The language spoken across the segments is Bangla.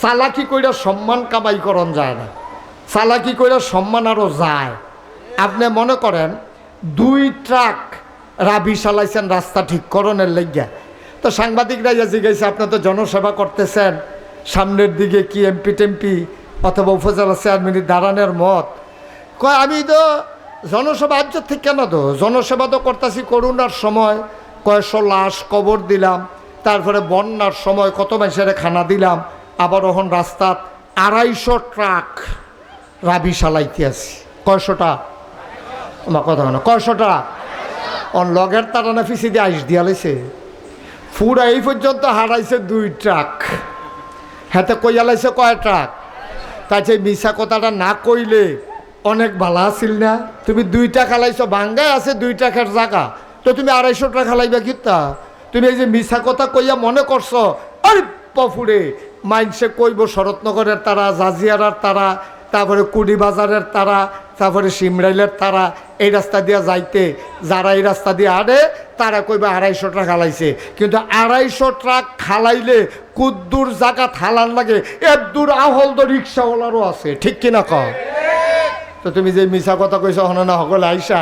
চালাকি কইরা সম্মান কামাই করন যায় না, চালাকি কইরা সম্মান আরও যায়। আপনি মনে করেন 2 ট্রাক রাবি চালাইছেন রাস্তা ঠিক করণের লাগিয়া, তো সাংবাদিকরা জিজ্ঞাসা আপনি তো জনসেবা করতেছেন, সামনের দিকে কি এমপি টেমপি অথবা উপজেলা চেয়ারম্যানের দাঁড়ানোর মত? কয় আমি তো জনসেবা আজ্জত থেকে কেন তো জনসেবা তো করতেছি করোনার সময় কয়েকশো লাশ কবর দিলাম, তারপরে বন্যার সময় কত মানুষের খানা দিলাম, আবার ওখান রাস্তাত 250 ট্রাক রাবি চালাইতে আছি। কয়শোটা আমার কথা না, কয়শোটা অন লগের তারা না ফিসি দিয়ে আইস দিয়া লাইছে, পুরা এই পর্যন্ত হারাইছে 2 ট্রাক। হাতে কইয়া লাইছে কয় ট্রাক? তাই সেই মিশা কথাটা না কইলে অনেক ভালো আছিল না। তুমি 2 টাকা লাইছো, ভাঙ্গায় আছে 2 টাকার জায়গা, তো তুমি 250 টাকা লাইবা কিতা? তুমি এই যে মিশা কথা কইয়া মনে করছো আরে পফুরে মাইনসে কইব শরৎনগরের তারা, জাজিয়ারার তারা, তারপরে কুড়িবাজারের তারা, তারপরে সিমরাইলের তারা, এই রাস্তা দিয়ে যাইতে যারা এই রাস্তা দিয়ে আড়ে তারা কইবে 250 টাকা খালাইছে। কিন্তু 250 ট্রাক খালাইলে কুদ্দুর জায়গা থালান লাগে, দূর আহল তো রিক্সাওয়ালারও আছে, ঠিক কিনা কও? তো তুমি যে মিশা কথা কইছো হন না সকল আইসা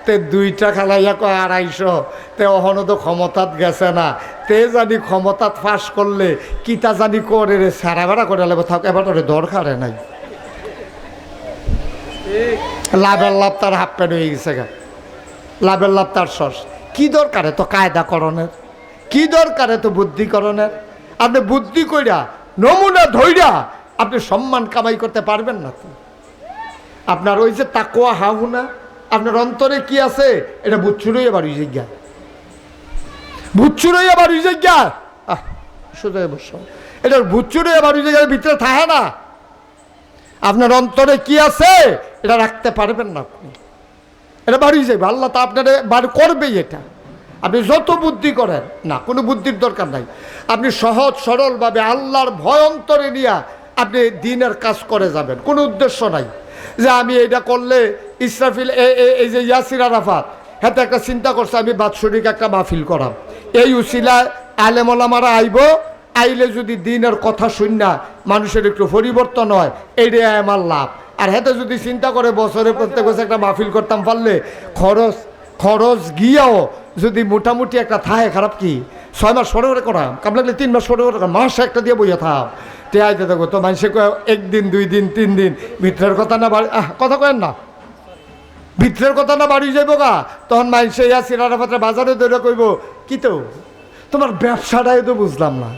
তে 2টা খালাইয়া কয় 250, তে অহনো তো ক্ষমতাত গেছে না, তে জানি ক্ষমতাত ফাঁস করলে কিতা জানি করে রে সারা বেড়া করে লাগবে, থাক এবার তোর দরকারে নাই। লাভের লাভ তার হাফ প্যান্ট হয়ে গেছে গা, লাভের লাভ তার সস। কি দরকারে তো কায়দা করণের, কি দরকারে তো বুদ্ধিকরণের? আপনি বুদ্ধি কইরা নমুনা ধইরা আপনি সম্মান কামাই করতে পারবেন না তো। আপনার ওই যে তাকওয়া হাহুনা, আপনার অন্তরে কি আছে এটা বুচ্ছুরই আবার ওই জায়গা, বুচ্ছুরই আবার ওই জায়গা শুধু বসো, এটার বুচ্ছুরই আবার ওই জায়গার ভিতরে থাকে না। আপনার অন্তরে কি আছে এটা রাখতে পারবেন না আপনি, এটা বাড়ি যাবে, আল্লাহ তা আপনার বার করবেই। এটা আপনি যত বুদ্ধি করেন না, কোনো বুদ্ধির দরকার নাই। আপনি সহজ সরলভাবে আল্লাহর ভয় অন্তরে নিয়ে আপনি দিনের কাজ করে যাবেন, কোনো উদ্দেশ্য নাই যে আমি এটা করলে ইসরাফিল এই যে ইয়াসির আরাফাত হাতে একটা চিন্তা করছে আমি বাৎসরিক একটা মাহফিল করাম, এই উসিলায় আলেম ওলামারা আইব, আইলে যদি দিনের কথা শুন না মানুষের একটু পরিবর্তন হয়, এইটাই আমার লাভ। আর হাতে যদি চিন্তা করে বছরে প্রত্যেক বছর একটা মাহফিল করতাম পারলে খরচ গিয়েও যদি মোটামুটি একটা থাকে, খারাপ কি 6 মাস পরে করাম, কাম লাগলে 3 মাস পরে করাম, মাস একটা দিয়ে বইয়া থাম তে আইতে থাকো। তো মানুষে কয় 1 দিন 2 দিন 3 দিন, ভিতরের কথা না বাড়ি কথা কেন না, ভিতরের কথা না বাড়ি যাইব গা, তখন মানুষে ইয়া সিরারাফাতের বাজারে ধরে কইব কি তো তোমার ব্যবসাটাই তো বুঝলাম না,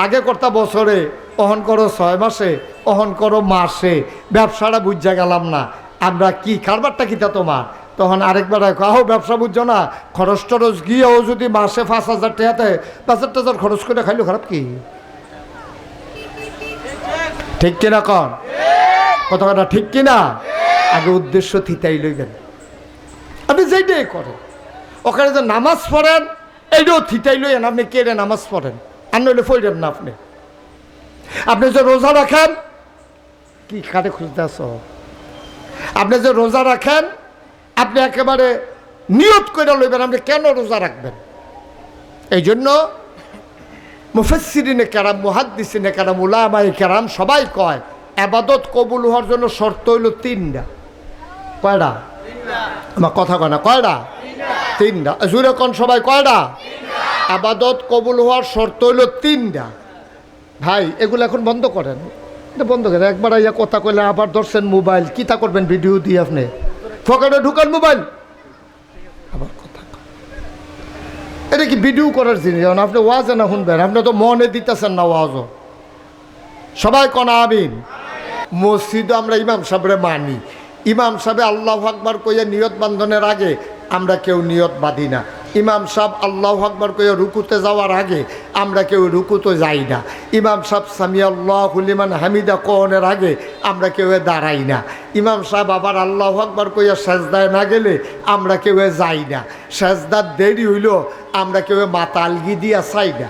আগে করতা বছরে, অহন করো 6 মাসে, অহন করো মাসে, ব্যবসাটা বুঝা গেলাম না, আমরা কি কারবারটা কিতা তোমার? তখন আরেকবার আহো ব্যবসা বুঝছো না, খরচ টরচ গিয়েও যদি মাসে 5,000 টাকাতে 5,000 খরচ করে খাইলো, খারাপ কি? ঠিক কিনা কন কথা কথা, ঠিক কিনা? আগে উদ্দেশ্য থিতাই লইবেন, আপনি যেইটাই করেন। ওখানে যে নামাজ পড়েন এইটাও থিতাই লইয়েন, আপনি কেড়ে নামাজ পড়েন, আর নইলে পড়েন না। আপনি যে রোজা রাখেন, কি কাটে খুঁজতে আস, আপনি যে রোজা রাখেন আপনি একেবারে নিয়ত করে লইবেন আপনি কেন রোজা রাখবেন। এই জন্য মুফাসসিরিনে কেরাম, মুহাদ্দিসিনে কেরাম, উলামায়ে কেরাম সবাই কয় ইবাদত কবুল হওয়ার জন্য শর্ত হইল 3টা। কয়টা? আমার কথা কয় না, কয়টা? 3টা। জুড়ে কোন সবাই কয়টা? ইবাদত কবুল হওয়ার শর্ত হইল 3টা। ভাই এগুলো এখন বন্ধ করেন, বন্ধ করেন। একবার ইয়া কথা কইলে আবার ধরছেন মোবাইল, কিতা করবেন ভিডিও দিয়ে আপনি ফকেটে ঢুকান মোবাইল, আবার কথা। এটা কি ভিডিও করার জিনিস? আপনি ওয়াজে না শুনবেন, আপনি তো মনে দিতেছেন না ওয়াজও। সবাই কোন আমিন। মসজিদে আমরা ইমাম সাহেবরে মানি, ইমাম সাহেব আল্লাহু আকবার কইয়া নিয়ত বান্ধনের আগে আমরা কেউ নিয়ত বাঁধি না। ইমাম সাহেব আল্লাহু আকবার কইয়া রুকুতে যাওয়ার আগে আমরা কেউ রুকুতে যাই না। ইমাম সাহেব সামি আল্লাহু লিমান হামিদা কোনের আগে আমরা কেউ দাঁড়াই না। ইমাম সাহেব আবার আল্লাহু আকবার কইয়া সেজদায় না গেলে আমরা কেউ যাই না। সেজদার দেরি হইল আমরা কেউ মাথা আলগি দিয়া চাই না।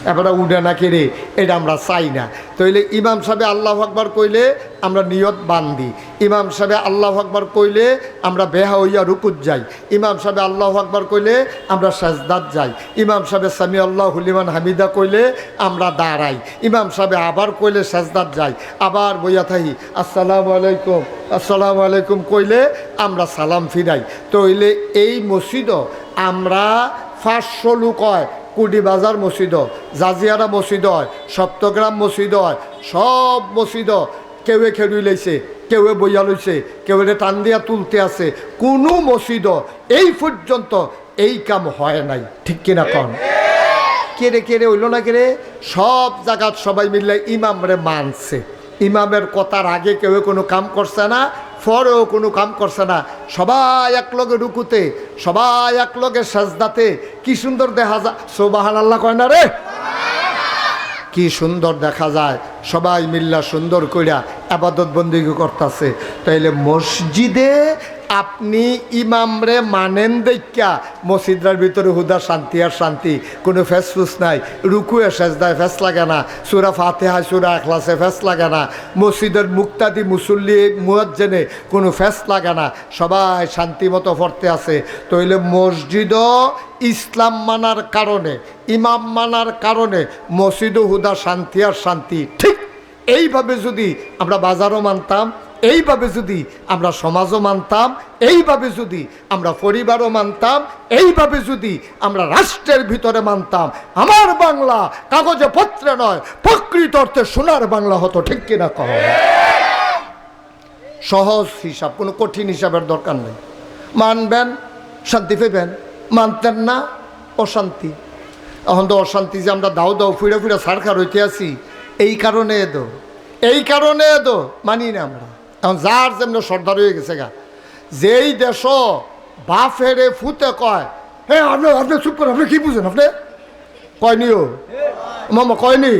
এবারে উঠে না কেড়ে, এটা আমরা চাই না। তাইলে ইমাম সাহেব আল্লাহু আকবার কইলে আমরা নিয়ত বান্ধি, ইমাম সাহেব আল্লাহু আকবার কইলে আমরা বেহা হইয়া রুকুত যাই, ইমাম সাহেব আল্লাহু আকবার কইলে আমরা সাজদাত যাই, ইমাম সাহেব সামি আল্লাহু লিমান হামিদা কইলে আমরা দাঁড়াই, ইমাম সাহেব আবার কইলে সাজদাত যাই, আবার বইয়া থাকি আসসালামু আলাইকুম আসসালামু আলাইকুম কইলে আমরা সালাম ফিরাই। তাইলে এই মসজিদও আমরা 500 লোক হয়, কুডিবাজার মসজিদ, জাজিয়ারা মসজিদ হয়, সপ্তগ্রাম মসজিদ হয়, সব মসজিদ কেউয়ে খেড়ুই লাইছে, কেউয়ে বইয়া লইছে, কেউ টান দিয়া তুলতে আছে, কোনো মসজিদ এই পর্যন্ত এই কাম হয় নাই। ঠিক কিনা কন? কেড়ে কেড়ে হইল না কেড়ে? সব জায়গাত সবাই মিললে ইমামরে মানছে, ইমামের কথার আগে কেউ কোনো কাম করছে না, পরেও কোনো কাম করছে না, সবাই একলগে রুকুতে, সবাই একলগে সাজদাতে। কি সুন্দর দেখা যায়, সুবহানাল্লাহ কয় না রে? কি সুন্দর দেখা যায়, সবাই মিল্লা সুন্দর কইরা ইবাদত বন্দেগী করতেছে। তাইলে মসজিদে আপনি ইমামরে মানেন দেখা মসজিদের ভিতরে হুদা শান্তি আর শান্তি, কোনো ফেসফুস নাই, রুকুয়ে সেজদায় ফেস লাগে না, সূরা ফাতিহা সূরা ইখলাসে ফেস লাগে না, মসজিদের মুক্তাদি মুসল্লি মুয়াজ্জিনে কোনো ফেস লাগে না, সবাই শান্তি মতো পড়তে আছে। তাইলে মসজিদও ইসলাম মানার কারণে, ইমাম মানার কারণে মসজিদও হুদা শান্তি আর শান্তি। ঠিক এইভাবে যদি আমরা বাজারও মানতাম, এইভাবে যদি আমরা সমাজও মানতাম, এইভাবে যদি আমরা পরিবারও মানতাম, এইভাবে যদি আমরা রাষ্ট্রের ভিতরে মানতাম, আমার বাংলা কাগজে পত্রে নয় প্রকৃত অর্থে সোনার বাংলা হতো। ঠিক কিনা কহ? সহজ হিসাব, কোনো কঠিন হিসাবের দরকার নেই। মানবেন শান্তি পেবেন, মানতেন না অশান্তি। এখন তো অশান্তি যে আমরা দাও দাও ফিরে ফিরে সারখার হইতে আসি, এই কারণে এই কারণে মানি না আমরা। এখন যার যেমন সর্দার হয়ে গেছে গা, যেই দেশ বাফেরে ফুতে কয়, হ্যাঁ আপনি চুপ করেন, আপনি কি বুঝেন, আপনি কয়নিও মামা কয়নি,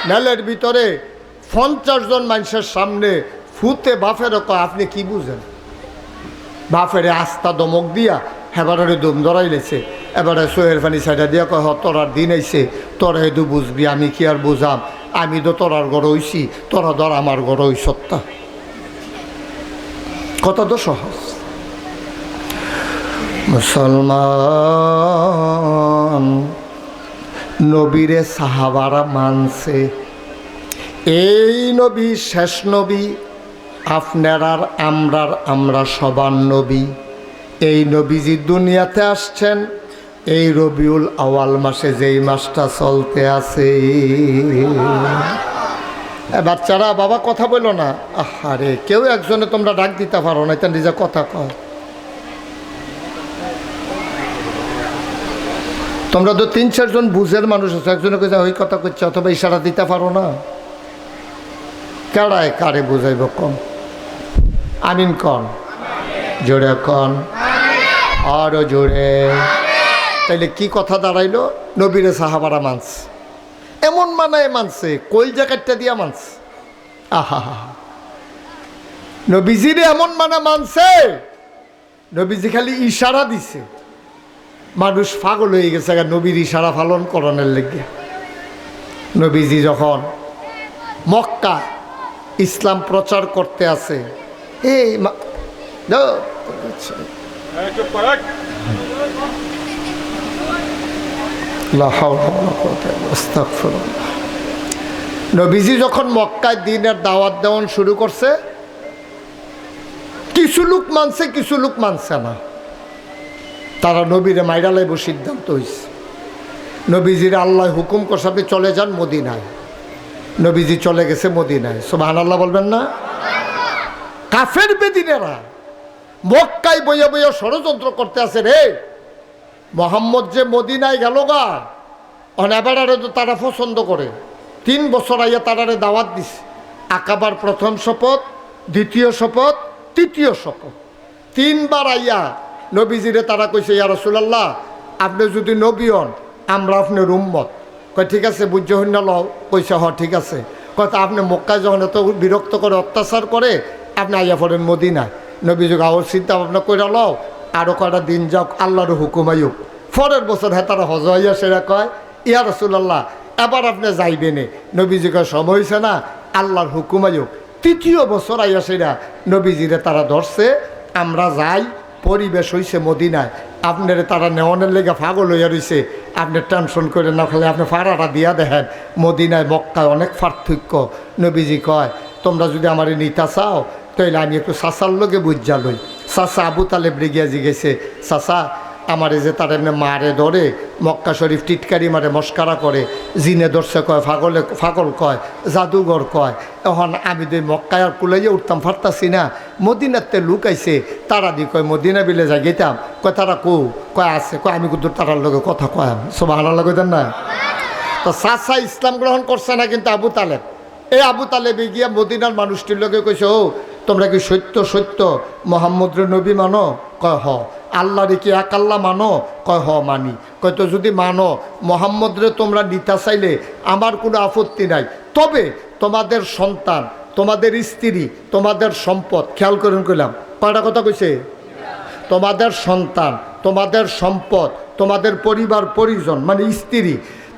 মেলের ভিতরে 50 জন মানুষের সামনে ফুতে বাফেরে কয় আপনি কি বুঝেন। বাফেরে আস্থা দমক দিয়া হেবারে দম ধরাই লেছে, এবারে সোহের পানি সাইডা দিয়া কয় তোরার দিন আইছে, তোরা হেদু বুঝবি, আমি কি আর বুঝাম, আমি তো তোরার ঘর হইছি, তোরা ধর আমার ঘর হই সত্তা। কথা তো সহজ। মুসলমান নবীরে সাহাবারা মানছে, এই নবী শেষ নবী, আপনার আর আমরা সবার নবী। এই নবীজি দুনিয়াতে আসছেন এই রবিউল আওয়াল মাসে, যেই মাসটা চলতে আছে। বাচ্চারা বাবা কথা বলো না, আরে কেউ একজনে তোমরা ডাক দিতে পারো না, এটা নিজে কথা কয়। তোমরা তো 3-4 জন বুঝের মানুষ আছে, একজনে কে ওই কথা করছে, অথবা ইশারা দিতে পারো না। কেড়ায় কারে বুঝাইব কন? আমিন কন, জোরে কন, আরো জোরে। তাইলে কি কথা দাঁড়াইলো? নবীরে সাহাবারা মানছে, এমন মানায় মানছে, কই জ্যাকেটটা দিয়া মানছে। আহা, নবীজিরে এমন মানা মানছে, নবীজি খালি ইশারা দিছে, মানুষ পাগল হয়ে গেছে নবীর ইশারা পালন করণের লেগে। নবীজি যখন মক্কা ইসলাম প্রচার করতে আছে, এই নবীজি যখন মক্কায় দ্বীনের দাওয়াত দেওয়ান শুরু করছে, কিছু লোক মানছে কিছু লোক মানছে না, তারা নবীরে মাইরা লাইব সিদ্ধান্ত হয়েছে। নবীজির আল্লাহ হুকুম করছে আপনি চলে যান মদিনায়। নবীজি চলে গেছে মদিনায়, সুবহানাল্লাহ বলবেন না? কাফের বেদিনেরা মক্কায় বইয়া বইয়া ষড়যন্ত্র করতে আছে, রে মোহাম্মদ যে মদিনায় গেল গা, অনেবারে তো তারা পছন্দ করে। 3 বছর আইয়া তারারে দাওয়াত দিছে, আকাবার প্রথম শপথ, দ্বিতীয় শপথ, তৃতীয় শপথ, 3 বার আইয়া নবীজিরে তারা কইছে ইয়া রাসূলুল্লাহ আপনি যদি নবী হন আমরা আপনার উম্মত। কয় ঠিক আছে বুঝে হইন না লও। কইছে হ ঠিক আছে। কয়টা আপনি মক্কায় যখন এত বিরক্ত করে অত্যাচার করে আপনি আইয়া পড়েন মদিনায়, নবীজি আওয়ার চিন্তা ভাবনা কইরা লও, আরও কয়টা দিন যাও, আল্লাহর হুকুম আইউক। পরের বছর হ্যাঁ তারা হজ হইয়া সেরা কয় ইয়া রাসূলুল্লাহ এবার আপনি যাইবেনে। নবীজিকে সময় হয়েছে না, আল্লাহর হুকুম আয়োগ। তৃতীয় বছর আইয়া সেরা নবীজিরে তারা ধরছে, আমরা যাই। পরিবেশ হয়েছে মদিনায়, আপনার তারা নেওয়ানের লেগে পাগল হইয়া রয়েছে। আপনি টেনশন করে না খালে আপনি ফাড়াটা দিয়া দেখেন, মদিনায় মক্কায় অনেক পার্থক্য। নবীজি কয়, তোমরা যদি আমার নিতা চাও তাইলে আমি একটু চাচার লগে বুঝা লই। চাচা আবু তালেব রেগিয়া জিগেছে, চাচা আমারে যে তার এমনি মারে ধরে, মক্কা শরীফ টিটকারি মারে, মস্কারা করে, জিনে ধরছে কয়, ফাগল কয়, জাদুঘর কয়। এখন আমি দুই মক্কায় আর কুলাইয়া উঠতাম পারতাছি না। মদিনাতে লুক আইছে, তারা দি কয় মদিনা বিলে যাই গেতাম। কয় তারা কয় আছে, কয় আমি কিন্তু তারার লগে কথা কয়াম। সুবহানাল্লাহ কইতেন না? তো চাচা ইসলাম গ্রহণ করছে না, কিন্তু আবু তালেব, এই আবু তালেবে গিয়া মদিনার মানুষটির লগে কইছে, ও তোমরা কি সত্য সত্য মোহাম্মদের নবী মানো? কয় হ। আল্লাহরে কি এক আল্লাহ মানো? কয় হ মানি। কয় তো যদি মানো মোহাম্মদরে তোমরা নিতে চাইলে আমার কোনো আপত্তি নাই, তবে তোমাদের সন্তান, তোমাদের স্ত্রী, তোমাদের সম্পদ, খেয়াল করেন কইলাম কয়টা কথা কইছে, তোমাদের সন্তান, তোমাদের সম্পদ, তোমাদের পরিবার পরিজন মানে স্ত্রী,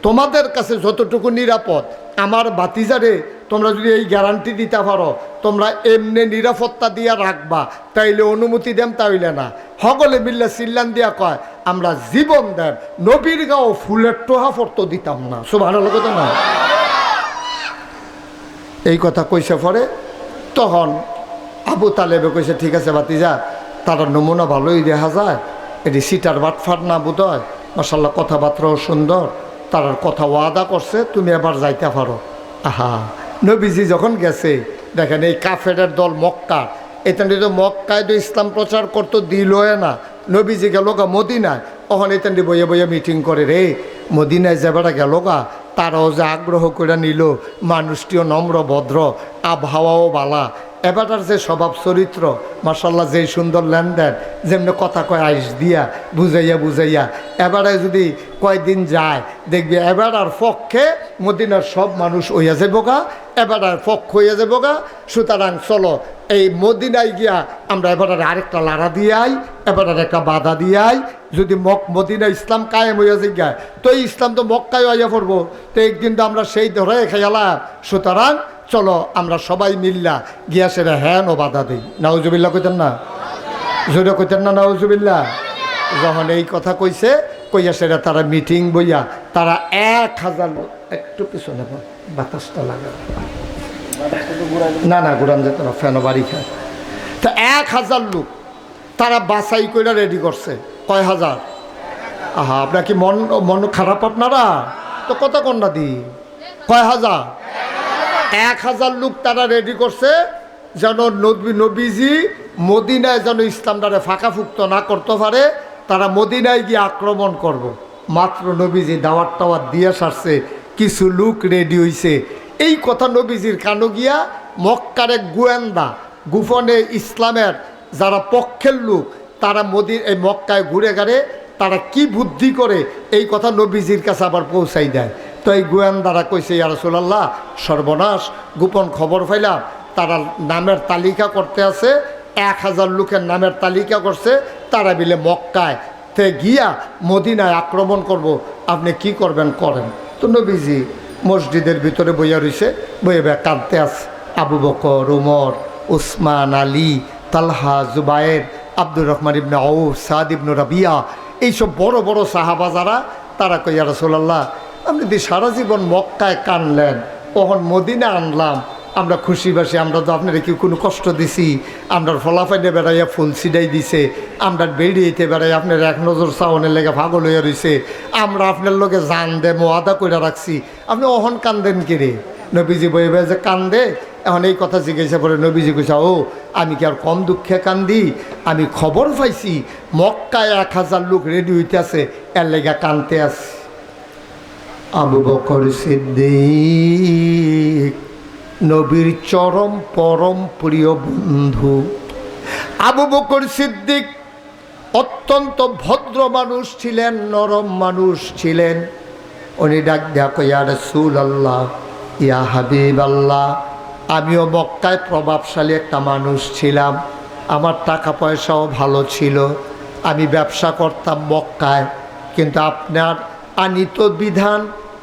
তোমাদের কাছে যতটুকু নিরাপদ, আমার বাতিজারে তোমরা যদি এই গ্যারান্টি দিতে পারো তোমরা এমনি নিরাপত্তা দিয়া রাখবা, তাইলে অনুমতি দেম, তাইলে না। সকলে মিল্লা চিল্লান দিয়া কয়, আমরা জীবন দেব, নবীর গাও ফুলের টোহা ফর্ত দিতাম না। সুবহানাল্লাহ কথা না? এই কথা কইছে পরে তখন আবু তালেবে কইছে, ঠিক আছে বাতিজা, তারা নমুনা ভালোই দেখা যায়, এটি সিটার বাটফাট না বোধ হয়, মাশাল্লাহ কথাবার্তাও সুন্দর, তার কথা ওয়াদা করছে, তুমি এবার যাইতে পারো। আহা, নবীজি যখন গেছে দেখেন এই কাফেরের দল মক্কা, এখানে তো মক্কায় তো ইসলাম প্রচার করতো দিল না। নবীজি গেল গা মদিনায়, ওখানে এখানে বইয়ে বইয়ে মিটিং করে, রে মদিনায় যাবারা গেল গা, তারাও যে আগ্রহ করে নিল, মানুষটিও নম্র ভদ্র, আবহাওয়াও বালা, এবারটার যে স্বভাব চরিত্র মাশাল্লাহ, যেই সুন্দর লেনদেন, যেমনি কথা কয় আইস দিয়া বুঝাইয়া বুঝাইয়া, এবারে যদি কয়দিন যায় দেখবি এবার আর পক্ষে মদিনার সব মানুষ হইয়া যাবো গা, এবার আর পক্ষ হইয়া যাবো গা। সুতরাং চলো এই মদিনায় গিয়া আমরা এবার আরেকটা লাড়া দিয়ে আই, এবার আর একটা বাধা দিয়ে আই। যদি মদিনা ইসলাম কায়েম হইয়া যায় তো এই ইসলাম তো মক্কায় হইয়া পড়বো, তো একদিন তো আমরা সেই ধরে খেয়ালাম। সুতরাং চলো আমরা সবাই মিল্লা গিয়া সেটা হ্যান ও বাধা দিই। নাউজুবিল্লাহ কইতেন না? জোরে কইতেন না নাউজুবিল্লাহ? যখন এই কথা কইছে, কইয়া সেটা তারা মিটিং বইয়া তারা 1000 লোক, একটু পিছনে বাতাসটা লাগা, না না ঘুরান যেত না, ফ্যানও বাড়ি খায়। তা 1000 লোক তারা বাছাই করে রেডি করছে। কয় হাজার? আহা, আপনার কি মন খারাপ আপনারা? তো কথা কন্যা দি, কয় হাজার? 1000 লোক তারা রেডি করছে, যেন নবীজি মদিনায় যেন ইসলামটারে ফাঁকাফুক্ত না করতে পারে, তারা মদিনায় গিয়ে আক্রমণ করব। মাত্র নবীজি দাওয়াত টাওয়াত দিয়ে সারছে, কিছু লোক রেডি হইছে। এই কথা নবীজির কানো গিয়া মক্কার এক গোয়েন্দা, গোপনে ইসলামের যারা পক্ষের লোক, তারা এই মক্কায় ঘুরে ঘাড়ে তারা কি বুদ্ধি করে এই কথা নবীজির কাছে আবার পৌঁছাই দেয়। তো এই গোয়েন্দারা কইছে, ইয়া রাসূলুল্লাহ, সর্বনাশ, গোপন খবর পাইলাম তারা নামের তালিকা করতে আছে, 1000 লোকের নামের তালিকা করছে, তারা মিলে মক্কায় তে গিয়া মদিনায় আক্রমণ করব, আপনি কি করবেন করেন। তো নবীজি মসজিদের ভিতরে বইয়া রইছে, বইয়ে কাঁদতে আছে। আবু বকর, ওমর, উসমান, আলী, তালহা, জুবায়ের, আব্দুর রহমান ইবনে আউফ, সাদ ইবনে রাবিয়া, এইসব বড় বড় সাহাবা যারা, তারা কই, ইয়া রাসূলুল্লাহ, আপনি যদি সারা জীবন মক্কায় কানলেন, তখন মদিনা আনলাম, আমরা খুশিবাসী, আমরা তো আপনার কি কোনো কষ্ট দিছি? আমরা ফলাফাইনে বেড়াইয়া ফুল ছিটাই দিছে, আমরা বেরিয়েতে বেড়াই আপনার এক নজর চাওয়ানের লেগে পাগল হইয়া রয়েছে, আমরা আপনার লোকে জান দে মোয়াদা করে রাখছি, আপনি অহন কান্দেন কিরে? নবীজি বই বই যে কান্দে। এখন এই কথা জিজ্ঞাসা করে নবীজি কইসা, ও আমি কি আর কম দুঃখে কান্দি? আমি খবর পাইছি মক্কায় 1000 লোক রেডি হইতে আছে, এর লেগে কানতে আছে। আবু বকর সিদ্দিক, নবীর চরম পরম প্রিয় বন্ধু আবু বকর সিদ্দিক অত্যন্ত ভদ্র মানুষ ছিলেন, নরম মানুষ ছিলেন। উনি ডাক দেয়া কই, ইয়া রাসূলুল্লাহ, ইয়া হাবিবাল্লাহ, আমিও মক্কায় প্রভাবশালী একটা মানুষ ছিলাম, আমার টাকা পয়সাও ভালো ছিল, আমি ব্যবসা করতাম মক্কায়, কিন্তু আপনার আনিত বিধান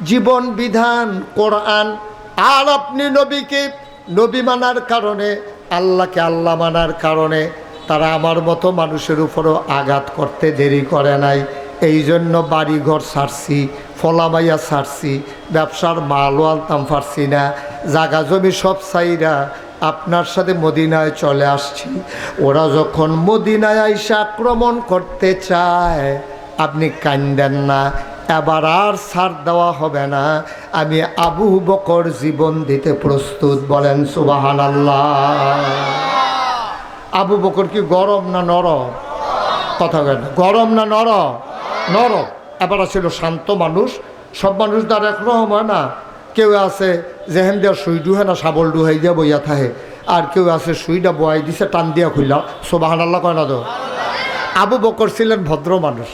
জীবন বিধান কোরআন, আর আপনি নবীকে নবী মানার কারণে, আল্লাহকে আল্লাহ মানার কারণে তারা আমার মতো মানুষের উপরও আঘাত করতে দেরি করে নাই। এই জন্য বাড়িঘর ছাড়ছি, ফলামাইয়া ছাড়ছি, ব্যবসার মালও আনতাম পারছি না, জাগা জমি সব চাইরা আপনার সাথে মদিনায় চলে আসছি। ওরা যখন মদিনায় আইসা আক্রমণ করতে চায়, আপনি কান্দেন না, এবার আর ছাড় দেওয়া হবে না। আমি আবু বকর জীবন দিতে প্রস্তুত। বলেন সুবহানাল্লাহ। আবু বকর কি গরম না নরম? কথা বলেন, গরম না নরম? নরম। এবার ছিল শান্ত মানুষ। সব মানুষ তার একরকম হয় না। কেউ আছে যেহেন দেওয়ার সুই ডুহে না, শাবল ডুহাই দিয়া বইয়া থাকে, আর কেউ আছে সুইটা বয়াই দিছে টান দিয়া খুইলা। সুবহানাল্লাহ কয় না তো? আবু বকর ছিলেন ভদ্র মানুষ,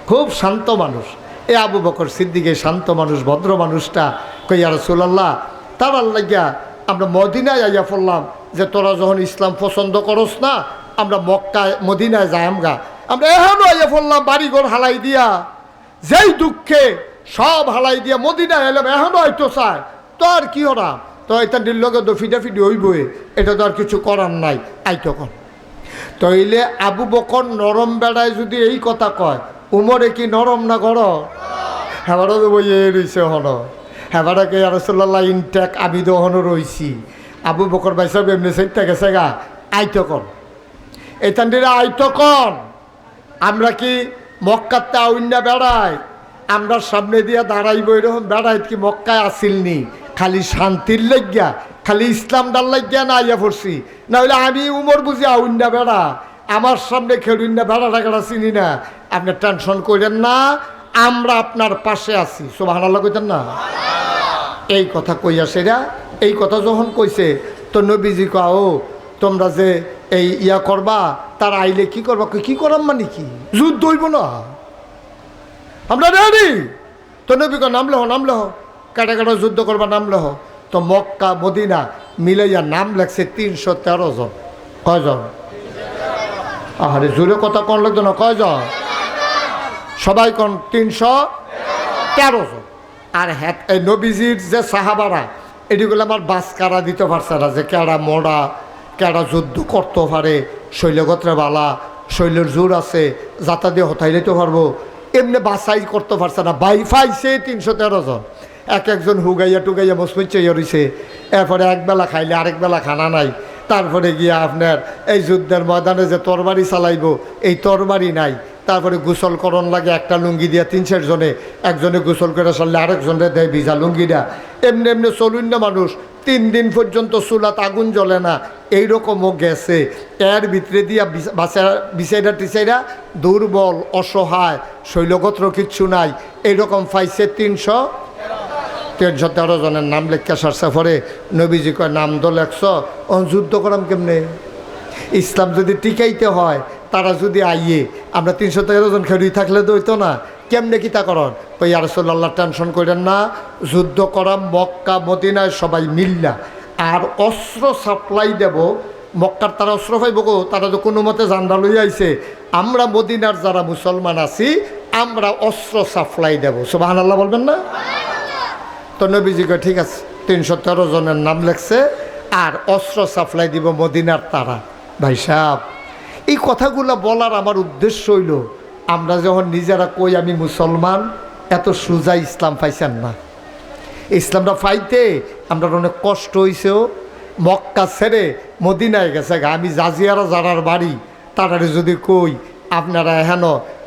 খুব শান্ত মানুষ। এ আবু বকর সিদ্দিক, শান্ত মানুষ, ভদ্র মানুষটা কইয়া রাসূলুল্লাহ, তার লাগিয়া আমরা মদিনায় আইয়া পড়লাম যে তোরা যখন ইসলাম পছন্দ করস না, আমরা মক্কায় মদিনায় যাই আমগা। আমরা এখনও আইয়া পড়লাম বাড়িঘর হালাই দিয়া, যেই দুঃখে সব হালাই দিয়া মদিনায় এলাম, এখনও হয়তো চায়। তো আর কি ওরা তো এটা নির্লগে তো ফিডাফিডি হইবই, এটা তো আর কিছু করার নাই। আইতো কন তইলে আবু বকর নরম বেড়ায় যদি এই কথা কয়, উমরে কি নরম না গরম? হেবারও তো বইয়ে রয়েছে হন, হেবারাকে রাসূলুল্লাহ ইনটেক, আমি তো হনও রয়েছি। আবু বকর ভাই সব এমনি সেইটা গেছে গা। আইতো কন এইটান্ডিরা, আইতো কন। আমরা কি মক্কাতে আউন্না বেড়াই? আমরা সামনে দিয়ে দাঁড়াইব এরকম বেড়াই কি মক্কায় আসিলনি? খালি শান্তির লাগিয়া, খালি ইসলাম ডাল লাগিয়া না আইয়া পড়ছি? না হলে আমি উমর বুঝি আউন্না বেড়া, আমার সামনে খেলুন্না বেড়া টাকাটা চিনি না। আপনি টেনশন করেন না, আমরা আপনার পাশে আছি। সুবহানাল্লাহ কইতেন না? এই কথা কইয়া সেরা, এই কথা যখন কইছে তো নবীজি কও, তোমরা যে এই ইয়া করবা, তার আইলে কি করবা? কি করাম মানে কি? যুদ্ধ হইব না, আমরা রেডি। তো নবী কয় নামলে হ, নামলে হ, কাটা কাটা যুদ্ধ করবা, নামলে হ। তো মক্কা মদিনা মিলাইয়া নাম লেখছে 313 জন। কয়জন? আরে জোরে কথা কোন লাগতো না, কয়জন? সবাই কোন 313 জন। আর হ্যাঁ, এই নবীজির যে সাহাবারা, এটিগুলো আমার বাস কারা দিতে পারছে না, যে কেডা মোড়া, কেডা যুদ্ধ করতে পারে, শৈলগত্রে বালা, শৈলের জোর আছে, যাতা দিয়ে হতাই লইতে পারবো, এমনি বাসাই করতে পারছে না। বাই ফাইছে 313 জন। এক একজন হুগাইয়া টুগাইয়া মসমুচ চাইয়া রয়েছে। এরপরে একবেলা খাইলে আরেক বেলা খানা নাই। তারপরে গিয়া আপনার এই যুদ্ধের ময়দানে যে তরবারি চালাইব, এই তরবারি নাই। তারপরে গোসল করণ লাগে, একটা লুঙ্গি দিয়া 3-4 জনে, একজনে গোসল করে সারলে আরেকজনে দেয় ভিজা লুঙ্গিটা। এমনি এমনি চলুন না মানুষ। 3 দিন পর্যন্ত চুলাত আগুন জ্বলে না, এইরকমও গেছে। এর ভিতরে দিয়া বিচাইরা টিচাইরা দুর্বল, অসহায়, শৈলগত্র কিচ্ছু নাই, এইরকম পাইছে 313 জনের নাম লেখা সারছে। পরে নবীজি কয় নাম তো লেখছ, যুদ্ধ করাম কেমনে? ইসলাম যদি টিকাইতে হয়, তারা যদি আইয়ে, আমরা 313 জন খেলুই থাকলে তো হইতো না। কেমনে কি তা করন? ওই ইয়া রাসূলুল্লাহ টেনশন করেন না, যুদ্ধ করাম মক্কা মদিনায় সবাই মিল্লা, আর অস্ত্র সাপ্লাই দেব। মক্কার তারা অস্ত্র পাইব গো, তারা তো কোনো মতে জান্ডা লইয়া আইছে। আমরা মদিনার যারা মুসলমান আছি, আমরা অস্ত্র সাপ্লাই দেব। সুবহানাল্লাহ বলবেন না? তো নবীজি কয় ঠিক আছে, 313 জনের নাম লেখছে, আর অস্ত্র সাপ্লাই দিব মদিনার তারা। ভাই সাহেব, এই কথাগুলো বলার আমার উদ্দেশ্য হইল, আমরা যখন নিজেরা কই আমি মুসলমান, এত সোজা ইসলাম পাইছেন না। ইসলামটা পাইতে আমরা অনেক কষ্ট হয়েছেও। মক্কা ছেড়ে মদিনায় গেছে। আমি জাজিয়ারা যারার বাড়ি, তারারে যদি কই আপনারা হেন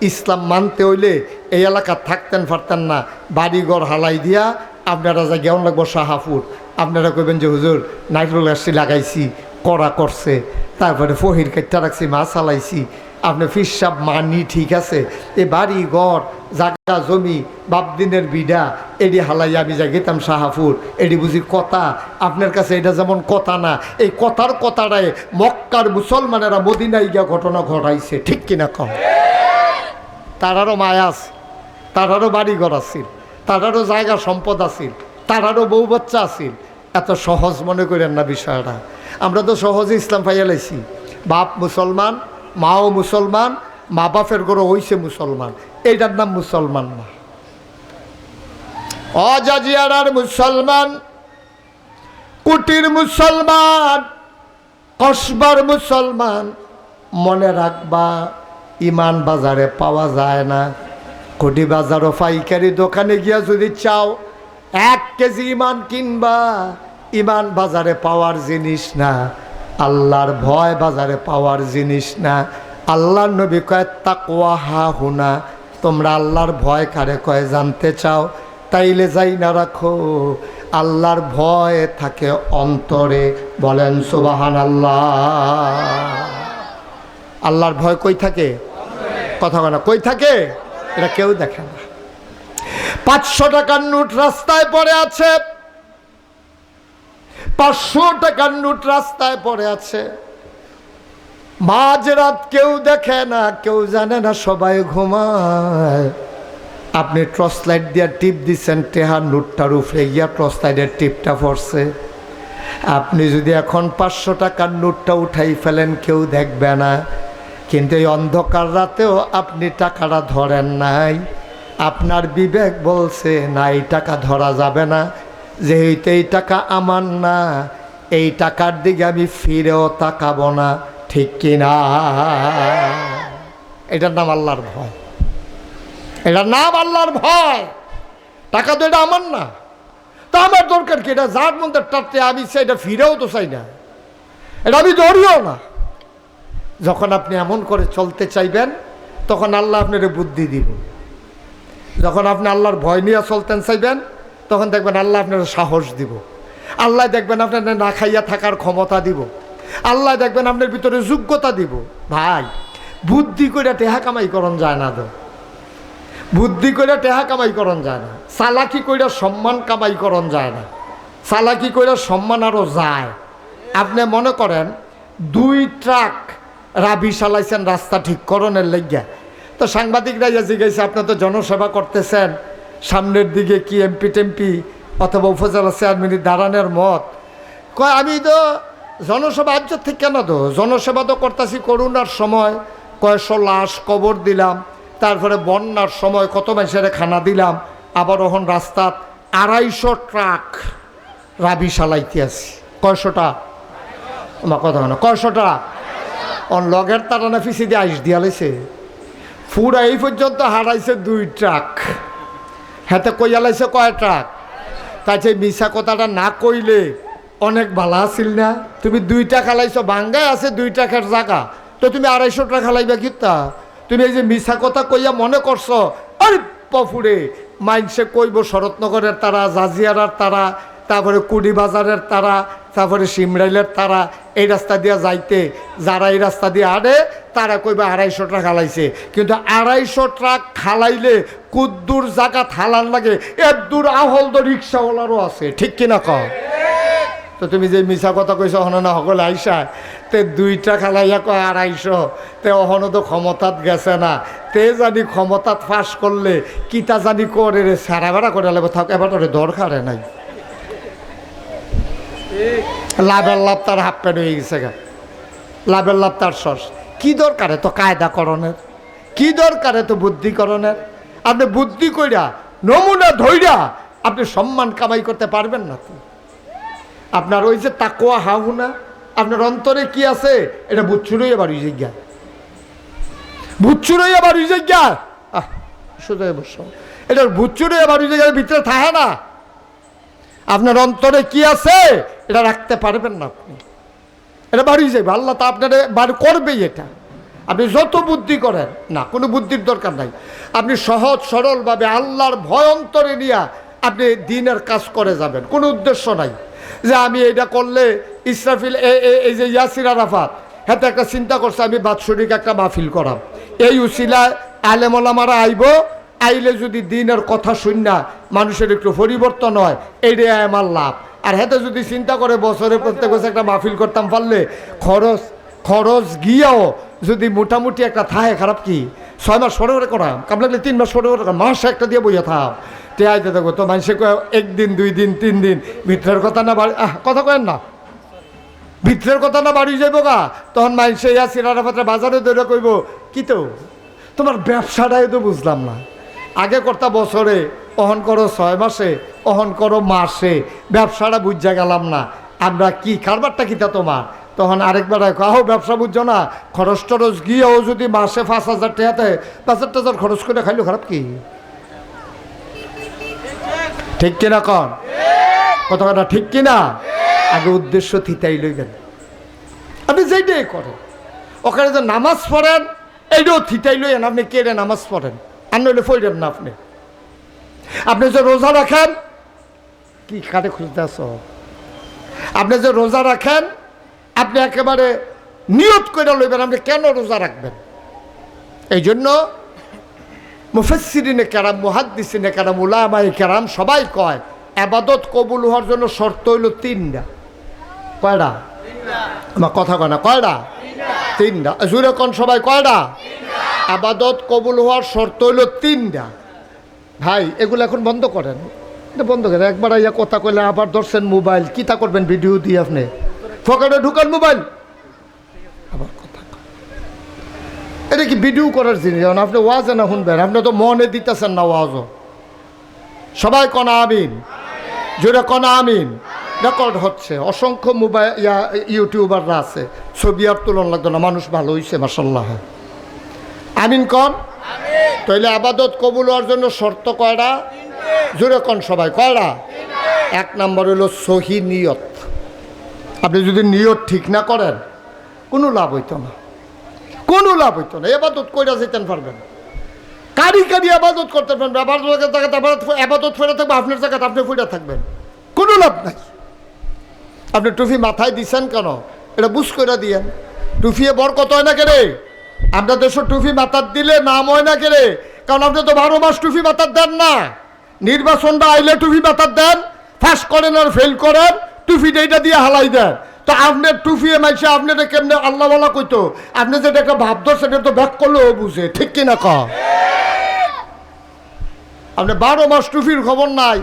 ইসলাম মানতে হইলে এই এলাকা থাকতেন পারতেন না, বাড়িঘর হালাই দিয়া আপনারা যা গেউন লাগবো শাহাপুর। আপনারা কইবেন যে হুজুর নাইট্রোল গাছটি লাগাইছি, করা করছে, তারপরে ফহির কেটটা রাখছি, মাছ চালাইছি, আপনি ফিরসাব মানি ঠিক আছে, এ বাড়ি ঘর জায়গা জমি বাপদিনের বিডা এডি হালাই আমি যা গেতাম শাহাপুর, এডি বুঝি কথা? আপনার কাছে এটা যেমন কথা না, এই কথার কথাটায় মক্কার মুসলমানেরা মদিনায় গিয়া ঘটনা ঘটাইছে, ঠিক কিনা কম? তারারও মায়া আছে, তারারও বাড়িঘর আছিল, তারারও জায়গা সম্পদ আছিল, তারারও বউ বাচ্চা আছিল। এত সহজ মনে করেন না বিষয়টা। আমরা তো সহজে ইসলাম পাইয়া লাইছি। বাপ মুসলমান, মাও মুসলমান, মা বাপের ঘরে হইছে মুসলমান, এইটার নাম মুসলমান না। অজাজিয়ারার মুসলমান, কুটির মুসলমান, কসবার মুসলমান, মনে রাখবা ইমান বাজারে পাওয়া যায় না। কুটি বাজারও পাইকারি দোকানে গিয়া যদি চাও 1 কেজি ইমান কিনবা, ইমান বাজারে পাওয়ার জিনিস না, আল্লাহর ভয় বাজারে পাওয়ার জিনিস না। আল্লাহর নবী কয় তাকওয়া হা হুনা, তোমরা আল্লাহর ভয় কারে কয় জানতে চাও? তাইলে যাই না রাখো, আল্লাহর ভয় থাকে অন্তরে। বলেন সুবহানাল্লাহ। আল্লাহর ভয় কই থাকে? কথা বলে কই থাকে? এটা কেউ দেখে না। 500 টাকার নোট রাস্তায় পড়ে আছে, 500 টাকার নোট রাস্তায় পড়ে আছে, মাঝরাত কেউ দেখে না, কেউ জানে না, সবাই ঘুমায়। আপনি টর্চ লাইট দিয়ে টিপ দিচ্ছেন, টেহার নোটটার উপরে গিয়া টর্চ লাইটের টিপটা পড়ছে। আপনি যদি এখন 500 টাকার নোটটা উঠাই ফেলেন, কেউ দেখবে না। কিন্তু এই অন্ধকার রাতেও আপনি টাকাটা ধরেন নাই। আপনার বিবেক বলছে না, এই টাকা ধরা যাবে না, যেহেতু এই টাকা আমার না, এই টাকার দিকে আমি ফিরেও তাকাবো না। ঠিক কিনা? এটার নাম আল্লাহর ভয়, এটার নাম আল্লাহর ভয়। টাকা তো এটা আমার না, তা আমার দরকার কি? এটা যার মধ্যে টাটতে আমি সেটা ফিরেও তো চাই না, এটা আমি ধরিও না। যখন আপনি এমন করে চলতে চাইবেন, তখন আল্লাহ আপনার বুদ্ধি দিব। যখন আপনি আল্লাহর ভয় নিয়ে চলতেন চাইবেন, তখন দেখবেন আল্লাহ আপনার সাহস দিব। আল্লাহ দেখবেন আপনার না খাইয়া থাকার ক্ষমতা দিব। আল্লাহ দেখবেন আপনার ভিতরে যোগ্যতা দিব। ভাই, বুদ্ধি করে টেহা কামাই করন যায় না, তো বুদ্ধি করে টেহা কামাই করন যায় না, চালাকি করে সম্মান কামাই করন যায় না, চালাকি করে সম্মান আরও যায়। আপনি মনে করেন 2 ট্রাক রাবি চালাইছেন রাস্তা ঠিক করণের লাগিয়া, তো সাংবাদিকরা জিজ্ঞাসা আপনি তো জনসেবা করতেছেন, সামনের দিকে কি এমপি টেমপি অথবা উপজেলা চেয়ারম্যানের দাঁড়ানোর মত? কয় আমি তো জনসেবা আজ থেকে কেন, তো জনসেবা তো করতেছি করোনার সময় কয়েকশো লাশ কবর দিলাম, তারপরে বন্যার সময় কত মানুষের খানা দিলাম, আবার ওখান রাস্তাত 250 ট্রাক রাবি চালাইতে আছি। কয়শোটা? আমার কথা না, কয়শোটা? অন লগের তারা না ফিসি দিয়ে আইস দিয়া লাইছে, ফুরা এই পর্যন্ত হারাইছে 2 ট্রাক। হাতে কইয়া লাইছে কয় ট্রাক? তাই সেই মিশা কথাটা না কইলে অনেক ভালো আছিল না? তুমি 2 টাকা লাইছো, বাঙ্গায় আছে 2 টাকার জায়গা, তো তুমি 250 টাকা লাইবা কিতা? তুমি এই যে মিশা কথা কইয়া মনে করছো, আরে পফুরে মাইনসে কইব শরৎনগরের তারা, জাজিয়ারার তারা, তারপরে কুড়িবাজারের তারা, তারপরে সিমরাইলের তারা, এই রাস্তা দিয়ে যাইতে যারা এই রাস্তা দিয়ে আড়ে তারা কইবা 250 টাকা খালাইছে। কিন্তু 250 ট্রাক খালাইলে কুদ্দুর জায়গা থালার লাগে, এর দূর আহল তো রিক্সাওয়ালারও আছে। ঠিক কিনা কও? তো তুমি যে মিশা কথা কইছো হন না সকলে আইসা, তে 2টা খালাইয়া কয় 250, তে অহনো তো ক্ষমতাত গেছে না, তে জানি ক্ষমতাত ফাঁস করলে কিতা জানি করে রে সারা বেড়া করে লাগবে, থাক এবার তোর দরকারে নাই। লাভের লাভ তার হাফ প্যান্ট হয়ে গেছে গা, লাভের লাভ তার সস। কি দরকারে তো কায়দাকরণের, কি দরকারে তো বুদ্ধিকরণের? আপনি বুদ্ধি কইরা নমুনা ধইরা আপনি সম্মান কামাই করতে পারবেন না। তো আপনার ওই যে তাকওয়া হাহুনা, আপনার অন্তরে কি আছে এটা বুচ্ছুরই আবার ওই জায়গা, বুচ্ছুরই আবার ওই জায়গা, শুধু বসো, এটার বুচ্ছুরই আবার ওই জায়গার ভিতরে থাকে না। আপনার অন্তরে কি আছে এটা রাখতে পারবেন না আপনি, এটা বাড়ি যাবে, আল্লাহ তা আপনার বাড়ি করবেই। এটা আপনি যত বুদ্ধি করেন না, কোনো বুদ্ধির দরকার নাই। আপনি সহজ সরলভাবে আল্লাহর ভয় অন্তরে নিয়ে আপনি দিনের কাজ করে যাবেন, কোনো উদ্দেশ্য নাই যে আমি এটা করলে ইসরাফিল এই যে ইয়াসির আরাফাত হাতে একটা চিন্তা করছে আমি বাৎসরিক একটা মাহফিল করাম, এই উসিলায় আলেম ওলামারা আইব, আইলে যদি দিনের কথা শুননা মানুষের একটু পরিবর্তন হয়, এইটাই আমার লাভ। আর হাতে যদি চিন্তা করে বছরে প্রত্যেক বছর একটা মাহফিল করতাম পারলে খরচ গিয়েও যদি মোটামুটি একটা থাকে, খারাপ কি 6 মাস পরে করে করাম, কাম লাগলে 3 মাস পরে করে, মাস একটা দিয়ে বইয়া থাম, তে আইতে থাকো। তো মানুষে 1 দিন 2 দিন 3 দিন ভিতরের কথা না বাড়ি, কথা কেন না, ভিতরের কথা না বাড়ি যাইব গা, তখন মানুষে ইয়াসির আরাফাতের বাজারে ধরে কইব কি তো তোমার ব্যবসাটাই তো বুঝলাম না। আগে করতা বছরে অহন করো 6 মাসে, অহন করো মাসে, ব্যবসাটা বুঝা গেলাম না, আমরা কি কারবারটা কিতা তোমার? তখন আরেকবার আহো ব্যবসা বুঝছো না, খরচ টরচ গিয়েও যদি মাসে 5,000 টাকাতে 5,000 খরচ করে খাইলো খারাপ কি? ঠিক কিনা কন? কথা ঠিক কিনা? আগে উদ্দেশ্য থিতাই লইবেন। আপনি যেইটাই করেন, ওখানে যে নামাজ পড়েন এইটাও থিতাই লইয়েন। আপনি কে রে নামাজ পড়েন? আর নইলে পড়েন না। আপনি যে রোজা রাখেন, কি কাটে খুঁজতে আস? আপনি যে রোজা রাখেন, আপনি একেবারে নিয়ত করে লইবেন আপনি কেন রোজা রাখবেন। এই জন্য মুফাসসিরিনে কেরাম, মুহাদ্দিসিনে কেরাম, উলামায়ে কেরাম সবাই কয় ইবাদত কবুল হওয়ার জন্য শর্ত হইল 3টা। কয়টা? আমার কথা কয় না, কয়টা? 3টা। জুড়ে কোন সবাই কয়টা? ইবাদত কবুল হওয়ার শর্ত হইল 3টা। ভাই এগুলো এখন বন্ধ করেন, এটা বন্ধ করেন। একবার আইয়া কথা কইলে আবার ধরছেন মোবাইল, কিতা করবেন? ভিডিও দিয়ে আপনি পকেটে ঢুকান মোবাইল, আবার কথা। এটা কি ভিডিও করার জিনিস? আপনি ওয়াজে না শুনবেন, আপনি তো মনে দিতেছেন না ওয়াজও। সবাই কনা আমিন, জোরে কনা আমিন। রেকর্ড হচ্ছে, অসংখ্য মোবাইল ইউটিউবাররা আছে, ছবি আর তুলন লাগতো না, মানুষ ভালো হয়েছে মাশাআল্লাহ। আমিন কন। তাইলে ইবাদত কবুল হওয়ার জন্য শর্ত কয়টা? জোরে কন সবাই, কয়টা? 1 নম্বর হলো সহি নিয়ত। আপনি যদি নিয়ত ঠিক না করেন কোনো লাভ হইতো না, কোনো লাভ হইতো না। ইবাদত কইরা যেতেন পারবেন, কারি কারি আবাদত করতে পারবেন, আবাদত ফেরা থাকবে আপনার জায়গাতে, আপনি ফুটা থাকবেন, কোনো লাভ নাই। আপনি টুপি মাথায় দিচ্ছেন কেন? এটা বুঝ করে দিয়েন। টুপিয়ে বরকত হয় না কেরে? আপনার দেশের টুপি মাথার দিলে নাম হয় না কেরে? কারণ আপনি তো 12 মাস টুপি মাথার দেন না। নির্বাচনটা আইলে টুপি মাথার দেন, পাস করেন আর ফেল করেন, টুপিটা এইটা দিয়ে হালাই দেন। তো আপনার টুপিয়ে মাইছে আপনারা কেমনে আল্লাহ বলা কইতো? আপনি যেটা একটা ভাব ধরছেন এটা তো ব্যাক করলেও বুঝে, ঠিক কিনা ক? আপনি 12 মাস টুপির খবর নাই।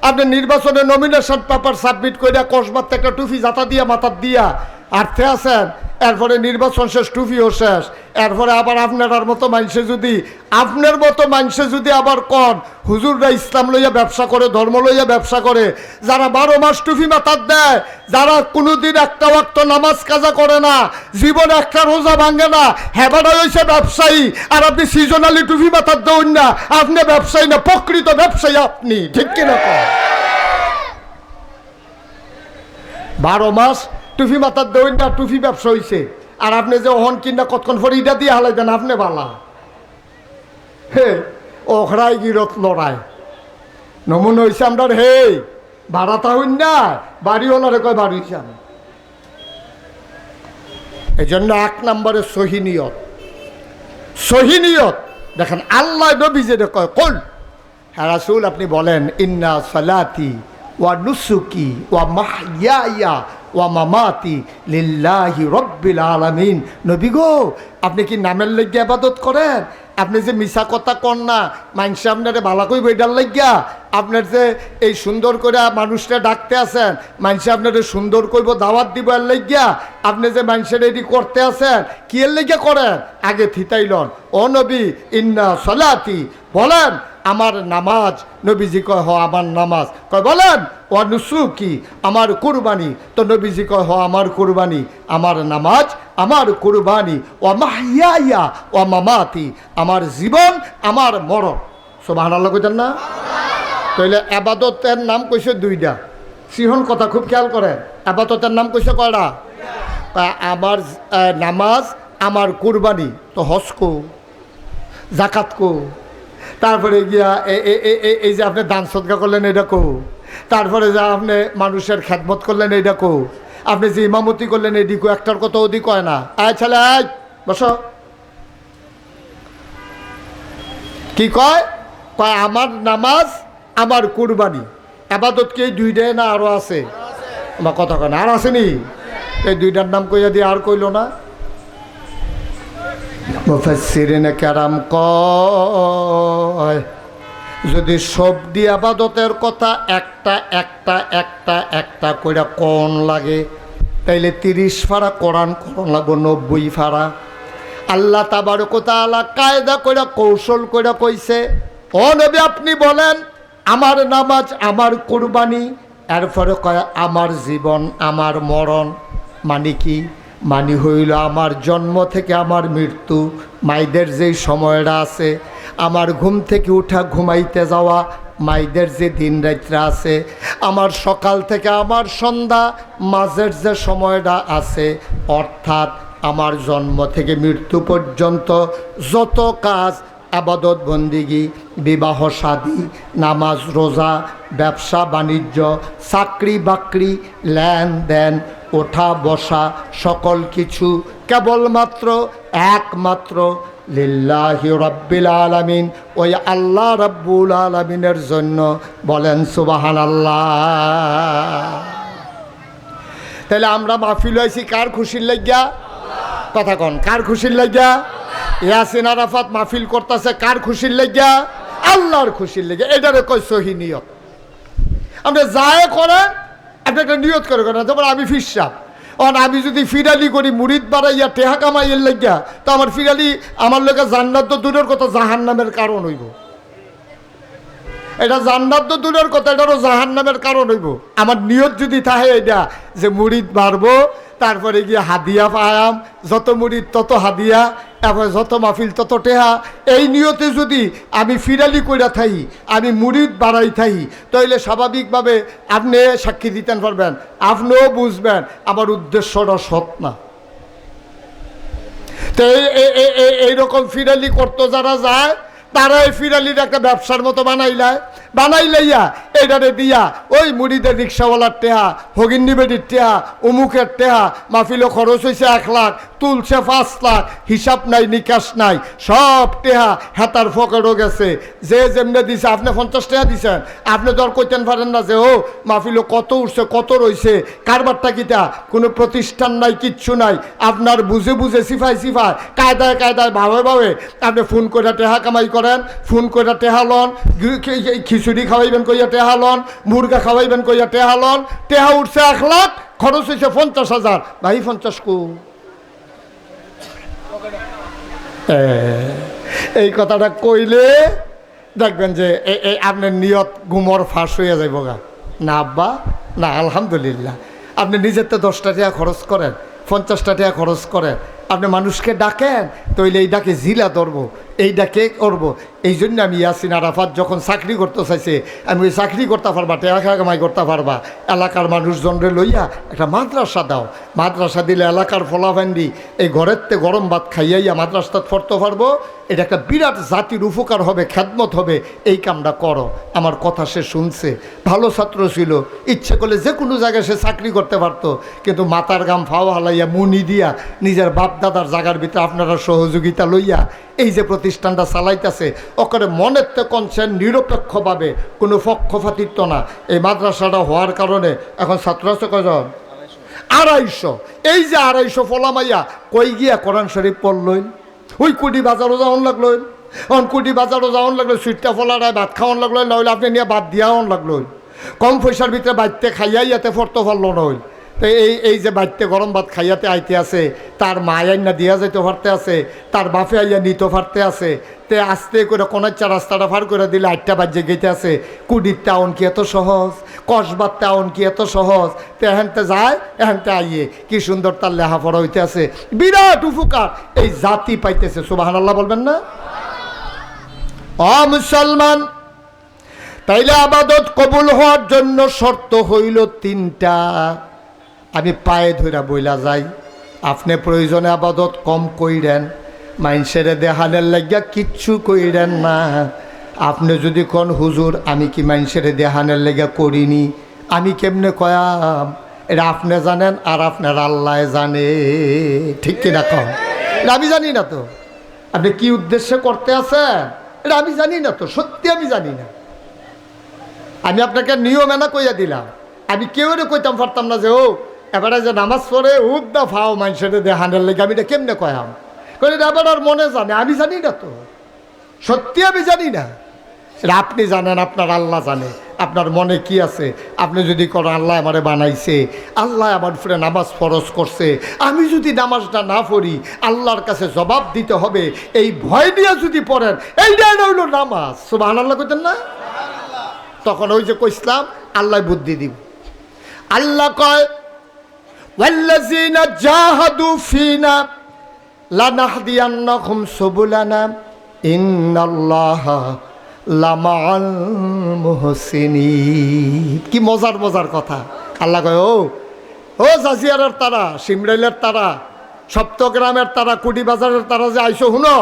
আপনি নির্বাচনে নমিনেশন পেপার সাবমিট করে কসবাতে একটা টুপি জাতা দিয়া মাথার দিয়া আর্থে আছেন, এরপরে নির্বাচন শেষ, টুপিও শেষ। এরপরে আবার আপনার মতো মানুষে যদি, আপনার মতো মানুষে যদি আবার কন হুজুররা ইসলাম লইয়া ব্যবসা করে, ধর্ম লইয়া ব্যবসা করে, যারা 12 মাস টুপি মাথার দেয়, যারা কোনোদিন একটা ওয়াক্ত নামাজ কাজা করে না, জীবনে একটা রোজা ভাঙে না, হেবাটা হয়েছে ব্যবসায়ী। আর আপনি সিজনালি টুপি মাথার দেন না, আপনি ব্যবসায়ী না, প্রকৃত ব্যবসায়ী আপনি, ঠিক কিনা? 12 মাস টুপি মাথার দেন না, টুপি ব্যবসা হয়েছে। আর আপনি যে ওহন কিনা কতক্ষণ পরে ইটা দিয়ে হালাই দেন, আপনি বালা। হে ওখরাই গিরত লড়াই নমুনা হয়েছে আমরা। হে ভাড়াটা হইন না, বাড়ি ওনারে কয় বাড়ি হয়েছে। আমি এই জন্য 1 নম্বরে সহি নিয়ত। সহি নিয়ত দেখেন, আল্লাহ নবী যে কয় কল, হ্যাঁ রাসূল আপনি বলেন ইন্না সালাতি ওয়া নুসুকি ওয়া মাহইয়া ওয়া মামাতি লিল্লাহি রাব্বিল আলামিন। নবী গো আপনি কি নামের লাগিয়া ইবাদত করেন? আপনি যে মিছা কথা কন না, মানুষ আপনারে ভালো কই বইডার লাগিয়া, আপনার যে এই সুন্দর করে মানুষটা ডাকতে আছেন, মানুষ আপনারে সুন্দর কইব, দাওয়াত দিব এর লাগিয়া, আপনি যে মানুষের এটি করতে আছেন, কি এর লাগিয়া করেন? আগে থিতাইলন। ও নবী ইন্না সালাতি, বলেন আমার নামাজ। নবীজি কয় হ আমার নামাজ। কয় বলেন ও নুসুকি, আমার কুরবানি। তো নবীজি কয় হ আমার কুরবানি, আমার নামাজ, আমার কুরবানি। ও মাহইয়া ও মামাতি, আমার জীবন, আমার মরণ। সুবহানাল্লাহ কইতেন না? তাইলে ইবাদতের নাম কইছে 2টা। সিহন কথা খুব খেয়াল করেন, ইবাদতের নাম কইছে কয়টা? আমার নামাজ, আমার কুরবানি। তো হজ কো, জাকাত কো, তারপরে গিয়া এই যে আপনি দান সদকা করলেন এটা কো, তারপরে যা আপনি মানুষের খেদমত করলেন এটা কো, আপনি যে ইমামতি করলেন এদিকো, একটার কথা ওদিক কয় না। আয় ছেলে আয় বসো। কি কয়? কয় আমার নামাজ, আমার কুরবানি। ইবাদত কি 2টাই না আরো আছে? আমার কথা কয় না আর আসেনি? এই 2টার নাম কইয়া দিয়ে আর কইল না। মুফাসসিরিনে কেরাম কয় যদি শব্দি আবাদতের কথা একটা একটা একটা একটা কইরা কোন লাগে, তাইলে 30 ফারা কোরআন কোরআন লাগবো, 90 ফারা। আল্লাহ তাবারক ওয়া তাআলা কায়দা কইরা কৌশল কইরা কইছে, ও নবী আপনি বলেন আমার নামাজ আমার কুরবানি, এরপরে কয় আমার জীবন আমার মরণ। মানে কি? মানে হইল আমার জন্ম থেকে আমার মৃত্যু, মাইদের যেই সময়টা আছে, আমার ঘুম থেকে উঠা ঘুমাইতে যাওয়া, মাইদের যে দিন রাত্রা আছে, আমার সকাল থেকে আমার সন্ধ্যা মাঝের যে সময়টা আছে, অর্থাৎ আমার জন্ম থেকে মৃত্যু পর্যন্ত যত কাজ, আবাদত বন্দিগি, বিবাহ শাদী, নামাজ রোজা, ব্যবসা বাণিজ্য, চাকরি বাকরি, লেনদেন, ওঠা বসা, সকল কিছু কেবলমাত্র একমাত্র লিল্লাহি রাব্বিল আলামিন, ওই আল্লাহ রাব্বুল আলামিনের জন্য। বলেন সুবহানাল্লাহ। তাহলে আমরা মাহফিল হয়েছি কার খুশির লাগিয়া? কথা কন, কার খুশির লাগিয়া? ইয়াসিন আরাফাত মাহফিল করতেছে কার খুশির লাগিয়া? আল্লাহর খুশির লাগিয়া। এটারে কই সহি নিয়ত। আপনি যায় করেন, আপনি একটা নিয়ত করে করেন। যেমন আমি ফিরসাব, আমি যদি ফিরালি করি মুরিদ বাড়াইয়া টেহা কামাইয়ের লাগিয়া, তো আমার ফিরালি আমার লোকে জান্নাত তো দূরের কথা, জাহান্নামের কারণ হইব। এটা জান্নাত তো দূরের কথা, এটারও জাহান্নামের কারণ হইব। আমার নিয়ত যদি থাকে এটা যে মুরিদ বাড়বো, তারপরে গিয়ে হাদিয়া পায়াম, যত মুরিদ তত হাদিয়া, এরপরে যত মাহফিল তত টেহা, এই নিয়তে যদি আমি ফিরালি কইরা থাকি, আমি মুরিদ বাড়াই থাকি, তাহলে স্বাভাবিকভাবে আপনি সাক্ষী দিতেন পারবেন, আপনিও বুঝবেন আমার উদ্দেশ্যটা সৎ না। তো এইরকম ফিরালি করতে যারা যায়, তারা এই ফিরালির একটা ব্যবসার মতো বানাইলাইয়া এইটারে দিয়া ওই মুড়িদের রিক্সাওয়ালার টেহা, হগিন্নি বেডির টেহা, অমুকের টেহা, মাহফিলও খরচ হয়েছে 1 লাখ, তুলছে 5 লাখ, হিসাব নাই নিকাশ নাই, সব টেহা হাতার ফকেটও গেছে। যে যেমনি দিছে, আপনি 50 টাকা দিছেন, আপনি তো আর কইতেন পারেন না যে ও মাহফিলও কত উঠছে কত রয়েছে, কারবারটা কিটা, কোনো প্রতিষ্ঠান নাই, কিচ্ছু নাই। আপনার বুঝে বুঝে সিফাই কায়দায় ভাবে আপনি ফোন করে টেহা কামাই করেন, ফোন করে টেহা লন, খিচুড়ি খাওয়াইবেন কইয়া টেহা লন, মুরগা খাওয়াইবেন কইয়া টেহা লন, টেহা উঠছে 1 লাখ, খরচ হয়েছে 50,000। ভাই 50 কো? এই কথাটা কইলে দেখবেন যে আপনার নিয়ত গুমর ফাঁস হইয়া যাইব গা। না আব্বা, না আলহামদুলিল্লাহ। আপনি নিজের তো 10 টাকা খরচ করেন, 50 টাকা খরচ করেন, আপনি মানুষকে ডাকেন, তইলে এই ডাকে জিলা ধরবো, এই ডাকে করবো। এই জন্য আমি ইয়াসিন আরাফাত যখন চাকরি করতে চাইছে, আমি ওই চাকরি করতে পারবা, টেকা কামাই করতে পারবা, এলাকার মানুষজনরে লইয়া একটা মাদ্রাসা দাও, মাদ্রাসা দিলে এলাকার ফলাফান্ডি এই ঘরেরতে গরম ভাত খাইয়াইয়া মাদ্রাসাত পড়তে পারবো, এটা একটা বিরাট জাতির উপকার হবে, খেদমত হবে, এই কামটা করো। আমার কথা সে শুনছে, ভালো ছাত্র ছিল, ইচ্ছে করলে যে কোনো জায়গায় সে চাকরি করতে পারতো, কিন্তু মাথার গাম ফাওয়া হালাইয়া মুনি দিয়া নিজের বাপ দাদার জায়গার ভিতরে আপনারা সহযোগিতা লইয়া এই যে প্রতিষ্ঠানটা চালাইতেছে, ওখানে মনের তো কনসেন নিরপেক্ষভাবে, কোনো পক্ষপাতিত্ব না। এই মাদ্রাসাটা হওয়ার কারণে এখন ছাত্র আছে কয়জন? 250। এই যে 250 ফলামাইয়া কই গিয়া কোরআন শরীফ পড়লইন, ওই কুটি বাজারও যাওয়ান লাগলো, কুটি বাজারও যাওয়ান লাগলো, সুইটটা ফলারায় ভাত খাওয়ান লাগলো, নইলে আপনি নিয়ে বাদ দিয়াওয়ান লাগলো, কম পয়সার ভিতরে বাইতে খাইয়াই ইয়াতে পড়তে পারলো নইল। তো এই যে বাড়িতে গরম ভাত খাইয়াতে আইতে আছে, তার মা আইনা দিয়া যাইতে পারতে আছে, তার বাপে আইয়া নিতে পারতে আছে, তে আস্তে করে কোনাচ্চা রাস্তাটা পার করে দিলে 8টা বাজে গেতে আছে। কুডির টাউন কি এত সহজ? কসবার টাউন কি এত সহজ? তো এখানতে যায়, এখানতে আইয়ে কি সুন্দর তার লেখাপড়া হইতে আছে, বিরাট উপকার এই জাতি পাইতেছে। সুবহানাল্লাহ বলবেন না? ও মুসলমান, তাইলে আবাদত কবুল হওয়ার জন্য শর্ত হইল 3টা। আমি পায়ে ধইরা বইলা যাই, আপনি প্রয়োজনে আবাদত কম কইরেন, মাইনসেরে দেহানের লাগিয়া কিচ্ছু কইরেন না। আপনি যদি কোন হুজুর আমি কি মাইনসেরে দেহানের লাগিয়া করিনি, আমি কেমনে কয়াম? এটা আপনি জানেন আর আপনার আল্লাহ জানে, ঠিক কিনা কম? এটা আমি জানি না তো আপনি কি উদ্দেশ্যে করতে আছেন, এটা আমি জানি না তো, সত্যি আমি জানি না। আমি আপনাকে নিয়ম এনা কইয়া দিলাম, আমি কেউ কইতাম পারতাম না যে ও এবারে যে নামাজ পড়ে উদ্দা ফাও মানুষের দেহানের লেগে আমি এটা কেমনে কয়াম, কই এবার আর মনে জানে, আমি জানি না তো, সত্যি আমি জানি না। এটা আপনি জানেন, আপনার আল্লাহ জানে আপনার মনে কি আছে। আপনি যদি করেন আল্লাহ আমারে বানাইছে, আল্লাহ আমার উপরে নামাজ ফরজ করছে, আমি যদি নামাজটা না পড়ি আল্লাহর কাছে জবাব দিতে হবে, এই ভয় নিয়ে যদি পড়েন, এইটাই হইল নামাজ। সুবহানাল্লাহ কইতেন না? তখন ওই যে কইসলাম আল্লাহ বুদ্ধি দিব। আল্লাহ কয় ওয়াল্লাযীনা জাহাদু ফীনা লানাহদিয়ান্নাহুম সুবুলানা ইন্নাল্লাহা লামাআল মুহসিনিন। কি মজার মজার কথা। আল্লাহ কয় ও জাজিয়ারের তারা, সিমরাইলের তারা, সপ্তগ্রামের তারা, কুটিবাজারের তারা যে আইসো হুনো,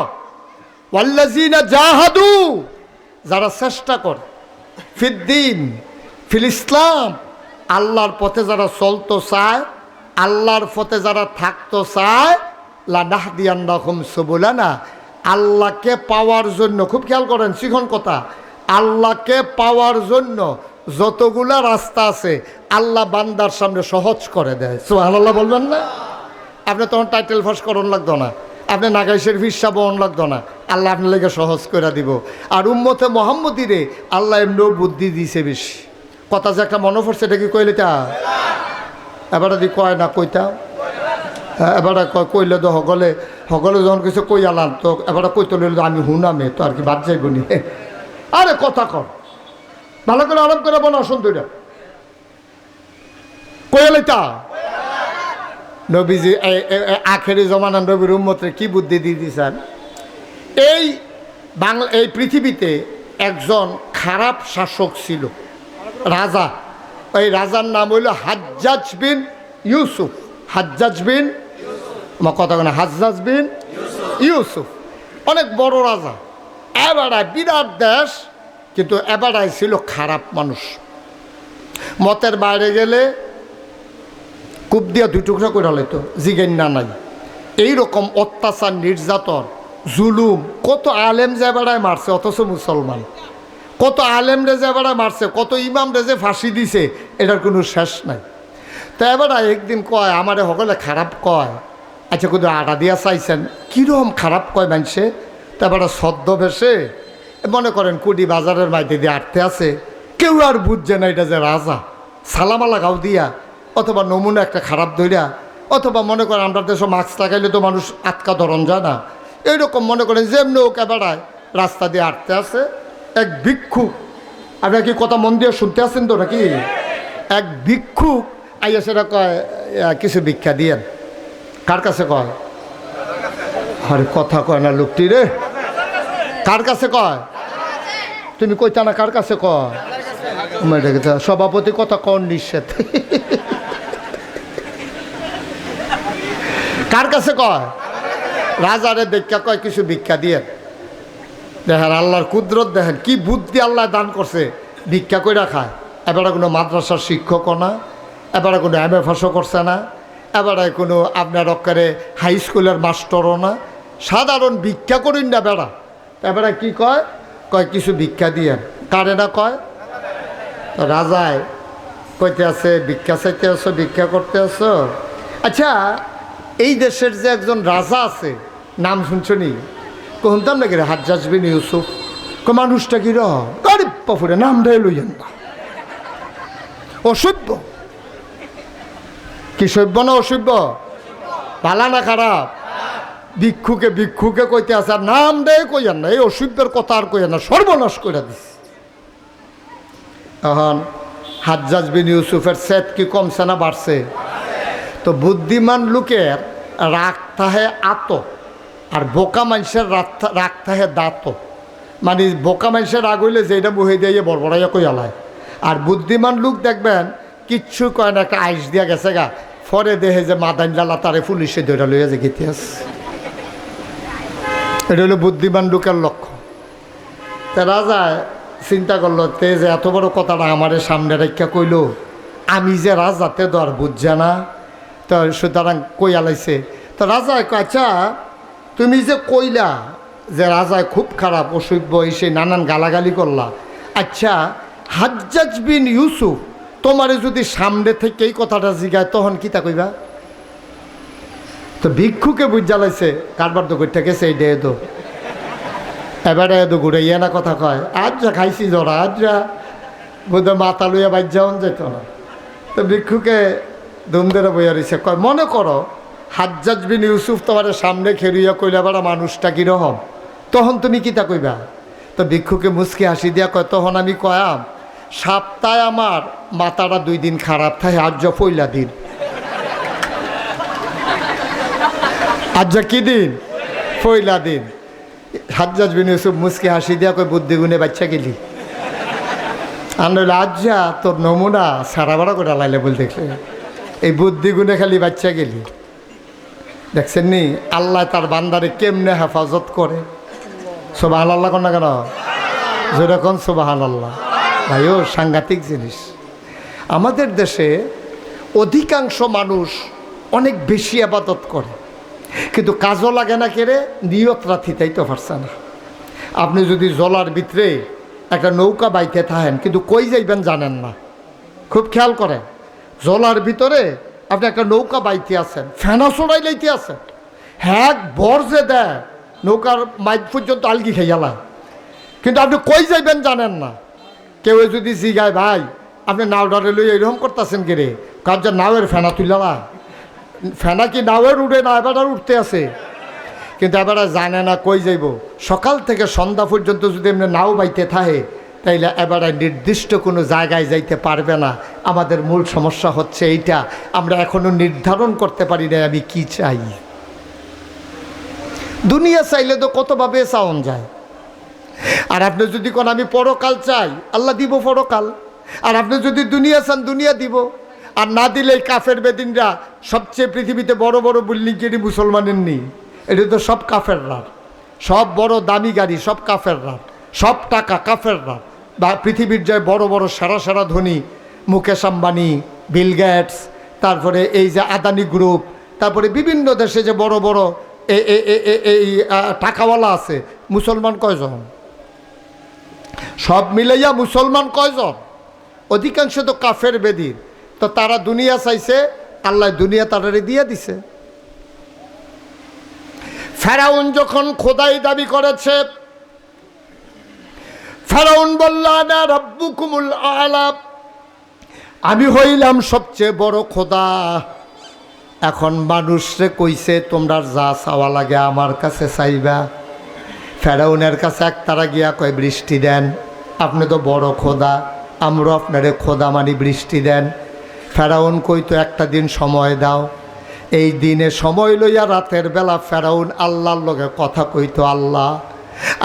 ওয়াল্লাযীনা জাহাদু, যারা চেষ্টা করে, ফিদ্দিন ফিল ইসলাম, আল্লাহর পথে যারা চলতে চায়, আল্লাহর পথে যারা থাকতে চায়, লানাহদিয়ান্নাহুম সুবুলানা, আল্লাহকে পাওয়ার জন্য, খুব খেয়াল করেন শিখন কথা, আল্লাহকে পাওয়ার জন্য যতগুলা রাস্তা আছে আল্লাহ বান্দার সামনে সহজ করে দেয়। সুবহানাল্লাহ বলবেন না? আপনি তখন টাইটেল ফাঁস করণ লাগতো না, আপনি নাগাইশের ভিসা বহন লাগতো না, আল্লাহ আপনার লেগে সহজ করে দিব। আর উম্মতে মোহাম্মদীরে আল্লাহ এমনিও বুদ্ধি দিয়েছে বেশি। কথা যে একটা মনে পড়ছে, এটা কি কইলে তা এবারে দি কয় না কইতা, এবারে কইলে তো সকলে যখন কিছু কই আলাম তো এবারে কইতে লইলে আমি হুনামে তো আর কি বাদ যাইব নি। আরে কথা কর, ভালো করে আরাম করে বলো, সুন্দর কইলেটা নবীজি আখেরি জমানা নবীর উম্মতের কি বুদ্ধি দিয়ে দিয়েছেন। এই পৃথিবীতে একজন খারাপ শাসক ছিল, রাজা। ওই রাজার নাম হইল হাজ্জাজ বিন ইউসুফ। হাজ্জাজ বিন, আমার কথা বলে, হাজ্জাজ বিন ইউসুফ অনেক বড় রাজা, এবারায় বিরাট দেশ, কিন্তু এবারায় ছিল খারাপ মানুষ। মতের বাইরে গেলে কূপ দিয়া দুই টুকরা করে হলেতো জিগেন না নাই। এইরকম অত্যাচার, নির্যাতন, জুলুম, কত আলেম যে বেড়ায় মারছে অথচ মুসলমান, কত আলেম রেজে বেড়ায় মারছে, কত ইমাম রেজে ফাঁসি দিছে, এটার কোনো শেষ নাই। তা এবার একদিন কয় আমারে সকলে খারাপ কয়, আচ্ছা কিন্তু আড়া দিয়া চাইছেন কীরকম খারাপ কয় মানছে। তারপর ছদ্মবেশে মনে করেন কুটি বাজারের মাইতে দিয়ে আটতে আছে, কেউ আর বুঝছে না এটা যে রাজা, সালামালা গাও দিয়া, অথবা নমুনা একটা খারাপ ধইরা, অথবা মনে করেন আমরা দেশে মাস্ক লাগাইলে তো মানুষ আটকা ধরন যায় না, এইরকম মনে করেন যেমনি ওকে বেড়ায় রাস্তা দিয়ে আটতে আছে। এক ভিক্ষুক, আপনার কি কথা মন দিয়ে শুনতে আসেন তো নাকি? এক ভিক্ষুক আইয়া সেটা কয় কিছু ভিক্ষা দিয়েন। কার কাছে কয়? আরে কথা কয় না লোকটি রে, কার কাছে কয়? তুমি কইতা না কার কাছে কয়? সভাপতি কথা কন নিষেধ। কার কাছে কয়? রাজারে দেখা কয় কিছু ভিক্ষা দিয়ে। দেখেন আল্লাহর কুদরত, দেখেন কি বুদ্ধি আল্লাহ দান করছে, ভিক্ষা কইরা খায়। এবারে কোনো মাদ্রাসার শিক্ষকও না, এবারে কোনো MFAসও করছে না, এবারে কোনো আপনার অক্কারে হাই স্কুলের মাস্টারও না, সাধারণ ভিক্ষা করিন না বেড়া। এবারে কি কয়? কয় কিছু ভিক্ষা দিয়ে। কারে না কয়? তো রাজায় কইতে আছে ভিক্ষা চাইতে আসো, ভিক্ষা করতে আসো। আচ্ছা এই দেশের যে একজন রাজা আছে, নাম শুনছনি? শুনতাম নাকি রে, হাজ্জাজ বিন ইউসুফ। মানুষটা কি গরিব পফুরে নাম দেয় লইয়েন না, অসভ্য। কি সভ্য না অসভ্য? পালা না খারাপ? ভিক্ষুকে কইতে আছে আর নাম দেয় কইয়েন না, এই অসভ্যের কথা আর কইয়েন না, সর্বনাশ করে দিস। এখন হাজ্জাজ বিন ইউসুফের সেট কি কমছে না বাড়ছে? তো বুদ্ধিমান লোকের রাগ থাহে আত, আর বোকা মানুষের রাগ থাহে দাঁত। মানে বোকা মানুষের রাগ হইলে যেটা বহে দিয়ে বড়বড়াইয়া কই আলায়, আর বুদ্ধিমান লোক দেখবেন কিচ্ছু কয় না, একটা আইস দিয়া গেছে গা, ফরে দেহে যে মাদান লালা তারে পুলিশে ধরে লইয়া যে গীতিয়াস। এটা হলো বুদ্ধিমান লোকের লক্ষ্য। তা রাজা চিন্তা করলো, তে যে এত বড় কথাটা আমারে সামনে রেখা কইল, আমি যে রাজাতে তো আর বুঝছে না, তো সুতরাং কই আলাইছে। তো রাজা আচ্ছা তুমি যে কইলা যে রাজায় খুব খারাপ, অসভ্য, এসে নানান গালাগালি করলা, আচ্ছা হাজ্জাজ বিন ইউসুফ তোমারে যদি সামনে থেকে এই কথাটা জিগায় তখন কি তা কইবা? তো ভিক্ষুকে বুঝ জ্বালাইছে, কারবার তো করতে গেছে এই ডে তো এবারে তো ঘুরে ইয়ে না কথা কয়, আজ যা খাইছি জরা, আজ যা বোধ মাথা লইয়া বাইর যাওন যেত না। তো ভিক্ষুকে ধুমধেরা বইয়া রয়েছে, কয় মনে করো হাজ্জাজ বিন ইউসুফ তোমার সামনে খেরিয়া কইলা বেড়া মানুষটা কীরকম, তখন তুমি কিতা কইবা? তো ভিক্ষুকে মুচকি হাসি দিয়া কয়, তখন আমি কয়াম সপ্তাহে আমার মাথাটা 2 দিন খারাপ থাকে, আজ পয়লা দিন। আজ কি দিন? পয়লা দিন। হাজ্জাজ বিন ইউসুফ মুসকে হাসি দিয়া কই বুদ্ধি গুণে বাচ্চা গেলি। আনলে আজ্জা তোর নমুনা সারা বাড়া করে লাইলে বল দেখলে, এই বুদ্ধি গুণে খালি বাচ্চা গেলি। দেখছেন নি আল্লাহ তার বান্দারে কেমনে হেফাজত করে। সুবহানাল্লাহ কোন না কেন? যেরকম সুবহানাল্লাহ। ভাইও সাংঘাতিক জিনিস। আমাদের দেশে অধিকাংশ মানুষ অনেক বেশি আবাদত করে, কিন্তু কাজও লাগে না, কেড়ে নিয়ত রাথিতেই তো পারছে না। আপনি যদি জলার ভিতরে একটা নৌকা বাইতে থাকেন, কিন্তু কই যাইবেন জানেন না, খুব খেয়াল করেন। জলার ভিতরে আপনি একটা নৌকা বাইতে আছেন, ফেনা চড়াই লাইতে আছেন, হ্যাঁ বর যে দেয় নৌকার মাইক পর্যন্ত আলগি খাইয়ালা, কিন্তু আপনি কই যাইবেন জানেন না। কেউ যদি জিগায় ভাই আপনি নাওডারে লই এরকম করতেছেন কে রে, কার যে নাওয়ের ফেনা তুলালা, ফেনা কি নাওয়ের উঠে না, এবার আর উঠতে আছে, কিন্তু এবার জানে না কই যাইব। সকাল থেকে সন্ধ্যা পর্যন্ত যদি এমনি নাও বাইতে থাকে, তাইলে এবার নির্দিষ্ট কোনো জায়গায় যাইতে পারবে না। আমাদের মূল সমস্যা হচ্ছে এইটা, আমরা এখনো নির্ধারণ করতে পারি না আমি কি চাই। দুনিয়া চাইলে তো কতভাবে চাওন যায়। আর আপনি যদি কোন আমি পরকাল চাই, আল্লাহ দিব পরকাল। আর আপনি যদি দুনিয়া চান, দুনিয়া দিব। আর না দিলে কাফের বেদিনরা সবচেয়ে পৃথিবীতে বড় বড় বিল্ডিং কেটে মুসলমানের নেই, এটা তো সব কাফেররা। সব বড় দামি গাড়ি সব কাফেররা, সব টাকা কাফেররা। বা পৃথিবীর যে বড় বড় সেরা সেরা ধনী, মুকেশ আম্বানি, বিল গেটস, তারপরে এই যে আদানি গ্রুপ, তারপরে বিভিন্ন দেশে যে বড় বড় এই টাকাওয়ালা আছে, মুসলমান কয়জন? সব মিলাইয়া মুসলমান কয়জন? অধিকাংশ তো কাফের বেদির। তো তারা দুনিয়া চাইছে, আল্লাহ দুনিয়া তারারে দিয়ে দিছে। ফেরাউন যখন খোদাই দাবি করেছে, ফেরাউন বলল আনা রাব্বুকুমুল আ'লা, আমি হইলাম সবচেয়ে বড় খোদা। এখন মানুষরে কইছে তোমরা যা চাওয়া লাগে আমার কাছে চাইবা। ফেরাউনের কাছে একতারা গিয়া কয় বৃষ্টি দেন, আপনি তো বড় খোদা, আমরা আপনারে খোদা মানি, বৃষ্টি দেন। ফেরাউন কইতো একটা দিন সময় দাও। এই দিনে সময় লইয়া রাতের বেলা ফেরাউন আল্লাহর লগে কথা কইতো, আল্লাহ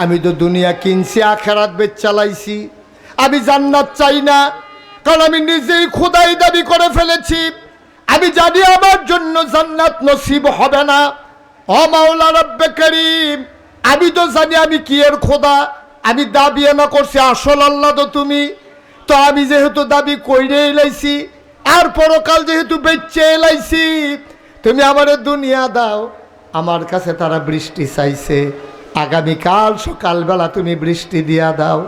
আমি তো দুনিয়া কিনছি, আখেরাত বেচ চালাইছি, আমি জান্নাত চাই না, কারণ আমি নিজেই খোদাই দাবি করে ফেলেছি। আমি জানি আমার জন্য জান্নাত নসিব হবে না। ও মাওলা রব্বে করিম, আমি তো জানি আমি কি এর খোদা, আমি দাবি না করছি আসল আল্লাহ তো তুমি। তো আমি যেহেতু দাবি কইরে এলাইছি, আর পরকাল যেহেতু বেচে এলাইছি, তুমি আমারে দুনিয়া দাও। আমার কাছে তারা বৃষ্টি চাইছে, আগামীকাল সকালবেলা তুমি বৃষ্টি দিয়া দাও।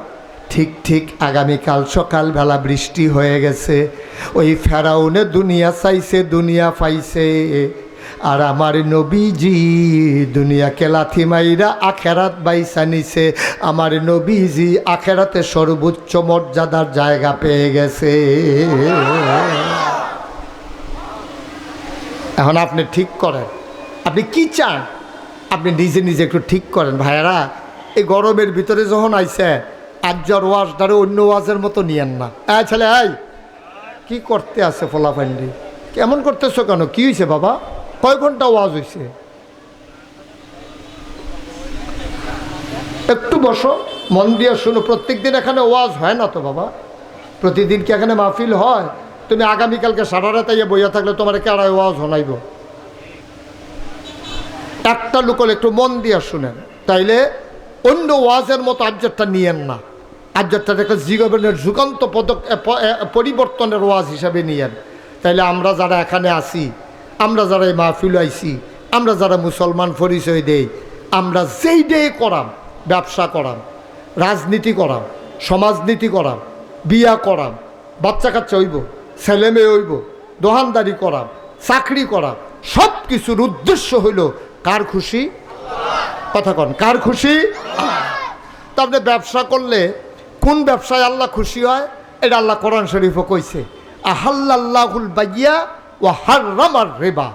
ঠিক ঠিক আগামীকাল সকালবেলা বৃষ্টি হয়ে গেছে। ওই ফেরাউনে দুনিয়া চাইছে, দুনিয়া পাইছে। আর আমার নবীজি দুনিয়াকে লাথি মাইরা আখেরাত বাইসা নিছে। আমার নবীজি আখেরাতে সর্বোচ্চ মর্যাদার জায়গা পেয়ে গেছে। এখন আপনি ঠিক করেন, আপনি কি চান, আপনি নিজে নিজে একটু ঠিক করেন। ভাইয়েরা, এই গরমের ভিতরে যখন আইছে, আজ্জার ওয়াজটারে অন্য ওয়াজের মতো নিয়েন না। ছেলে আই কি করতে আছে ফোলাফান্ডি, কেমন করতেছো কেন, কি হয়েছে বাবা, কয় ঘন্টা ওয়াজ হয়েছে? একটু বসো, মন দিয়ে শুনো। প্রত্যেক দিন এখানে ওয়াজ হয় না তো বাবা, প্রতিদিন কি এখানে মাহফিল হয়? তুমি আগামীকালকে সারা রাত ইয়ে বইয়া থাকলে তোমার কে আড়াই ওয়াজ হনাইব? একটা লোকল একটু মন দিয়ে শুনেন, তাইলে অন্য ওয়াজের মতো আজ্জারটা নিয়েন না। আজ্জারটা একটা জীবনের যুগান্ত পরিবর্তনের ওয়াজ হিসাবে নিয়েন। তাইলে আমরা যারা এখানে আসি, আমরা যারা এই মাহফিল আইছি, আমরা যারা মুসলমান পরিচয় দেই, আমরা যেই ডে করাম, ব্যবসা করাম, রাজনীতি করাম, সমাজনীতি করাম, বিয়া করাম, বাচ্চা কাচ্চা হইব, ছেলে মেয়ে হইব, দোকানদারি করাম, চাকরি করাম, সব কিছুর উদ্দেশ্য হইল কার খুশি? কথা কন, কার খুশি? তা আপনি ব্যবসা করলে কোন ব্যবসায় আল্লাহ খুশি হয়? এটা আল্লাহ কোরআন শরীফও কইছে, আহাল্লাল্লাহুল বাইয়া ও হাররামার রিবা।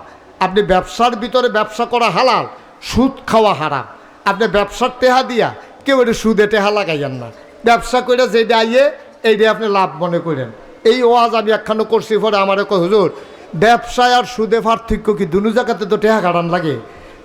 আপনি ব্যবসার ভিতরে ব্যবসা করা হালাল, সুদ খাওয়া হারাম। আপনি ব্যবসার টেহা দিয়া কেউ এটা সুদে টেহা লাগাইয়েন না। ব্যবসা করে যেটা আইয়ে এইটাই আপনি লাভ মনে করেন। এই ওয়াজ আমি একখানো করছি, পরে আমারে কয় হুজুর ব্যবসায় আর সুদে পার্থক্য কি? দুনো জায়গাতে তো টেহা কাটান লাগে।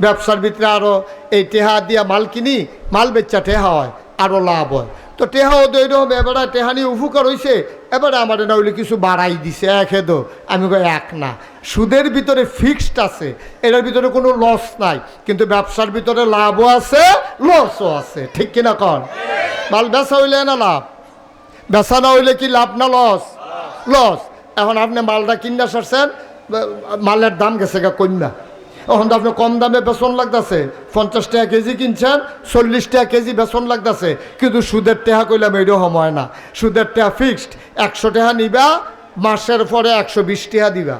ব্যবসার ভিতরে আরও এই টেহা দিয়া মাল কিনি, মাল বেচা টেহা হয়, আরও লাভ হয়। তো টেহাও তো এইরকম, এবারে টেহা নিয়ে উপকার হয়েছে, এবারে আমার না হইলে কিছু বাড়াই দিছে, এক হেদো। আমি কই এক না, সুদের ভিতরে ফিক্সড আছে, এটার ভিতরে কোনো লস নাই, কিন্তু ব্যবসার ভিতরে লাভও আছে লসও আছে, ঠিক কিনা কন? মাল বেচা হইলে না লাভ, বেচা না হইলে কি লাভ না লস? লস। এখন আপনি মালটা কিনা সারছেন, মালের দাম গেছে গা কন্যা, এখন তো আপনি কম দামে বেতন লাগতেছে, 50 টাকা কেজি কিনছেন, 40 টাকা কেজি বেতন লাগতেছে, কিন্তু সুদের টাকা কইলাম এইটাও সময় না। সুদের টাকা ফিক্সড, 100 টাকা নিবা, মাসের পরে 120 টাকা দিবা,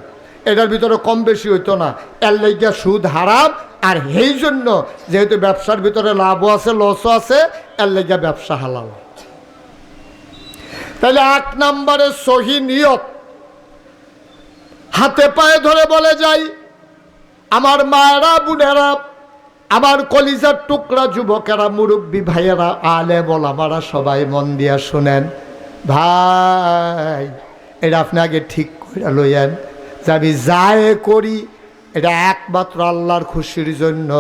এটার ভিতরে কম বেশি হইতো না। এর লাইগা সুদ হারাম, আর এই জন্য যেহেতু ব্যবসার ভিতরে লাভও আছে লসও আছে, এর লাইগা ব্যবসা হালাল। তাহলে 1 নম্বরে সহি নিয়ত। হাতে পায়ে ধরে বলে যাই, আমার মায়েরা বোনেরা, আমার কলিজার টুকরা যুবকেরা, মুরব্বী ভাইয়েরা, আলে বলামারা, সবাই মন দিয়া শুনেন। ভাই এটা আপনি আগে ঠিক করে লইয়েন যে আমি যাই করি এটা একমাত্র আল্লাহর খুশির জন্য,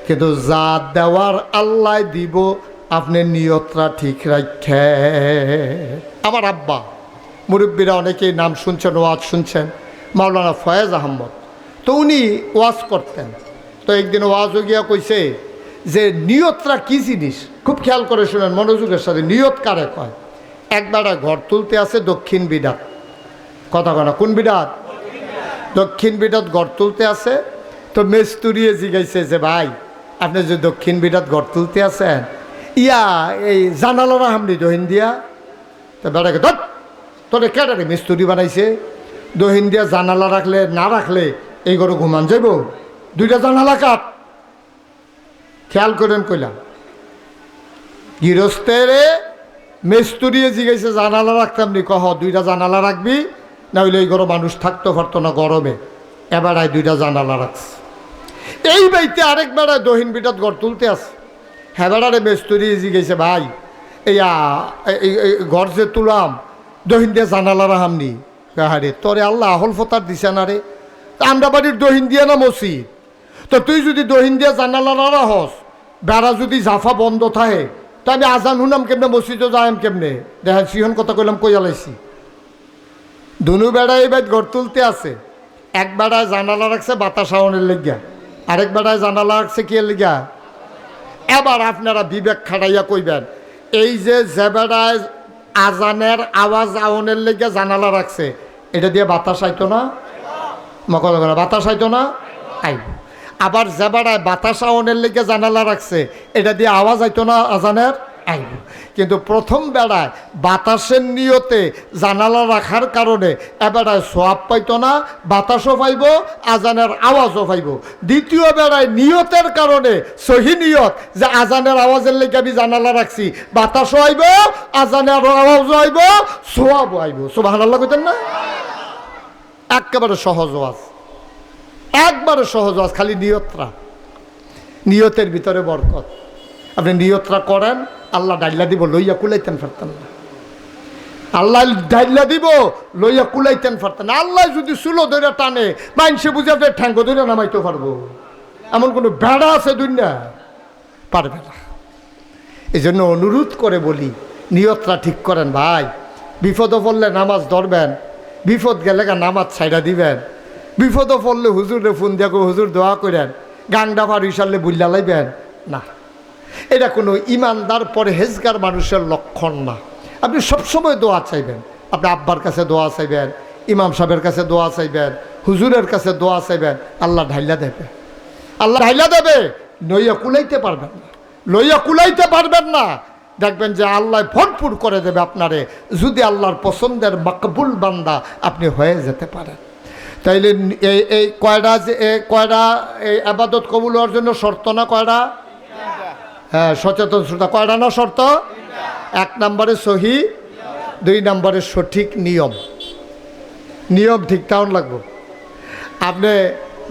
কিন্তু যা দেওয়ার আল্লাহ দিব, আপনি নিয়তটা ঠিক রাখে। আমার আব্বা, মুরব্বীরা অনেকেই নাম শুনছেন, ওয়াজ শুনছেন, মাওলানা ফয়েজ আহমদ, তো উনি ওয়াজ করতেন। তো একদিন ওয়াজও গিয়া কইছে যে নিয়তটা কী জিনিস, খুব খেয়াল করে শুনেন মনোযোগের সাথে। নিয়ত কারে কয়? একবার ঘর তুলতে আছে দক্ষিণ বিডাত, কথা কনা কোন বিডাত? দক্ষিণ বিডাত ঘর তুলতে আছে। তো মেস্তুরিয়ে জিগাইছে যে ভাই আপনি যে দক্ষিণ বিডাত ঘর তুলতে আছেন, ইয়া এই জানালারা হামনি দহিন দিয়া। তো বেড়াকে ধর, তোরে কেটারে মিস্তুরি বানাইছে? দহিন দিয়া জানালা রাখলে না রাখলে এই ঘরে ঘুমান যাইব, 2টা জানালা কাট। খেয়াল করেন কইলাম, গৃহস্থেরে মেস্তুরিয়ে জিগাইছে জানালা রাখতাম নি? কহ 2টা জানালা রাখবি, না হইলে এই ঘরে মানুষ থাকতে পারতো না গরমে, এবারায় 2টা জানালা রাখছে। এই বাইতে আরেক বেড়ায় দহিন বিটাত ঘর তুলতে আছে, হ্যাঁ বেড়ারে মেস্তুরিয়ে জিগাইছে ভাই এইয়া ঘর যে তুলাম দহিন দিয়ে জানালা রাহামনি। কাহারে তোরে আল্লাহ আহল ফতার দিছে না রে, আমরা বাড়ির দহিন দিয়ে না মসজিদ, তো তুই যদি দহিন দিয়ে জানালা রাহস, বেড়া যদি জাফা বন্ধ থাকে, তো আমি আজান শুনাম কেমনে, মসজিদও যাইম কেমনে? দেখেন সিহন কথা কইলাম কইয়ালাইছি। দুনু বেড়ায় এবার ঘর তুলতে আছে, এক বেড়ায় জানালা রাখছে বাতাস আওয়ানের লেগা, আরেক বেড়ায় জানালা রাখছে কি লেগা? এবার আপনারা বিবেক খাটাইয়া কইবেন, এই যে বেড়ায় আজানের আওয়াজ আওয়ানের লেগে জানালা রাখছে, এটা দিয়ে বাতাস আইতো না? মকল করে বাতাস আইতো না? আইব। আবার যে বেড়ায় বাতাস আওয়ানের লেগে জানালা রাখছে, এটা দিয়ে আওয়াজ আইতো না আজানের? আইব। কিন্তু প্রথম বেড়ায় বাতাসের নিয়তে জানালা রাখার কারণে এবেড়ায় সোয়াব পাইতো না, বাতাসও পাইব, আজানের আওয়াজও পাইব। দ্বিতীয় বেড়ায় নিয়তের কারণে সহি নিয়ত যে আজানের আওয়াজের লেগে আমি জানালা রাখছি, বাতাসও আইব, আজানের আওয়াজও আইব, সোয়াবও আইব। সুবহানাল্লাহ কইতেন না? একেবারে সহজ ওয়াজ, একবারে সহজ ওয়াজ, খালি নিয়তরা, নিয়তের ভিতরে বরকত। আপনি নিয়তরা করেন, আল্লাহ ডাইলা দিব, লইয়া কুলাইতেন পারতেন না। আল্লাহ ডাইলা দিব, লইয়া কুলাইতেন পারতেন না। আল্লাহ যদি চুলো ধরে টানে, মাইনসে বুঝে আপনার ঠ্যাঙ্গ ধরে নামাইতে পারবো? এমন কোনো বেড়া আছে দুনিয়া? পারবে না। এই জন্য অনুরোধ করে বলি, নিয়তরা ঠিক করেন ভাই। বিপদও পড়লে নামাজ ধরবেন, বিপদ গেলে নামাজ ছাইড়া দিবেন। বিপদও পড়লে হুজুরে ফোন দিয়া হুজুর দোয়া করেন, গাংডা পার ইসারলে বুল্লা লাইবেন না। এটা কোনো ইমানদার পরহেজগার মানুষের লক্ষণ না। আপনি সবসময় দোয়া চাইবেন, আপনি আব্বার কাছে দোয়া চাইবেন, ইমাম সাহেবের কাছে দোয়া চাইবেন, হুজুরের কাছে দোয়া চাইবেন, আল্লাহ ঢাইলা দেবে, আল্লাহ ঢাইলা দেবে। লইয়া কুলাইতে পারবেন না, লইয়া কুলাইতে পারবেন না, দেখবেন যে আল্লাহ ভরপুর করে দেবে আপনারে, যদি আল্লাহর পছন্দের মাকবুল বান্দা আপনি হয়ে যেতে পারেন। তাইলে এই কয়টা যে কয়টা এই আবাদত কবুল হওয়ার জন্য শর্ত না কয়টা? হ্যাঁ, সচেতন শ্রোতা, কয়টা না শর্ত? 1 নম্বরে সহি, 2 নম্বরে সঠিক নিয়ম। নিয়ম ঠিক তেমন লাগবে। আপনি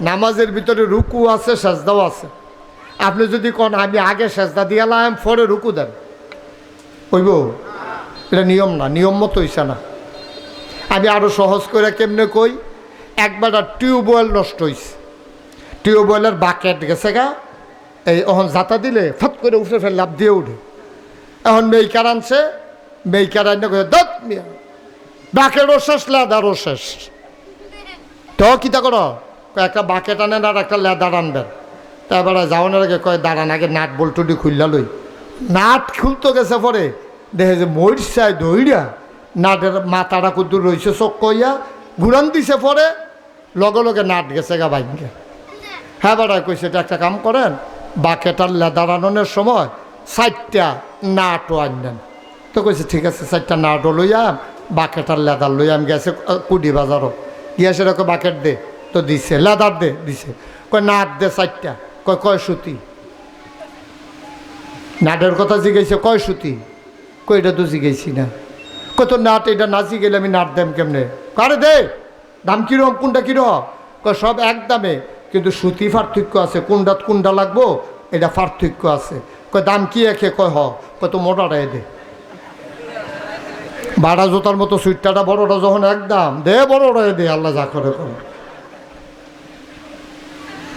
নামাজের ভিতরে রুকু আছে, সেজদাও আছে। আপনি যদি কোন আমি আগে সেজদা দিয়ালাম পরে রুকু দেন, হইব? এটা নিয়ম না, নিয়ম মতো হইছে না। আমি আরও সহজ করে কেমনে কই, একবার টিউবওয়েল নষ্ট হয়েছে, টিউবওয়েলের বাকেট গেছে গা, এই এখন জাতা দিলে ফট করে উঠে ফেলে লাভ দিয়ে উঠে। এখন মেইকার আনছে, মেইকার আনতে করে দত মিয়া বাকেটও শেষ, লেদারও শেষ। তো কীটা করো, একটা বাকেট আনেন আর একটা লেদার আনবেন। তারপরে যাওয়ানোর আগে কয় দাঁড়ান আগে নাট বল্টুটি খুললা লই। নাট খুলতে গেছে পরে দেখে যে মরিচায় দইরা নাটের মাথাটা কুদ্দুর রয়েছে চোখ কইয়া ঘুরান দিছে, পরে লগে লগে নাট গেছে গা বাইকে। হ্যাঁ বেড়ায় কইছে এটা একটা কাম করেন, বাকেটার লেদার আননের সময় 4টা নাটও আনবেন। তো কইছে ঠিক আছে, 4টা নাটও লইয়াম, বাকেটার লেদার লইয়াম। গেছে কুডি বাজারও গিয়া সেরকম বাকেট দে, তো দিছে, লেদার দে দিছে, কয় নাট দে 4টা, কয় সুতি। নাটের কথা জিজ্ঞাসা, কয় সুতি, কইটা তো জিজ্ঞাসি না। কত নাট, এটা নাচি গেলে আমি নাট দেম কেমনে, কারে দে দাম কিরম, কোনটা কিরম, কয় সব এক দামে, কিন্তু সুতি পার্থক্য আছে, কোনটাত কোনটা লাগবো এটা পার্থক্য আছে। কয় দাম কি একে, কয় কত মোটাটাই দে। বাড়া জোতার মতো সুইটটা বড়টা যখন একদম দে, বড়টাই দে, আল্লাহ যা করে করে।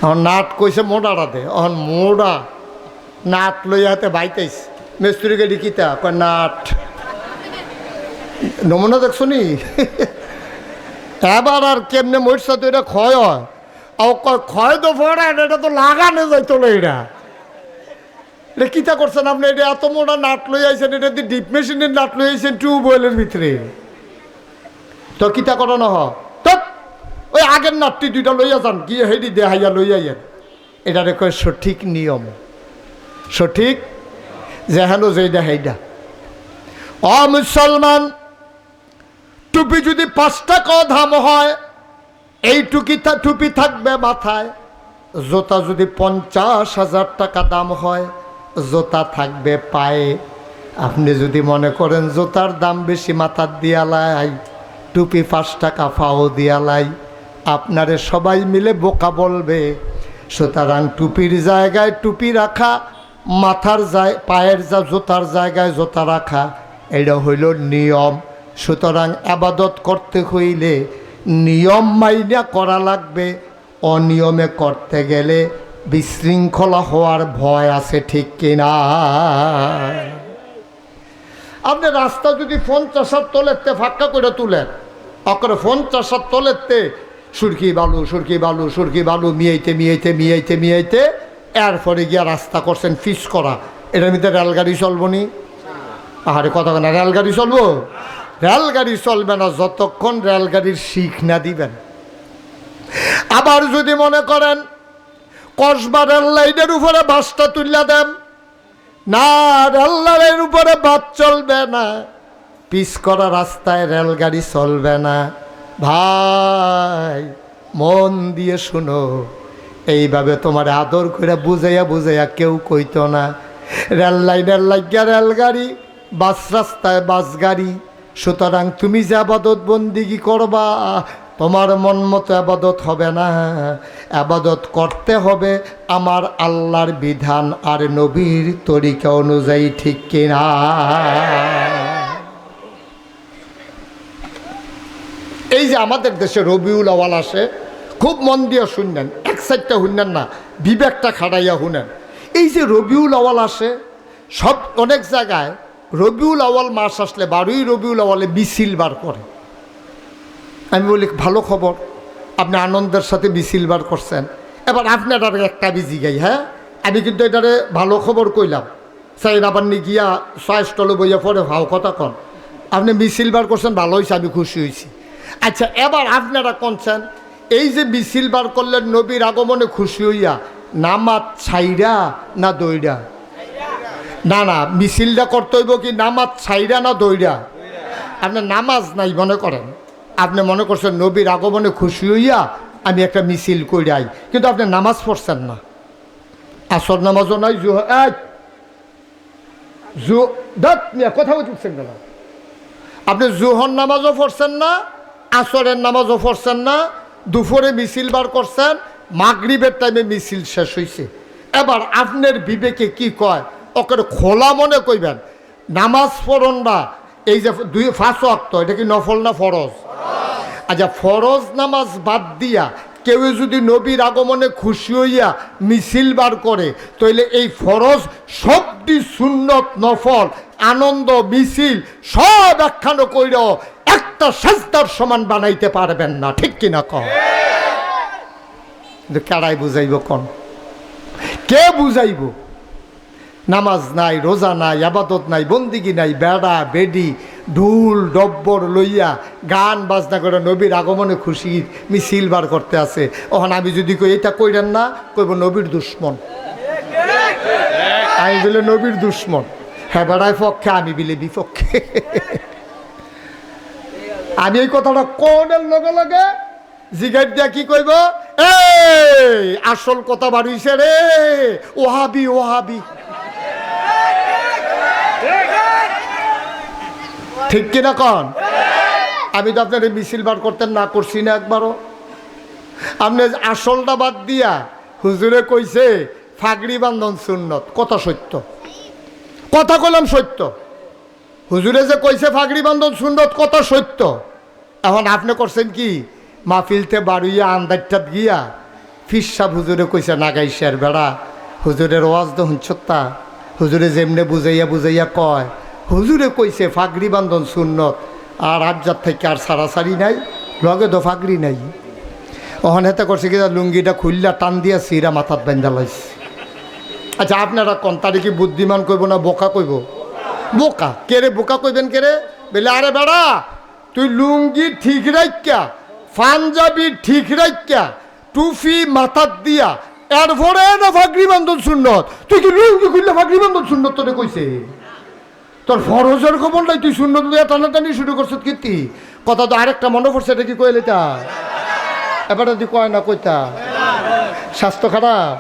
এখন নাট কইছে মোটাটা দে, এখন মোড়া নাট লইয়াতে বাইতেছ মিস্ত্রি গেলি কিতা, কয় নাট। নমুনা দেখছো নি? এবার আর কেমনে মরছে তো এটা ক্ষয় হয়, ক্ষয় তো পড়ে, এটা তো লাগানো যাইতো না। এটা কিতা করছেন আপনি, এটা এত মোটা নাট লই আইছেন, এটা দিয়ে ডিপ মেশিনের নাট লই আইছেন টিউবওয়েলের ভিতরে, তো কিতা করানো হয় তো ওই আগের নাটটি 2টা লইয়া যান, গিয়ে হেডি দেহাইয়া লইয়া যান। এটারে কয় সঠিক নিয়ম, সঠিক যেহেন যেইটা হেইডা। অ মুসলমান, টুপি যদি 5 টাকা দাম হয়, এই টুপি থাকবে মাথায়। জোতা যদি 50,000 টাকা দাম হয়, জোতা থাকবে পায়ে। আপনি যদি মনে করেন জোতার দাম বেশি, মাথার দিয়ালাই, টুপি 5 টাকা পাও দিয়ালাই, আপনারে সবাই মিলে বোকা বলবে। সুতরাং টুপির জায়গায় টুপি রাখা, মাথার পায়ের জোতার জায়গায় জোতা রাখা, এটা হইল নিয়ম। সুতরাং আবাদত করতে হইলে নিয়ম মাইনা করা লাগবে, অনিয়মে করতে গেলে বিশৃঙ্খলা হওয়ার ভয় আছে, ঠিক কিনা? আপনি রাস্তা যদি 50 তলেতে ফাঁকা করে তুলেন, অকরে 50 তলেতে সুরকি বালু সুরকি বালু সুরকি বালু মিয়াইতে এরপরে গিয়া রাস্তা করছেন ফিস করা, এটার মধ্যে রেলগাড়ি চলবো নি? আরে কথা না, রেলগাড়ি চলবো? রেলগাড়ি চলবে না যতক্ষণ রেলগাড়ির শিখ না দিবেন। আবার যদি মনে করেন কসবা রেল লাইনের উপরে বাসটা তুললা দেন, না রেল লাইনের উপরে বাস চলবে না, পিস করা রাস্তায় রেলগাড়ি চলবে না। ভাই মন দিয়ে শুনো, এইভাবে তোমার আদর করে বুঝাইয়া কেউ কইতো না। রেল লাইনের লাগিয়া রেলগাড়ি, বাস রাস্তায় বাস গাড়ি। সুতরাং তুমি যে আবাদত বন্দিগি করবা, তোমার মন মতো আবাদত হবে না। আবাদত করতে হবে আমার আল্লাহর বিধান আর নবীর তরিকা অনুযায়ী, ঠিক কিনা? এই যে আমাদের দেশে রবিউল আওয়াল আসে, খুব মন দিয়ে শুনলেন, এক সাইডটা শুনলেন না, বিবেকটা খাটাইয়া শুনেন। এই যে রবিউল আওয়াল আসে, সব অনেক জায়গায় রবিউল আওয়াল মাস আসলে 12ই রবিউল আওয়ালে মিছিল বার করে। আমি বলি ভালো খবর, আপনি আনন্দের সাথে মিছিল বার করছেন। এবার আপনার একটা বিজি গাই, হ্যাঁ আমি কিন্তু এটারে ভালো খবর কইলাম, সাইন আবার নি গিয়া স্টলে বইয়া পরে ভাও কথা কন। আপনি মিছিল বার করছেন, ভালো হয়েছে, আমি খুশি হয়েছি। আচ্ছা এবার আপনারা কনছেন, এই যে মিছিল বার করলেন নবীর আগমনে খুশি হইয়া, নামাজ ছাইরা না দইরা? না না, মিছিলটা করতে হইব কি নামাজ ছাইরা না দইরা? আপনার নামাজ নাই মনে করেন, আপনি মনে করছেন নবীর আগমনে খুশি হইয়া আমি একটা মিছিল কইরাই, কিন্তু আপনি নামাজ পড়ছেন না। আসর নামাজও নাই, কথা বলছেন না, আপনি জোহর নামাজও পড়ছেন না, আসরের নামাজও পড়ছেন না, দুপুরে মিছিল বার করছেন, মাগরিবের টাইমে মিছিল শেষ হয়েছে। এবার আপনার বিবেকে কি কয়, ওকে খোলা মনে কইবেন নামাজ পড়ন না, এই যে 5 ওয়াক্ত, এটা কি নফল না ফরজ? আচ্ছা, ফরজ নামাজ বাদ দিয়া কেউ যদি নবীর আগমনে খুশি হইয়া মিছিল বার করে, তাইলে এই ফরজ সবটি সুন্নত নফল আনন্দ মিছিল সব একখানো কইরাও একটা সাজদার সমান বানাইতে পারবেন না, ঠিক কিনা কন? কারাই বুঝাইব কোন? কে বুঝাইব? নামাজ নাই, রোজা নাই, আবাদত নাই, বন্দিগি নাই, বেড়া বেডি ঢুল ডব্বর লইয়া গান বাজনা করে নবীর আগমনে খুশি মিছিল বার করতে আছে। ওখানে আমি যদি কই এটা কইরেন না, কইব নবীর দুশ্মন। আমি বলে নবীর দুশ্মন, হ্যাঁ বেড়ায় পক্ষে, আমি বিলে বিপক্ষে। আমি এই কথাটা কোনের লগে লগে জিগার দিয়া কি কইব, এই আসল কথা বাড়িছে রে, ওহাবি ওহাবি, ঠিক কিনা কন? আমি তো আপনার মিছিল বার করতেন না করছি না একবারও। আপনি আসলটা বাদ দিয়া হুজুরে কইছে ফাগড়ি বান্ধন সুন্নত, কথা সত্য, কথা কইলাম সত্য। হুজুরে যে কইছে ফাগড়ি বান্ধন সুন্নত, কথা সত্য। এখন আপনি করছেন কি, মাহফিলতে বাড়ুইয়া আন্দারটাত গিয়া ফিরসাব হুজুরে কইছে নাগাইশার বেড়া, হুজুরের ওয়াজ তো হুঁচত্তা, হুজুরে যেমনে বুঝাইয়া বুঝাইয়া কয়, হুজুরে কইছে ফাগড়ি বান্ধন সুন্নত, আর আবজার থেকে আর সারাসারি নাই, লগে তো ফাগড়ি নাই। ওখানে হেতে করছে কি, লুঙ্গিটা খুললা টান দিয়া সিরা মাথাত বান্ধা লাইছে। আচ্ছা আপনারা কোন তারিখে বুদ্ধিমান কইব না বোকা কইব? বোকা। কেরে বোকা কইবেন কেরে? বলে আরে বেড়া, তুই লুঙ্গি ঠিক রাখা, পাঞ্জাবি ঠিক রাখা, টুপি মাথাত দিয়া এরপরে না ফাগড়ি বান্ধন সুন্নত, তুই কি লুঙ্গি খুললে ফাগড়ি বান্ধন সুন্নত তোরে কইছে? তোর ফরজের খবর নাই, তুই সুন্নত দিয়া টানাটানি শুরু করছ কীর্তি। কথা তো আরেকটা মনে পড়ছে, এটা কি কইলে তা এবারে তুই কয় না কইতা স্বাস্থ্য খারাপ?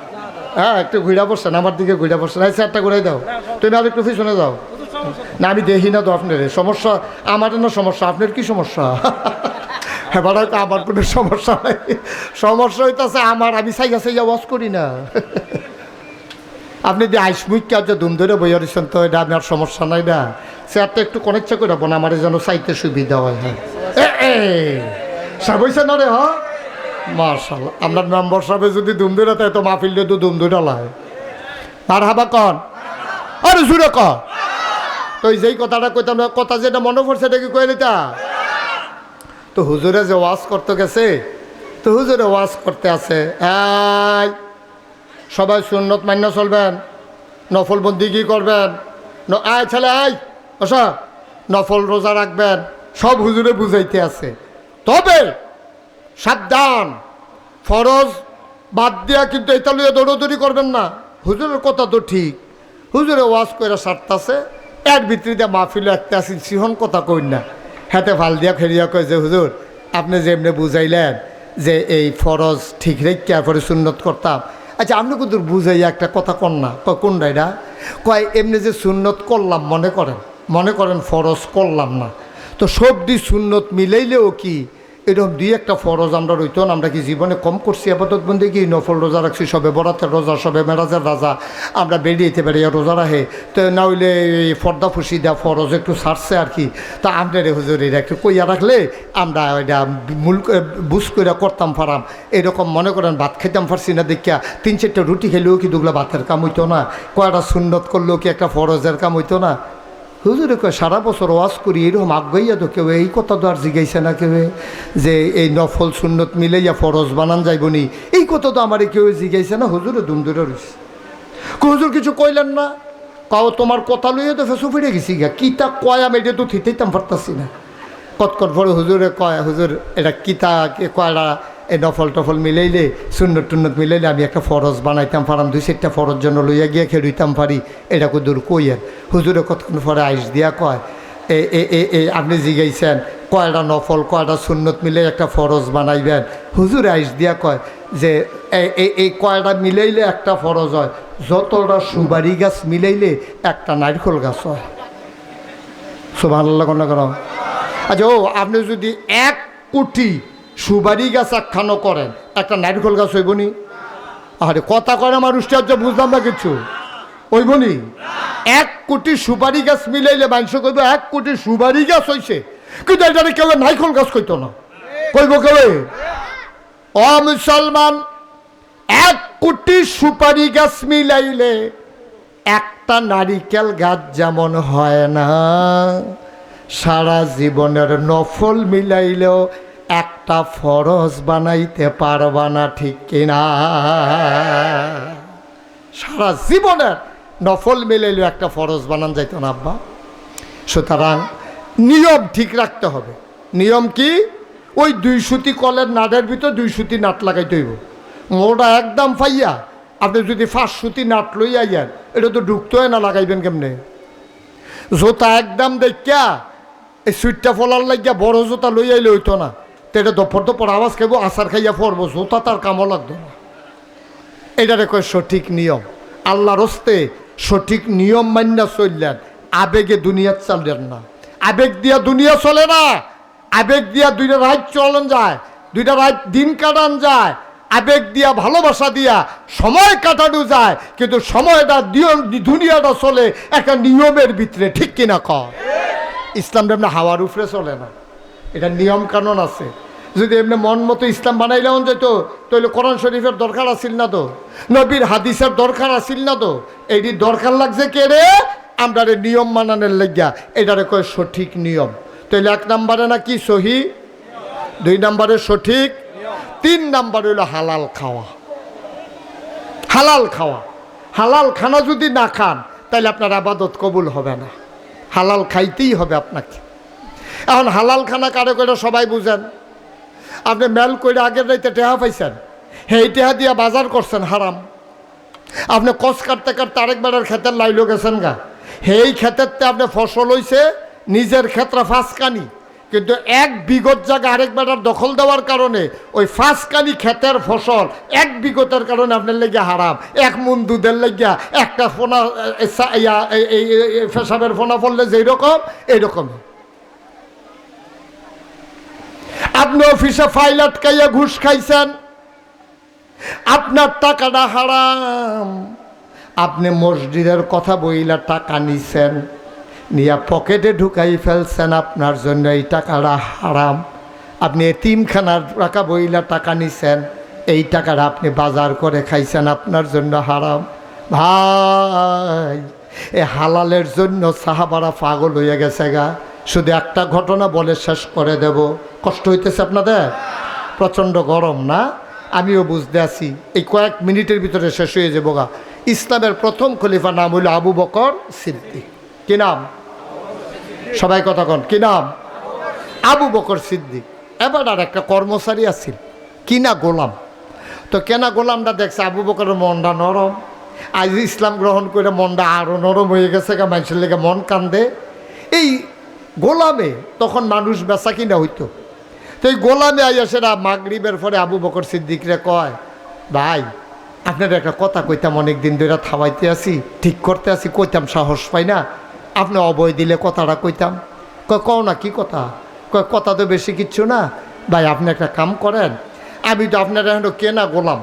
হ্যাঁ, একটু ঘুরা পড়ছেন, আমার দিকে ঘুরা পড়ছেন। আচ্ছা একটা ঘুরাই দাও, তুমি আর একটু পিছনে যাও না, আমি দেখি না তো আপনার সমস্যা, আমার না সমস্যা, আপনার কি সমস্যা? এবার হয়তো আমার কোনো সমস্যা নাই, সমস্যা হইতেছে আমার, আমি সাইয়া সাইয়া ওয়াজ করি না। আপনি যে আইসমুইকে যে দুম ধরে বইয়া দিচ্ছেন, তো এটা আপনার সমস্যা নাই না, চেয়ারটা একটু কনেকচা করে বোন, আমার যেন চাইতে সুবিধা হয়। হ্যাঁ সব হয়েছে না রে? হ্যাঁ মাশাআল্লাহ, আপনার মেম্বার সাহেব যদি দুম ধরে তাই তো মাহফিলটা তো দুম ধরে লাই। আর হাবা কন, আরে জুড়ে কন। তো যেই কথাটা কইতাম, কথা যেটা মনে পড়ছে এটা কি কইলি তা? তো হুজুরে যে ওয়াজ করতে গেছে, তো হুজুরে ওয়াজ করতে আছে, এই সবাই সুন্নত মান্য চলবেন, নফল বন্দি কি করবেন, আয় ছেলে আয় ওসা নফল রোজা রাখবেন, সব হুজুরে বুঝাইতে আছে। তবে সাবধান, ফরজ বাদ দিয়া কিন্তু এটা লইয়া দৌড়দৌড়ি করবেন না। হুজুরের কথা তো ঠিক, হুজুরে ওয়াজ করে সারতাছে, এর ভিতরে মাহফিলে একটা আসিল সিহন কথা কই না, হাতে ভাল দিয়া ফেরিয়া কয় যে হুজুর আপনি যে এমনি বুঝাইলেন যে এই ফরজ ঠিক রেখে পরে সুন্নত করতাম। আচ্ছা আপনি কিন্তু বুঝাইয়া একটা কথা কন না, কয় কোনটা এটা? কয় এমনি যে সুন্নত করলাম, মনে করেন ফরজ করলাম না, তো সব দি সুন্নত মিলাইলেও কি এরকম দুই একটা ফরজ আমরা রইত না? আমরা কি জীবনে কম করছি আপাতত বন্ধে? কি নফল রোজা রাখছি, সবে বরাতের রোজা, সবে মেরাজের রাজা আমরা বেরিয়েতে পারি রোজা রাখে, তো না হইলে এই ফর্দা ফুসি দেওয়া ফরজ একটু ছাড়ছে আর কি। তা আপনার হুজুরের একটু কইয়া রাখলে আমরা ওইটা মূল বুঝ করে করতাম পারাম। এরকম মনে করেন ভাত খেতাম পারছি না দেখিয়া 3-4টা রুটি খেলেও কি দুগুলা ভাতের কাম হইতো না? কয়টা সুন্নত করলেও কি একটা ফরজের কাম হইতো না? হুজুরে কয় সারা বছর ওয়াজ করি, এরকম আগাইয়া তো কেউ এই কথা তো আর জিগাইছে না কেউ যে এই নফল সুন্নত মিলাইয়া ফরজ বানান যাইবনি, এই কথা তো আমার কেউ জিগাইছে না। হুজুরে দুম ধরে রয়েছে, হুজুর কিছু কইলেন না, কাও তোমার কথা লইয়া তো ফেসু ফিরে গেছি গা, কিতা কয় আমি এটা তো থিতেইতাম পারতাছি না। কতকট পরে হুজুরে কয়, হুজুর এটা কিতা কয়টা এই নফল টফল মিলাইলে সুন্নত টুন্নত মিলাইলে আমি একটা ফরজ বানাইতাম পারাম, 2-4টা ফরজ জন্য লইয়া গিয়া খেলইতাম পারি, এটা দূর কইয়ের। হুজুরে কতক্ষণ পরে আইস দিয়া কয় আপনি জিগাইছেন কয়টা নফল কয়টা সুন্নত মিলে একটা ফরজ বানাইবেন। হুজুরে আইস দিয়া কয় যে এই কয়টা মিলাইলে একটা ফরজ হয়, যতটা সুবারি গাছ মিলাইলে একটা নারকেল গাছ হয়। সুবহানাল্লাহ কন্যা কর। আচ্ছা ও আপনি যদি 1 কোটি সুবারি গাছ একখানো করেন, একটা নারকেল গাছ হইবনি? আরে কথা কয় না মানুষটা, বুঝলাম না কিছু হইবনি? 1 কোটি সুপারি গাছ মিলাইলে মানুষ কইব 1 কোটি সুপারি গাছ হইছে, কিন্তু এটা কেউ নাইকল গাছ কইতো না, কইব কেউ ও মুসলমান 1 কোটি সুপারি গাছ মিলাইলে একটা নারিকেল গাছ যেমন হয় না, সারা জীবনের নফল মিলাইলেও একটা ফরজ বানাইতে পারবা না, ঠিক কিনা? সারা জীবনের নফল মিলাইলেও একটা ফরজ বানান যাইতো না আব্বা। সুতরাং নিয়ম ঠিক রাখতে হবে। নিয়ম কি? ওই 2 সুতি কলের নাটের ভিতর 2 সুতি নাট লাগাইতে হইব। মোটা একদম ফাইয়া আপনি যদি 5 সুতি নাট লই আইয়ান, এটা তো ঢুকতে হয় না, লাগাইবেন কেমনে? জোতা একদম দেখা এই সুইটটা ফলার লাগিয়া বড় জোতা লই আইলে হইতো না, তো এটা দপর দপর আওয়াজ খাইব, আচার খাইয়া পড়বো, জোতা তার কামও লাগতো না। এটারে কয় সঠিক নিয়ম। আল্লাহর হস্তে সঠিক নিয়ম মান্যা চললেন, আবেগে দুনিয়া চলেন না। আবেগ দিয়া দুনিয়া চলে না, আবেগ দিয়া 2টা রাত চলন যায়, 2টা রাত দিন কাটান যায়, আবেগ দিয়া ভালোবাসা দিয়া সময় কাটানো যায়, কিন্তু সময়টা দুনিয়াটা চলে একটা নিয়মের ভিতরে, ঠিক কিনা কর? ইসলামটা এমনি হাওয়ার উপরে চলে না, এটা নিয়ম কানুন আছে। যদি এমনি মন মতো ইসলাম বানাইলেও যেত, তাহলে কোরআন শরীফের দরকার আছিল না, তো নবীর হাদিসের দরকার আছিল না, তো এইটি দরকার লাগছে কে রে? আমরা নিয়ম মানানোর লাগিয়া। এটারে কয় সঠিক নিয়ম। তাহলে 1 নম্বরে না কি সহি, 2 নম্বরে সঠিক, 3 নম্বর হইল হালাল খাওয়া। হালাল খাওয়া, হালাল খানা যদি না খান তাহলে আপনার আবাদত কবুল হবে না। হালাল খাইতেই হবে আপনাকে। এখন হালাল খানা কারে করে সবাই বুঝেন। আপনি মেল করে আগের রাইতে টেহা পাইছেন, সেই টেহা দিয়া বাজার করছেন হারাম। আপনি কষ কাটতে কাটতে আরেকবারের ক্ষেতের লাইলো গেছেন গা, সেই ক্ষেতেরতে আপনি ফসল হইছে নিজের ক্ষেত্রে 5 কানি, কিন্তু 1 বিঘত জায়গা আরেকবারের দখল দেওয়ার কারণে ওই 5 কানি ক্ষেতের ফসল 1 বিঘতের কারণে আপনার লেগে হারাম। 1 মণ দুধের লেগিয়া একটা ফোনা পেশাবের ফোনা পড়লে যেই রকম এইরকম। আপনি অফিসে ফাইল আটকাইয়া ঘুষ খাইছেন, আপনার টাকাটা হারাম। আপনি মসজিদের কথা বইলা টাকা নিছেন, নিয়া পকেটে ঢুকাই ফেলছেন, আপনার জন্য এই টাকাটা হারাম। আপনি এতিমখানার টাকা বইলা টাকা নিছেন, এই টাকাটা আপনি বাজার করে খাইছেন, আপনার জন্য হারাম। ভাই, এ হালালের জন্য সাহাবারা পাগল হয়ে গেছে গা। শুধু একটা ঘটনা বলে শেষ করে দেব। কষ্ট হইতেছে আপনাদের? প্রচণ্ড গরম না? আমিও বুঝতে আছি, এই কয়েক মিনিটের ভিতরে শেষ হয়ে যাবো গা। ইসলামের প্রথম খলিফা নাম হইল আবু বকর সিদ্দিক। কি নাম? সবাই কথা কন, কি নাম? আবু বকর সিদ্দিক। এবার আর একটা কর্মচারী আছিল, কিনা গোলাম। তো কেনা গোলামটা দেখছে আবু বকরের মনটা নরম, আজ ইসলাম গ্রহণ করে মনটা আরও নরম হয়ে গেছে গা, মানুষের লেগে মন কান্দে। এই গোলামে তখন মানুষ বেচা কিনা হইতো। তো এই গোলামে আইয়া সেরা মাগরিবের পরে আবু বকর সিদ্দিকরে কয়, ভাই আপনার একটা কথা কইতাম, অনেক দিন ধরে থামাইতে আসি, ঠিক করতে আসি, কইতাম সাহস পাই না, আপনি অবয় দিলে কথাটা কইতাম। কও না, কি কথা? কথা তো বেশি কিচ্ছু না ভাই, আপনি একটা কাম করেন, আমি তো আপনার এখন কেনা গোলাম,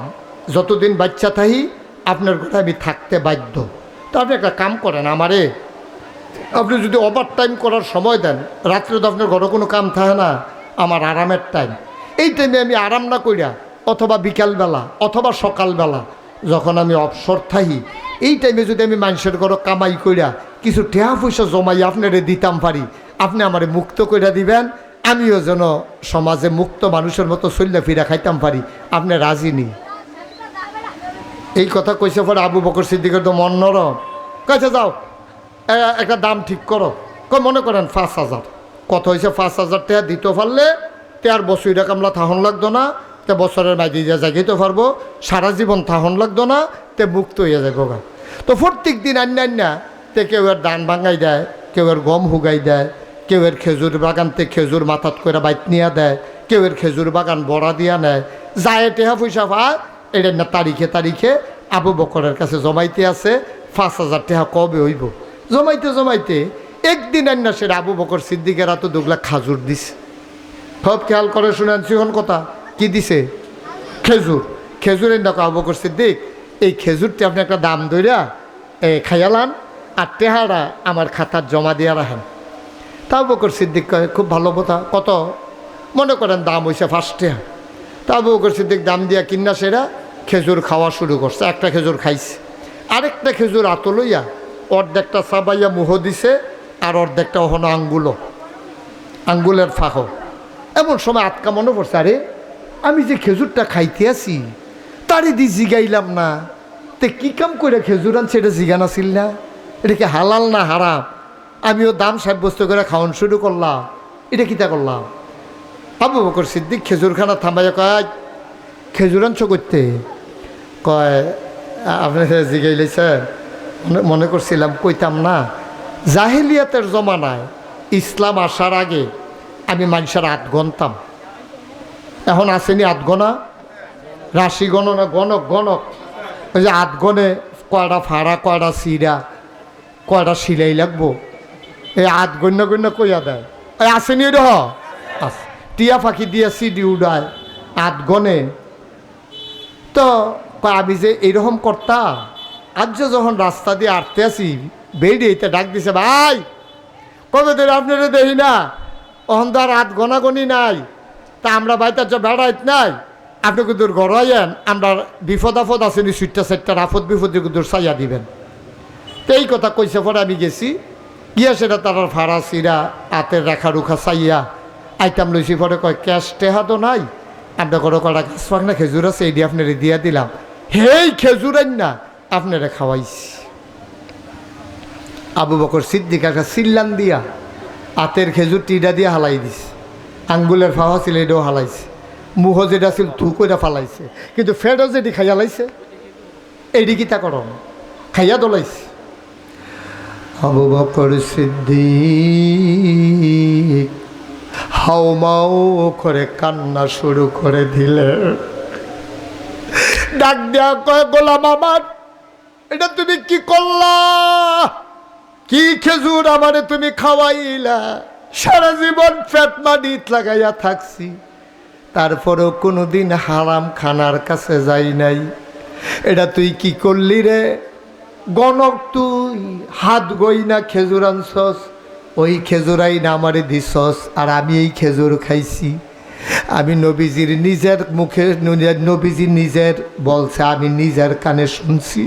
যতদিন বাচ্চা থাকি আপনার ঘরে আমি থাকতে বাধ্য। তো আপনি একটা কাম করেন, আমারে আপনি যদি ওভার টাইম করার সময় দেন, রাত্রে তো আপনার ঘরে কোনো কাম থাকে না, আমার আরামের টাইম, এই টাইমে আমি আরাম না কইরা অথবা বিকালবেলা অথবা সকালবেলা যখন আমি অবসর থাকি, এই টাইমে যদি আমি মানুষের ঘরে কামাই কইরা কিছু টেহা পয়সা জমাই আপনারে দিতাম পারি, আপনি আমারে মুক্ত কইরা দিবেন, আমিও যেন সমাজে মুক্ত মানুষের মতো চল্লা ফিরা খাইতাম পারি, আপনি রাজি নি? এই কথা কইছে পরে আবু বকর সিদ্দিকের তো মন নরম। কইছে যাও একটা দাম ঠিক করো। মনে করেন 5,000। কত হয়েছে? 5,000 টাকা দিতে পারলে তে আর বছরটা কামলা থাহন লাগতো না, তে বছরের মাঝে যা জাগিতে পারবো, সারা জীবন থাহন লাগতো না, তে মুক্ত হয়ে যাবো গা। তো প্রত্যেক দিন আন্না তে কেউ এর ধান ভাঙাই দেয়, কেউ এর গম হুগাই দেয়, কেউ এর খেজুর বাগানতে খেজুর মাথাত করে বাইত নিয়ে দেয়, কেউ এর খেজুর বাগান বড়া দিয়া নেয়, যায় টেহা পয়সা পায়। এটা না তারিখে তারিখে আবু বকরের কাছে জমাইতে আছে। 5,000 টাকা কবে হইব? জমাইতে জমাইতে একদিন আন্না সেটা আবু বকর সিদ্দিকের এত দুগলা খাজুর দিছে। সব খেয়াল করে শুনেন সিহন কথা, কি দিছে? খেজুর। খেজুরের দেখো আবু বকর সিদ্দিক, এই খেজুরটি আপনি একটা দাম ধইরা খাইয়ালান, আর টেহারা আমার খাতার জমা দিয়ে রাখেন। তাও বকর সিদ্দিক কয় খুব ভালো কথা, কত মনে করেন দাম হয়েছে 5 টাকা। তাও বকর সিদ্দিক দাম দিয়া কিনা সেরা খেজুর খাওয়া শুরু করছে। একটা খেজুর খাইছে, আরেকটা খেজুর আতো লইয়া অর্ধেকটা চাবাইয়া মুহ দিছে, আর অর্ধেকটা ওখানে আঙ্গুলের ফাঁক। এমন সময় আটকা মনে পড়ছে, আরে আমি যে খেজুরটা খাইতে আছি তারই দি জিগাইলাম না, তে কী কাম করে খেজুর আনছে এটা জিগান আসিল না, এটা কি হালাল না হারাম? আমিও দাম সাব্যস্ত করে খাওয়ান শুরু করলাম, এটা কিতা করলাম? আবু বকর সিদ্দিক খেজুরখানা থামাইয়া কয় খেজুর আনছো করতে? কয় আপনি জিগাইলেছে, মনে করছিলাম কইতাম না। জাহেলিয়াতের জমানায় ইসলাম আসার আগে আমি মানুষের 8 গণতাম। এখন আসেনি 8 গণা, রাশি গণনা, গণক ওই যে 8 গণে কয়টা ফাড়া, কয়টা সিরা, কয়টা সিলাই লাগবো, এই 8 গণ্য কইয়া দেয়। ওই আসেনি র টিয়া ফাঁকি দিয়ে সিডি উড়ায় 8 গণে। তো আমি যে এইরকম করতাম, আজ যখন রাস্তা দিয়ে আটতে আসি বেরিয়েতে ডাক দিছে, ভাই কবে ধরে আপনারা দেখি না, ওখান তো আর 8 গণাগণি নাই, তা আমরা বাইতার যে বেড়াইত নাই, আপনি কিন্তু গড়াইয়েন, আমরা বিপদ আপদ আসেনি, সুইটটা সাইটটার আপদ বিপদ কিন্তু চাইয়া দিবেন। তো এই কথা কইছে। পরে আমি গেছি গিয়া সেটা তার ফাড়া সিরা হাতের রেখা রুখা চাইয়া আইটাম লইছি। পরে কয় ক্যাশ টেহা তো নাই, আমরা করো কটা গাছ পাক না খেজুর আছে, এইটি আপনারে দিয়া দিলাম। হেই খেজুর আইন না আপনারে খাওয়াইছি। আবু বকর সিদ্দিক একটা সিল্লান দিয়া হাতের খেজুর টিডা দিয়ে হালাই দিছে, আঙ্গুলের ফাওয়া ছিল এটাও হালাইছে, মুহ যেটা ছিল থু করে ফালাইছে, কিন্তু ফেডও যেটি খাইয়া লাইছে এইটি কিতা করম খাইয়া দলাইছে। আবু বকর সিদ্দিক হাউমাউ করে কান্না শুরু করে দিলে। ডাক দেয়া কয়, গোলাম আমার, এটা তুমি কি করলা? কি খেজুর আমারে তুমি খাওয়াইলা? সারা জীবন পেট মাটিত লাগাইয়া থাকছি, তারপরেও কোনোদিন হারাম খানার কাছে যাই নাই। এটা তুই কি করলি রে? গণক তুই হাত গই না খেজুর আনছস, ওই খেজুরাই না আমারে দিছস, আর আমি এই খেজুর খাইছি। আমি নবীজির নিজের মুখে, নবীজি নিজের বলছে, আমি নিজের কানে শুনছি।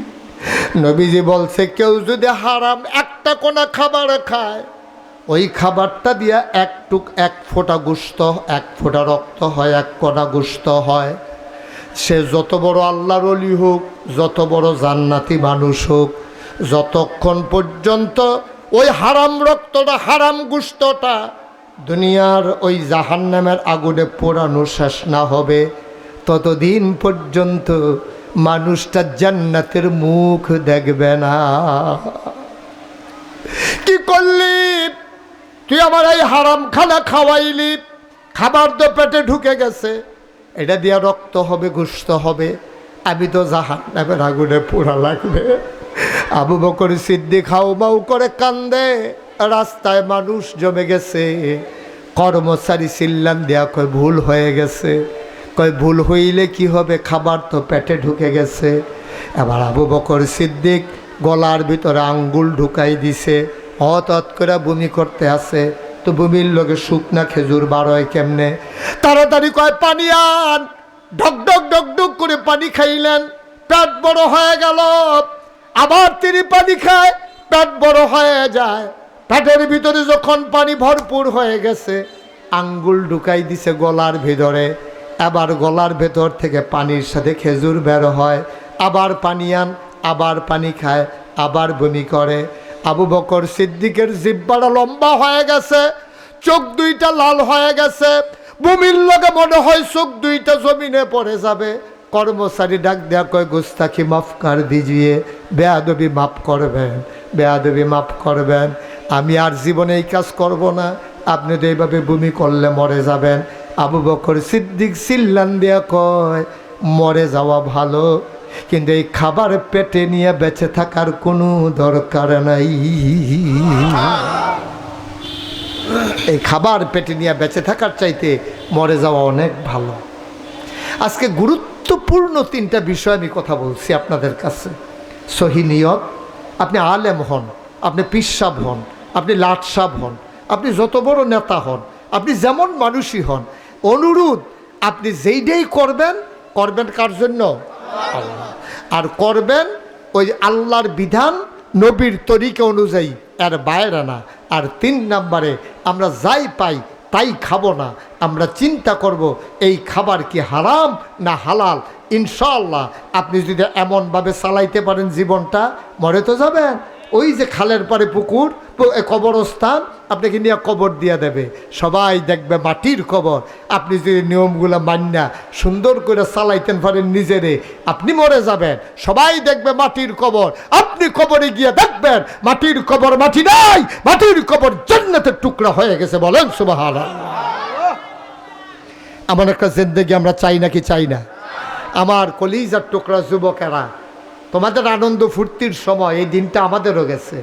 নবীজি বলছে কেউ যদি হারাম একটা কোনা খাবার খায়, ওই খাবারটা দিয়া এক ফোঁটা গোশত, 1 ফোঁটা রক্ত হয়, 1 কণা গোশত হয়। সে যত বড় আল্লাহর ওলি হোক, যত বড় জান্নাতি মানুষ হোক, যতক্ষণ পর্যন্ত ওই হারাম রক্তটা, হারাম গোশতটা দুনিয়ার ওই জাহান্নামের আগুনে পোড়ানো শেষ না হবে, ততদিন পর্যন্ত মানুষটা জান্নাতের মুখ দেখবে না। কি করলি তুই? আমার এই হারাম খানা খাওয়াইলি, খাবার তো পেটে ঢুকে গেছে, এটা দিয়া রক্ত হবে, গোশত হবে, আমি তো জাহান্নামের আগুনে পোড়া লাগবে। আবু বকর সিদ্দিক হাউমাউ করে কান্দে। রাস্তায় মানুষ জমে গেছে, কর্মচারী চিল্লান দেয়া কয় ভুল হয়ে গেছে। কয় ভুল হইলে কি হবে, খাবার তো পেটে ঢুকে গেছে। এবার আবু বকর সিদ্দিক গলার ভিতরে আঙ্গুল ঢুকাই দিছে, হত করে বমি করতে আছে। তো বমির লগে শুকনা খেজুর বার হয় কেমনে? তাড়াতাড়ি কয় পানি আন। ঢক ঢক ঢক ঢক করে পানি খাইলেন, পেট বড় হয়ে গেল। আবার তিনি পানি খায়, পেট বড় হয়ে যায়। পেটের ভিতরে যখন পানি ভরপুর হয়ে গেছে, আঙ্গুল ঢুকাই দিছে গলার ভিতরে। আবার গলার ভেতর থেকে পানির সাথে খেজুর বের হয়। আবার পানি আন, আবার পানি খায়, আবার বমি করে। আবু বকর সিদ্দিকের জিহ্বাটা লম্বা হয়ে গেছে, চোখ দুইটা লাল হয়ে গেছে, বমির লগে মনে হয় চোখ দুইটা জমিনে পড়ে যাবে। কর্মচারী ডাক দেয়া কয় গুস্তাখি মাফ কর দিজিয়ে, বেয়াদবি মাফ করবেন, বেয়াদবি মাফ করবেন। আমি আর জীবনে এই কাজ করব না, আপনি তো এইভাবে বমি করলে মরে যাবেন। আবু বকর সিদ্দিক চিল্লান দেয়া কয় মরে যাওয়া ভালো, কিন্তু এই খাবার পেটে নিয়ে বেঁচে থাকার কোনো দরকার নাই। এই খাবার পেটে নিয়ে বেঁচে থাকার চাইতে মরে যাওয়া অনেক ভালো। আজকে গুরুত্বপূর্ণ 3টা বিষয় আমি কথা বলছি আপনাদের কাছে। সহি নিয়ত, আপনি আলেম হন, আপনি পিসাব হন, আপনি লাটসাব হন, আপনি যত বড় নেতা হন, আপনি যেমন মানুষই হন, অনুরোধ আপনি যেইটাই করবেন, করবেন কার জন্য? আল্লাহ। আর করবেন ওই আল্লাহর বিধান নবীর তরিকা অনুযায়ী, এর বাইরে না। আর 3 নম্বরে আমরা যাই পাই তাই খাবো না, আমরা চিন্তা করব এই খাবার কি হারাম না হালাল। ইনশাআল্লাহ আপনি যদি এমনভাবে চালাইতে পারেন জীবনটা, মরে তো যাবেন, ওই যে খালের পারে পুকুর, কবরস্থান আপনাকে নিয়ে কবর দিয়ে দেবে, সবাই দেখবে মাটির কবর। আপনি যদি নিয়মগুলো মান্না সুন্দর করে চালাইতেন পারেন নিজেরে, আপনি মরে যাবেন, সবাই দেখবে মাটির কবর, আপনি কবরে গিয়ে দেখবেন মাটির কবর মাটি নাই, মাটির কবর জান্নাতের টুকরা হয়ে গেছে। বলেন সুবহানাল্লাহ। এমন একটা জিন্দেগি আমরা চাই নাকি চাই না? আমার কলিজার টুকরা যুবকেরা, তোমাদের আনন্দ ফুর্তির সময়, এই দিনটা আমাদেরও গেছে।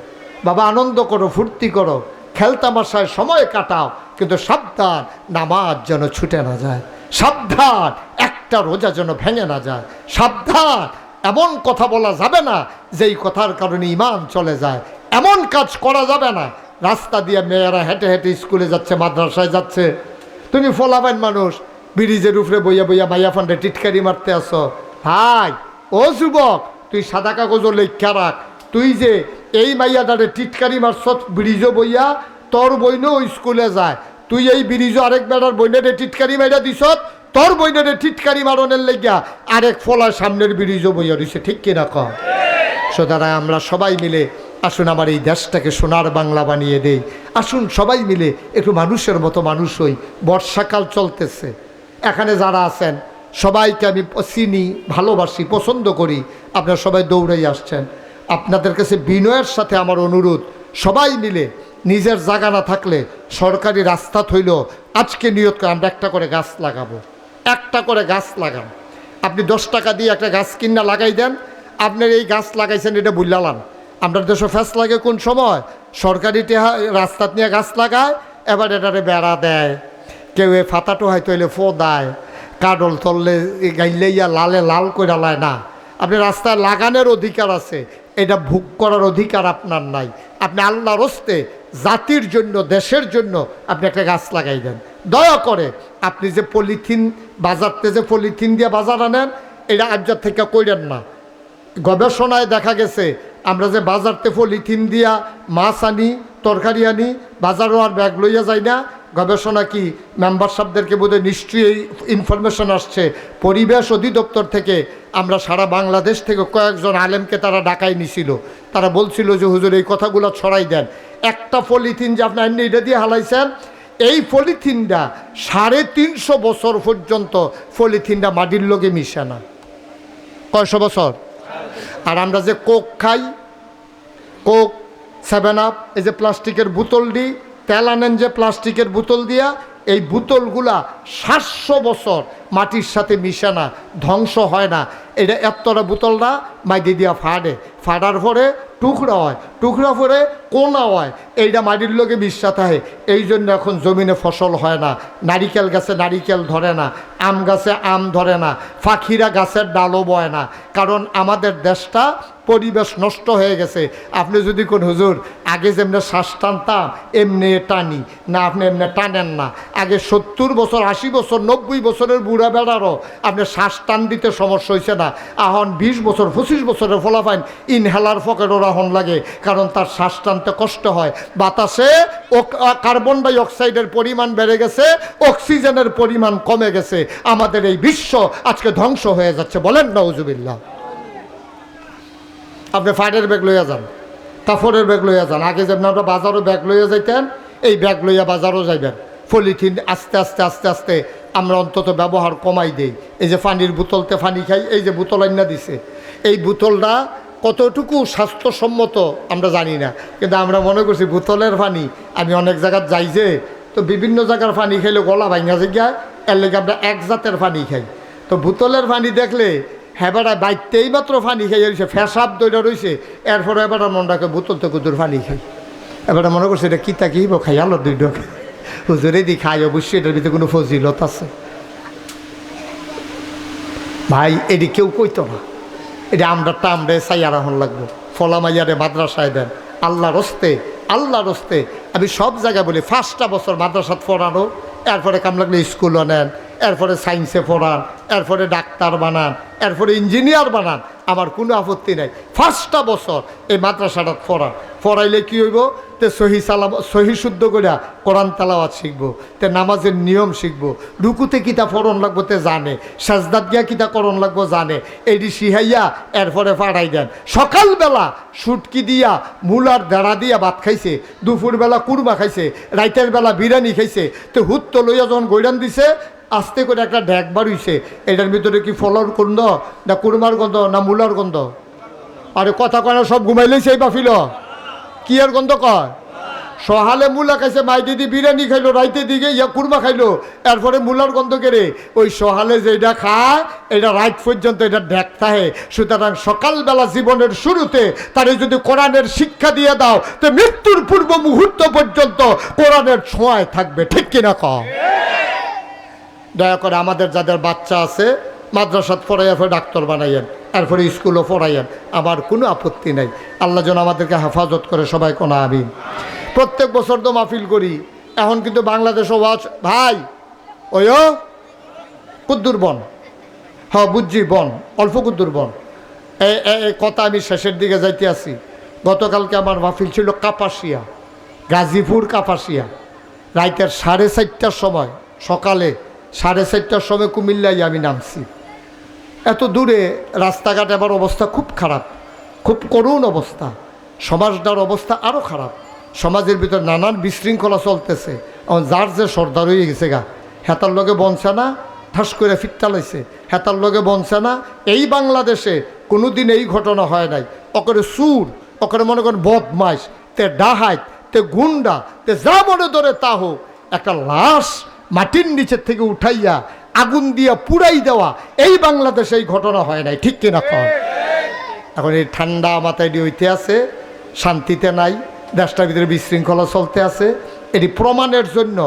বাবা আনন্দ করো, ফুর্তি করো, খেলতামাশায় সময় কাটাও, কিন্তু সাবধান নামাজ যেন ছুটে না যায়, সাবধান একটা রোজা যেন ভেঙে না যায়, সাবধান এমন কথা বলা যাবে না যেই কথার কারণে ঈমান চলে যায়, এমন কাজ করা যাবে না। রাস্তা দিয়ে মেয়েরা হেঁটে হেঁটে স্কুলে যাচ্ছে, মাদ্রাসায় যাচ্ছে, তুমি ফলাবেন মানুষ ব্রিজের উপরে বইয়া বইয়া মাইয়া ফান্ডে টিটকারি মারতে আসো। ভাই ও যুবক, তুই সাদা কাগজও লেখা রাখ, তুই যে এই মাইয়াটারে টিটকারি মারছ ব্রিজও বইয়া, তোর বইনও স্কুলে যায়, তুই এই ব্রিজও আরেক বেড়ার বইনেরে টিটকারি মাইরা দিছ, তোর বইনেরে টিটকারি মারনের লেগিয়া আরেক ফলা সামনের ব্রিজও বইয়া দিছে, ঠিক কিনা কম? সুতরাং আমরা সবাই মিলে আসুন আমার এই দেশটাকে সোনার বাংলা বানিয়ে দেই। আসুন সবাই মিলে একটু মানুষের মতো মানুষ হই। বর্ষাকাল চলতেছে, এখানে যারা আছেন সবাইকে আমি চিনি, ভালোবাসি, পছন্দ করি, আপনারা সবাই দৌড়াই আসছেন। আপনাদের কাছে বিনয়ের সাথে আমার অনুরোধ, সবাই মিলে নিজের জায়গা না থাকলে সরকারি রাস্তা থইল আজকে নিয়ত করে আমরা একটা করে গাছ লাগাবো, একটা করে গাছ লাগান। আপনি 10 টাকা দিয়ে একটা গাছ কিনা লাগাই দেন, আপনার এই গাছ লাগাইছেন এটা বুঝলাম। আমরা দেশে ফ্যাস লাগে কোন সময় সরকারি রাস্তা নিয়ে গাছ লাগায়, এবার এটারে বেড়া দেয়, কেউ এ ফাতাটো হয়তো এলে ফো দেয়, কাডল তললে গাইলেইয়া লালে লাল করে লায় না। আপনি রাস্তায় লাগানোর অধিকার আছে, এটা ভোগ করার অধিকার আপনার নাই। আপনি আল্লাহর হস্তে জাতির জন্য, দেশের জন্য আপনি একটা গাছ লাগাই দেন। দয়া করে আপনি যে পলিথিন বাজারতে যে পলিথিন দিয়ে বাজার আনেন, এটা আজ্জার থেকে কইরেন না। গবেষণায় দেখা গেছে আমরা যে বাজারতে পলিথিন দিয়া মাছ আনি, তরকারি আনি, বাজারও আর ব্যাগ লইয়া যাই না। গবেষণা কি মেম্বার সাহেবদেরকে বোধহয় নিশ্চয়ই ইনফরমেশন আসছে, পরিবেশ অধিদপ্তর থেকে আমরা সারা বাংলাদেশ থেকে কয়েকজন আলেমকে তারা ডাকাই নিছিল। তারা বলছিল যে হুজুর এই কথাগুলো ছড়াই দেন, একটা পলিথিন যে আপনি আইনি এটা দিয়ে হালাইছেন, এই পলিথিনটা 350 বছর পর্যন্ত পলিথিনটা মাটির লগে মিশে না। কয়শো বছর? আর আমরা যে কোক খাই, কোক, 7 আপ, এই যে প্লাস্টিকের বোতল দিই, তেল আনেন যে প্লাস্টিকের বোতল দিয়া, এই বোতলগুলা 700 বছর মাটির সাথে মিশে না, ধ্বংস হয় না। এটা এতটা বোতলটা মাটি দিয়া ফাড়ার পরে টুকরা হয়, টুকরা পরে কোনা হয়, এইটা মাটির লোকে মিশা থাকে। এই জন্য এখন জমিনে ফসল হয় না, নারিকেল গাছে নারিকেল ধরে না, আম গাছে আম ধরে না, পাখিরা গাছের ডালও বয় না, কারণ আমাদের দেশটা পরিবেশ নষ্ট হয়ে গেছে। আপনি যদি কোন হুজুর আগে যেমনি শ্বাস টানতাম এমনি টানি না, আপনি এমনি টানেন না। আগে 70 বছর, 80 বছর, 90 বছরের বুড়া বেড়ারও আপনি শ্বাস টান দিতে সমস্যা হয়েছে না। এখন 20 বছর 25 বছরের ফলাফাইন ইনহেলার ফকেট ওরাহন লাগে, কারণ তার শ্বাস টানতে কষ্ট হয়। বাতাসে কার্বন ডাই অক্সাইডের পরিমাণ বেড়ে গেছে, অক্সিজেনের পরিমাণ কমে গেছে। আমাদের এই বিশ্ব আজকে ধ্বংস হয়ে যাচ্ছে। বলেন নাউজুবিল্লাহ। আপনি ফাটের ব্যাগ লইয়া যান, কাপড়ের ব্যাগ লইয়া যান। আগে যেমন আমরা বাজারও ব্যাগ লইয়া যাইতেন, এই ব্যাগ লইয়া বাজারও যাইবেন। পলিথিন আস্তে আস্তে আস্তে আস্তে আমরা অন্তত ব্যবহার কমাই দেই। এই যে পানির বোতলতে পানি খাই, এই যে বোতল আইনা দিছে, এই বোতলটা কতটুকু স্বাস্থ্যসম্মত আমরা জানি না, কিন্তু আমরা মনে করছি বোতলের পানি। আমি অনেক জায়গায় যাই যে, তো বিভিন্ন জায়গার পানি খাইলে গলা ভাঙা যায়, এর লেগে আমরা এক জাতের পানি খাই। তো বোতলের পানি দেখলে হেবারা বাইতেই মাত্র পানি খাই রয়েছে, ফেসাব দইটা রয়েছে, এরপরে এবার মনটাকে বোতল তো কুদুর পানি খাই। এবার মনে করছে এটা কী তাকিব খাই, আলো দুই ডোক হুজুরে দি খাই, অবশ্যই এটার ভিতরে কোনো ফজিলত আছে। ভাই এটি কেউ কইতো না, এটা আমরা চাইয়া রাখুন লাগবো। ফলা মাইয়ারে মাদ্রাসায় দেন, আল্লাহর হস্তে, আল্লাহর হস্তে আমি সব জায়গায় বলি 5টা বছর মাদ্রাসাত পড়ানো, এরপরে কাম লাগলে স্কুলও নেন, এরপরে সায়েন্সে পড়ান, এরপরে ডাক্তার বানান, এরপরে ইঞ্জিনিয়ার বানান, আমার কোনো আপত্তি নাই। 5টা বছর এই মাদ্রাসাটা পড়ান, পড়াইলে কী হইব? তে সহি শুদ্ধ করিয়া কোরআন তালাওয়াত শিখবো, তে নামাজের নিয়ম শিখবো, রুকুতে কিতা পড়ন লাগবো তে জানে, সাজদাত গিয়া কিতা করণ লাগবো জানে, এইটি শিহাইয়া এরপরে পাঠাই দেন। সকালবেলা সুটকি দিয়া মূলার দেড়া দিয়া ভাত খাইছে, দুপুরবেলা কুরমা খাইছে, রাইতের বেলা বিরিয়ানি খাইছে, তো হুত্ত লইয়া যখন গৈরান দিছে আস্তে করে একটা ড্যাক বার হইছে, এটার ভিতরে কি ফলর গন্ধ না কুরমার গন্ধ না মূলার গন্ধ? আরে কথা কয় না, সব ঘুমাইলেই এই বাফিল কি আর গন্ধ কয়? সহালে মূলা খাইছে, মাই দিদি বিরিয়ানি খাইলো, রাইতে দিকে ইয়া কুরমা খাইলো, এরপরে মূলার গন্ধ কেড়ে ওই সহালে যেটা খায় এটা রাত পর্যন্ত এটা ড্যাক থাকে। সুতরাং সকালবেলা জীবনের শুরুতে তারে যদি কোরআনের শিক্ষা দিয়ে দাও তো মৃত্যুর পূর্ব মুহূর্ত পর্যন্ত কোরআনের ছোঁয়ায় থাকবে, ঠিক কিনা কও? দয়া করে আমাদের যাদের বাচ্চা আছে মাদ্রাসাত পড়াইয়া ফের ডাক্তার বানাইয়েন, এরপরে স্কুলও পড়াইয়েন, আমার কোনো আপত্তি নাই। আল্লাহ যেন আমাদেরকে হেফাজত করে, সবাই কোনা আমিন। প্রত্যেক বছর তো মাহফিল করি, এখন কিন্তু বাংলাদেশও ওয়াজ ভাই ওই কুদ্দুর বন, হ্যাঁ বুঝছি বন, অল্প কুদ্দুর বন, এই কথা আমি শেষের দিকে যাইতে আছি। গতকালকে আমার মাহফিল ছিল কাপাসিয়া, গাজীপুর কাপাসিয়া, রাইতের 4:30টার সময়, সকালে 4:30টার সময় কুমিল্লায় আমি নামছি। এত দূরে রাস্তাঘাট এবার অবস্থা খুব খারাপ, খুব করুণ অবস্থা, সমাজটার অবস্থা আরও খারাপ। সমাজের ভিতর নানান বিশৃঙ্খলা চলতেছে। যার যে সর্দার হয়ে গেছে গা, হেতার লগে বনছে না, ঠাস করে ফিটটা লাইছে, হেতার লগে বনছে না। এই বাংলাদেশে কোনো দিন এই ঘটনা হয় নাই। ওকরে সুর, ওকরে মনে করেন বদমাইশ, তে ডাহাইত, তে গুন্ডা, তে যা মনে ধরে তা হোক, একটা লাশ মাটির নিচের থেকে উঠাইয়া আগুন দিয়া পুড়াই দেওয়া, এই বাংলাদেশে এই ঘটনা হয় নাই, ঠিক কিনা কন? এখন এই ঠান্ডা মাথায় হইতে আছে, শান্তিতে নাই, দেশটার ভিতরে বিশৃঙ্খলা চলতে আছে। এটি প্রমাণের জন্য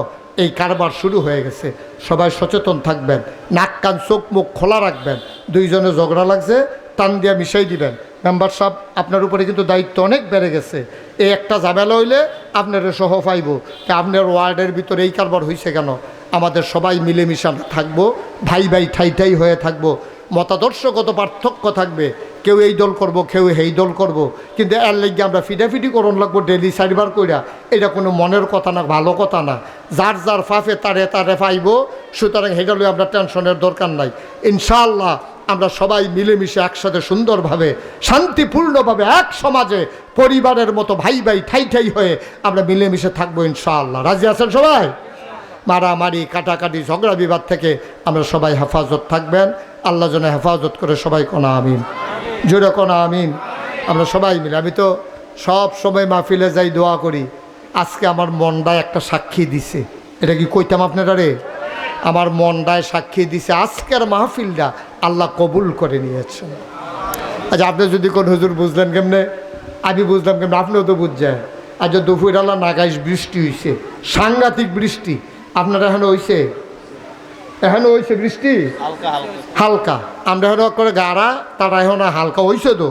এই কারবার শুরু হয়ে গেছে। সবাই সচেতন থাকবেন, নাক কান চোখ মুখ খোলা রাখবেন। দুইজনে ঝগড়া লাগছে, টান দিয়া মিশাই দিবেন। মেম্বার সাহেব আপনার উপরে কিন্তু দায়িত্ব অনেক বেড়ে গেছে। এই একটা ঝামেলা হইলে আপনার সহ পাইব, আপনার ওয়ার্ডের ভিতরে এই কারবার হয়েছে কেন? আমাদের সবাই মিলেমিশে থাকবো, ভাই ভাই ঠাই ঠাই হয়ে থাকবো। মতাদর্শগত পার্থক্য থাকবে, কেউ এই দল করব, কেউ এই দল করব, কিন্তু এর লেগে আমরা ফিটাফিটি করণ লাগবো ডেলি 4 বার কইরা, এটা কোনো মনের কথা না, ভালো কথা না। যার যার ফাফে তারে তারে পাইব। সুতরাং সেটা লই আমরা টেনশনের দরকার নাই। ইনশাআল্লাহ আমরা সবাই মিলেমিশে একসাথে সুন্দরভাবে শান্তিপূর্ণভাবে এক সমাজে পরিবারের মতো ভাই ভাই ঠাই ঠাই হয়ে আমরা মিলেমিশে থাকবো ইনশাআল্লাহ। রাজি আছেন সবাই? মারামারি কাটাকাটি ঝগড়া বিবাদ থেকে আমরা সবাই হেফাজত থাকবেন। আল্লাহ যেন হেফাজত করে, সবাই কোনা আমিন, জোরে কোনা আমিন। আমরা সবাই মিলে, আমি তো সব সময় মাহফিলে যাই, দোয়া করি। আজকে আমার মনটায় একটা সাক্ষী দিছে, এটা কি কইতাম আপনারা রে? আমার মনটায় সাক্ষী দিছে, আজকের মাহফিলটা আল্লাহ কবুল করে নিয়েছেন। আচ্ছা আপনি যদি কোন হুজুর বুঝলেন কেমনে, আমি বুঝলাম কেমনে, আপনিও তো বুঝছেন। আজ দুপুরবেলা নাগাইশ বৃষ্টি হয়েছে, সাংঘাতিক বৃষ্টি। আপনারা এখনো হয়েছে? এখনো হয়েছে বৃষ্টি হালকা, আমরা এখন করে গাড়া, তারা এখন হালকা হয়েছে তো।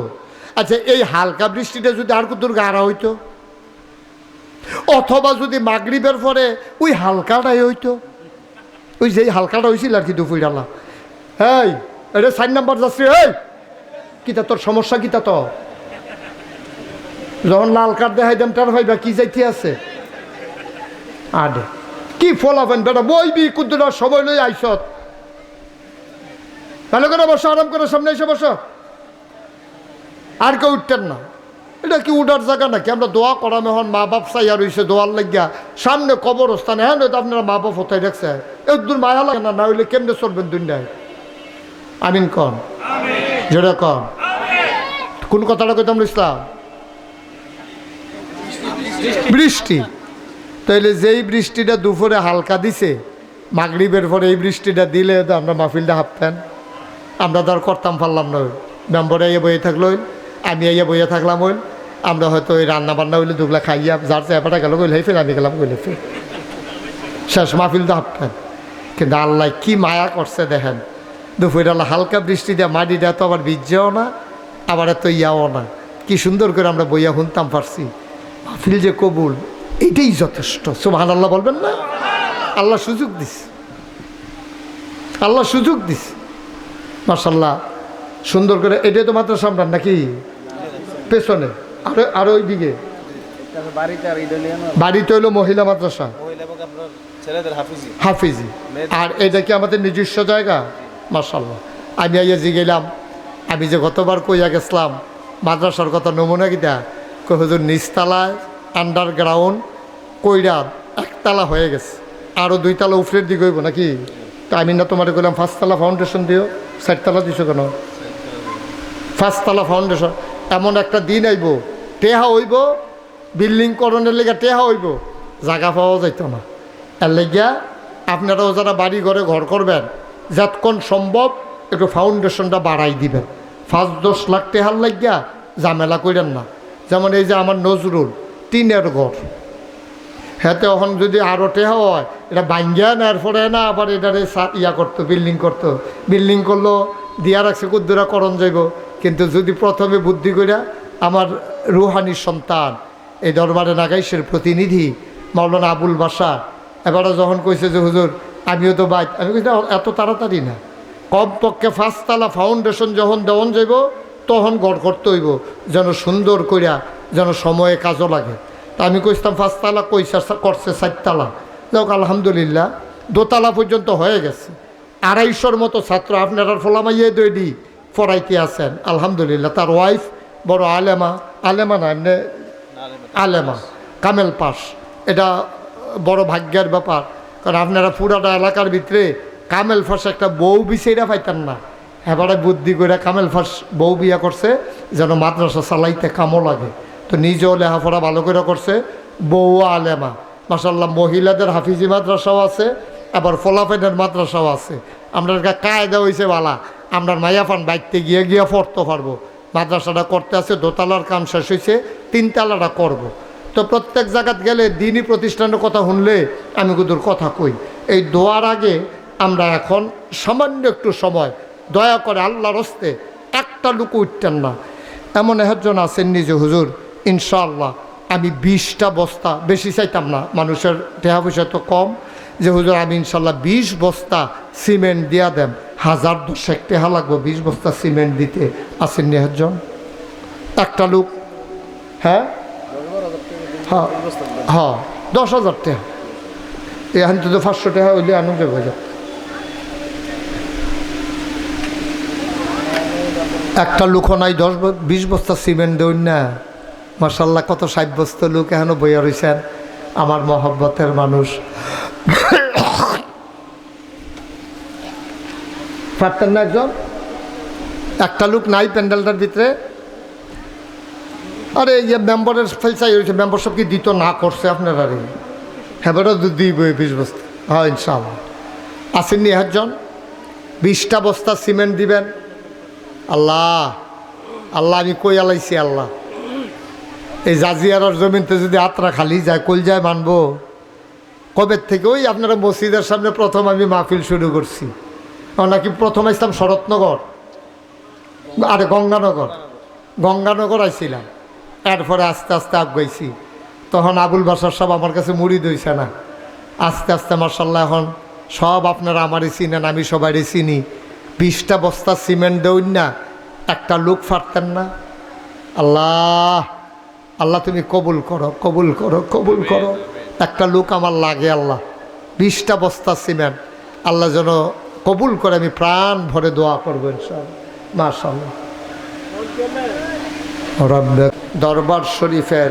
আচ্ছা এই হালকা বৃষ্টিটা যদি আর কতদূর গাড়া হইতো, অথবা যদি মাগরিবের পরে ওই হালকাটাই হইতো, ওই যে হালকাটা হয়েছিল আর কি দুপুরবেলা। এই এটা 4 নাম্বার যাচ্ছে, এই কিতা তোর সমস্যা কিতা? তো যখন লাল কার্ড দেখাই দেন তার ভাইবা কি যাইতে আছে আডে কি ফলাবেন বেটা, বইবি কুদ্দুরার সময় লই আইসত, ভালো করে বসো, আরাম করে সামনে এসে বসো, আর কেউ উঠতেন না। এটা কি উঠার জায়গা নাকি? আমরা দোয়া করাম, এখন মা বাপ চাইয়া রয়েছে দোয়ার লাগিয়া, সামনে কবরস্থানে, হ্যাঁ নয়তো আপনারা মা বাপ হতাই রাখছে, একদূর মায়া লাগে না, না হইলে কেমনে চলবেন দুনিয়ায়? আমিন কন, যেটা কন। কোন কথাটা কইতাম ইসলাম? বৃষ্টি। তাইলে যেই বৃষ্টিটা দুপুরে হালকা দিছে, মাগরিবের পরে এই বৃষ্টিটা দিলে তো আমরা মাহফিলটা হাঁপতেন। আমরা তো আর করতাম পারলাম না। মেম্বরে এ বইয়ে থাকলো, আমি এই বইয়ে থাকলাম, হইল আমরা হয়তো ওই রান্না বান্না হইলে দুগলা খাইয়া যার চেপাটা গেল গইলে ফের আমি গেলাম গইলে ফের শেষ মাহফিল তো হাঁপতেন। কিন্তু আল্লাহ কি মায়া করছে দেখেন, দুপুরবেলা হালকা বৃষ্টি দেয়, মাটিটা তো আবার ভিজেও না, আবার এত ইয়াও না, কি সুন্দর করে আমরা বইয়া শুনতাম পারছি। মাহফিল যে কবুল, এটাই যথেষ্ট। সুবহানাল্লাহ বলবেন না? আল্লাহ সুযোগ দিস, আল্লাহ সুযোগ দিস। মাশাআল্লাহ সুন্দর করে। এটাই তো মাদ্রাসা আপনার নাকি? পেছনে আরো ওই দিকে বাড়িতে হইলো মহিলা মাদ্রাসা, হাফিজি। আর এটা কি আমাদের নিজস্ব জায়গা? মাশাআল্লাহ। আমি আইয়াজি গেলাম, আমি যে গতবার কইয়া গেছিলাম মাদ্রাসার কথা নমুনা কিটা, কই হুজুর নিচতলায় আন্ডারগ্রাউন্ড কইরা একতলা হয়ে গেছে, আরও 2 তলা উপরের দিকে হইব নাকি? তা আমি না তোমার কইলাম 5 তলা ফাউন্ডেশন দিও, 4 তলা দিছো কেন? 5 তলা ফাউন্ডেশন। এমন একটা দিন আইব টেহা হইব, বিল্ডিং করণের লেগে টেহা হইব, জায়গা পাওয়া যাইত না। এর লেগিয়া আপনারাও যারা বাড়ি ঘরে ঘর করবেন, যতক্ষণ সম্ভব একটু ফাউন্ডেশনটা বাড়াই দিবেন। 5-10 লাখ টেহার লাগিয়া ঝামেলা করেন না। যেমন এই যে আমার নজরুল টিনের ঘর, হ্যাঁতে এখন যদি আরও টেহা হয়, এটা ভাঙ্গিয়া নেওয়ার পরে না আবার এটারে ইয়া করতো, বিল্ডিং করতো। বিল্ডিং করলো দিয়া রাখছে কুদ্দুরা করণ যাইব। কিন্তু যদি প্রথমে বুদ্ধি করিয়া আমার রুহানির সন্তান এই দরবারে নাগাইশের প্রতিনিধি মাওলানা আবুল বাশার এবারে যখন কইছে যে হুজুর আমিও তো বাইক, আমি কইছি এত তাড়াতাড়ি না, কমপক্ষে 5 তলা ফাউন্ডেশন যখন দেওয়ান যাইব তখন গড় করতে হইব, যেন সুন্দর করিয়া যেন সময়ে কাজও লাগে। তা আমি কইতাম 5 তলা কইসা করছে 4 তলা। যাক আলহামদুলিল্লাহ 2 তলা পর্যন্ত হয়ে গেছে। 250 মতো ছাত্র আপনার ফলামাইয়ে দইডি পড়াইতে আছেন আলহামদুলিল্লাহ। তার ওয়াইফ বড় আলেমা, আলেমা না এমনি আলেমা, কামেল পাস। এটা বড় ভাগ্যের ব্যাপার, কারণ আপনারা পুরাটা এলাকার ভিতরে কামেল ফাঁস একটা বউ বিছেরা পাইতেন না। এবারে বুদ্ধি করে কামেল ফাঁস বউ বিয়া করছে যেন মাদ্রাসা চালাইতে কামও লাগে। তো নিজেও লেখাপড়া ভালো করে করছে, বউ আলেমা। মাশাআল্লাহ মহিলাদের হাফিজি মাদ্রাসাও আছে, আবার ফলাফেনের মাদ্রাসাও আছে। আপনার কায়দা হয়েছে বালা, আপনার মাইয়াফান বাইকতে গিয়ে গিয়ে পড়তে পারবো। মাদ্রাসাটা করতে আছে, 2 তলার কাম শেষ হয়েছে, 3 তলাটা করবো। তো প্রত্যেক জায়গাত গেলে দিনই প্রতিষ্ঠানের কথা শুনলে আমি কুদুর কথা কই। এই দোয়ার আগে আমরা এখন সামান্য একটু সময় দয়া করে আল্লাহর হস্তে একটা লোক উঠতেন না, এমন একজন আছেন নিজে হুজুর ইনশাআল্লাহ আমি 20টা বস্তা, বেশি চাইতাম না, মানুষের টাকা পয়সা তো কম, যে হুজুর আমি ইনশাআল্লাহ 20 বস্তা সিমেন্ট দিয়া দেন, 1010 টাকা লাগবো 20 বস্তা সিমেন্ট দিতে। আছেন নি একজন? একটা লোক? হ্যাঁ হ্যাঁ হ্যাঁ 10,000 টাকা। এখান তো 500 টাকা হইলে আনন্দ হয়ে যাবে। একটা লোক নাই 10-20 বস্তা সিমেন্ট দেন না। মাশাআল্লাহ কত 60 বস্তা লোক এখনো বইয়া রয়েছেন, আমার মহব্বতের মানুষ। পারতেন না একজন? একটা লোক নাই প্যান্ডেলটার ভিতরে? আরে ইয়ে মেম্বারের ফেলসাই হয়েছে, মেম্বারশিপ কি দিত না করছে আপনার? আরে হ্যাঁ বেটা দিব 20 বস্তা। হ্যাঁ ইনশাআল্লাহ আসেননি একজন? 20টা বস্তা সিমেন্ট দিবেন। আল্লাহ আল্লাহ আমি কই আলাইছি আল্লাহ, এই জাজিয়ারার জমিনতে যদি আত্রা খালি যায় কল যায় মানবো? কবে থেকে ওই আপনারা মসজিদের সামনে প্রথম আমি মাহফিল শুরু করছি, নাকি প্রথম আসলাম শরৎনগর, আরে গঙ্গানগর আইছিলাম, এরপরে আস্তে আস্তে আগাইছি। তখন আবুল বাশার সব আমার কাছে মুড়িদ হইছে না, আস্তে আস্তে মাশাআল্লাহ এখন সব আপনারা আমারই চিনেন, আমি সবারই চিনি। 20টা বস্তা সিমেন্ট দেউন না, একটা লোক ফাটতেন না। আল্লাহ আল্লাহ তুমি কবুল করো, কবুল করো, কবুল করো। একটা লোক আমার লাগে আল্লাহ, 20টা বস্তা সিমেন্ট আল্লাহ যেন কবুল করে, আমি প্রাণ ভরে দোয়া করবো ইনশাআল্লাহ। মাশাআল্লাহ। দরবার শরীফের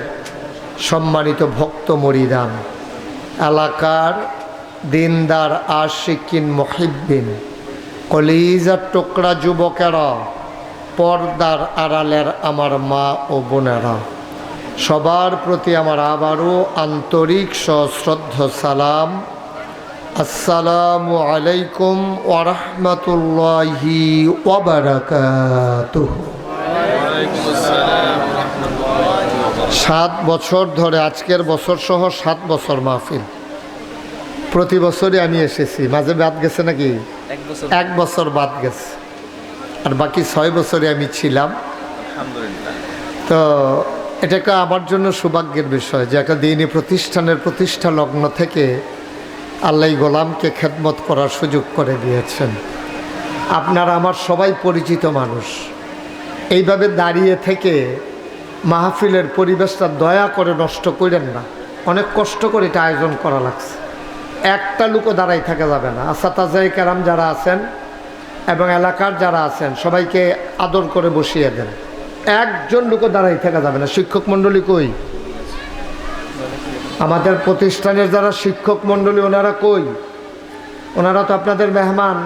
সম্মানিত ভক্ত মরিদান, এলাকার দিনদার আশিকিন মুহিব্বিন, কলিজার টুকরা যুবকেরা, পর্দার আড়ালের আমার মা ও বোনেরা, সবার প্রতি আমার আবারও আন্তরিক সশ্রদ্ধ সালাম। আসসালামু আলাইকুম ওয়া রাহমাতুল্লাহি ওয়া বারাকাতুহু। 7 বছর ধরে, আজকের বছর সহ 7 বছর মাহফিল, প্রতি বছরই আমি এসেছি। মাঝে বাদ গেছে নাকি? 1 বছর বাদ গেছে, আর বাকি 6 বছরে আমি ছিলাম। তো এটা একটা আমার জন্য সৌভাগ্যের বিষয় যে একটা দিনী প্রতিষ্ঠানের প্রতিষ্ঠা লগ্ন থেকে আল্লাহ গোলামকে খেদমত করার সুযোগ করে দিয়েছেন। আপনারা আমার সবাই পরিচিত মানুষ। এইভাবে দাঁড়িয়ে থেকে মাহফিলের পরিবেশটা দয়া করে নষ্ট করেন না। অনেক কষ্ট করে এটা আয়োজন করা লাগছে। একটা লোকও দাঁড়াই থাকা যাবে না। আসাতাজায়ে কেরাম যারা আছেন এবং এলাকার যারা আছেন সবাইকে আদর করে বসিয়ে দেন। একজন লোকও দাঁড়াই থাকা যাবে না। শিক্ষক মণ্ডলী কই? আমাদের প্রতিষ্ঠানের যারা শিক্ষক মণ্ডলী ওনারা কই? ওনারা তো আপনাদের মেহমান,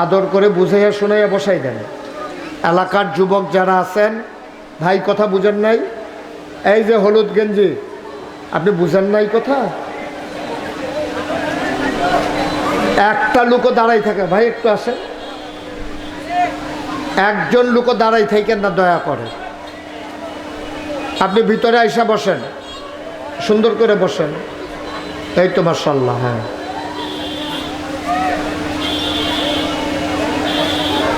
আদর করে বুঝাইয়া শুনাইয়া বসাই দেন। এলাকার যুবক যারা আছেন, ভাই কথা বুঝেন নাই? এই যে হলুদ গেঞ্জি, আপনি বুঝেন নাই কথা? একটা লোকও দাঁড়াই থাকে, ভাই একটু আসেন। একজন লোকও দাঁড়াই থাকেন না, দয়া করে। আপনি ভিতরে আইসা বসেন, সুন্দর করে বসেন। এই তো মাশাআল্লাহ। হ্যাঁ,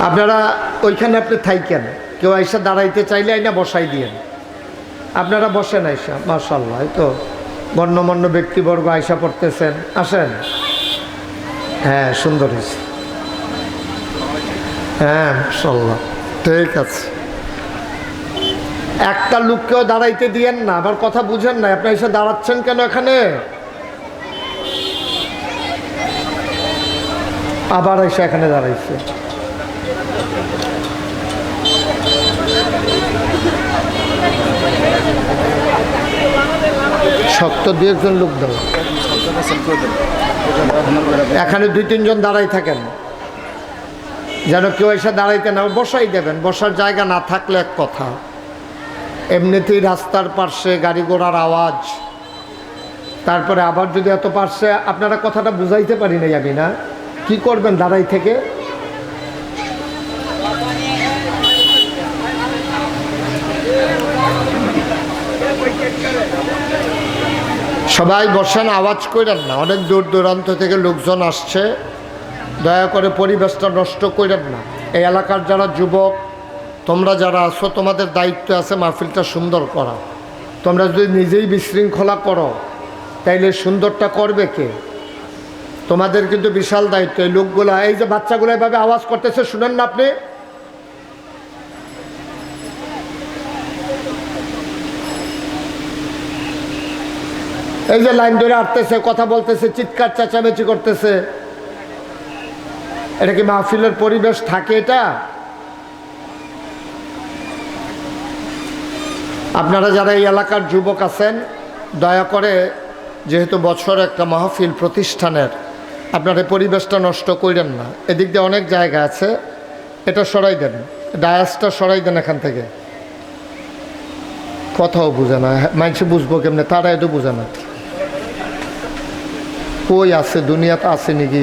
আপনারা ওইখানে আপনি থাইকেন। কেউ আইসা দাঁড়াইতে চাইলে আইনা বসাই দিয়েন। আপনারা বসেন আইসা। মাশাআল্লাহ, এই তো গণ্যমান্য ব্যক্তিবর্গ আইসা পড়তেছেন। আসেন। হ্যাঁ, সুন্দর হয়েছে। হ্যাঁ মাশাআল্লাহ, ঠিক আছে। একটা লোককেও দাঁড়াইতে দিয়েন না। আবার কথা বুঝেন না, আপনি এসে দাঁড়াচ্ছেন কেন এখানে? আবার এসে এখানে দাঁড়াইছে। শক্ত দিয়ে একজন লোক দাও। এখানে 2-3 জন দাঁড়াই থাকেন, যেন কেউ এসে দাঁড়াইতে না। বসাই দেবেন। বসার জায়গা না থাকলে এক কথা। এমনিতেই রাস্তার পাশে গাড়ি ঘোড়ার আওয়াজ, তারপরে আবার যদি এত পাশে, আপনারা কথাটা বুঝাইতে পারি নাই আমি, না? কি করবেন দাঁড়াই থেকে? সবাই বসেন, আওয়াজ করেন না। অনেক দূর দূরান্ত থেকে লোকজন আসছে, দয়া করে পরিবেশটা নষ্ট করেন না। এই এলাকার যারা যুবক, তোমরা যারা আছো, তোমাদের দায়িত্ব আছে মাহফিলটা সুন্দর করা। তোমরা যদি নিজেই বিশৃঙ্খলা করো তাইলে সুন্দরটা করবে কে? তোমাদের কিন্তু বিশাল দায়িত্ব। এই লোকগুলা, এই যে বাচ্চাগুলো এভাবে আওয়াজ করতেছে, শুনেন না আপনি? এই যে লাইন ধরে আটতেছে, কথা বলতেছে, চিৎকার চেঁচামেচি করতেছে, এটা কি মাহফিলের পরিবেশ থাকে? এটা আপনারা যারা এই এলাকার যুবক আছেন, দয়া করে, যেহেতু বছর একটা মাহফিল প্রতিষ্ঠানের, আপনারা পরিবেশটা নষ্ট করেন না। এদিক দিয়ে অনেক জায়গা আছে, এটা সরাই দেন। ডায়াসটা সরাই দেন এখান থেকে। কথাও বুঝে না, মানুষ বুঝবো কেমনে? তারা এত বুঝে না। কই আছে দুনিয়াতে? আছে নাকি?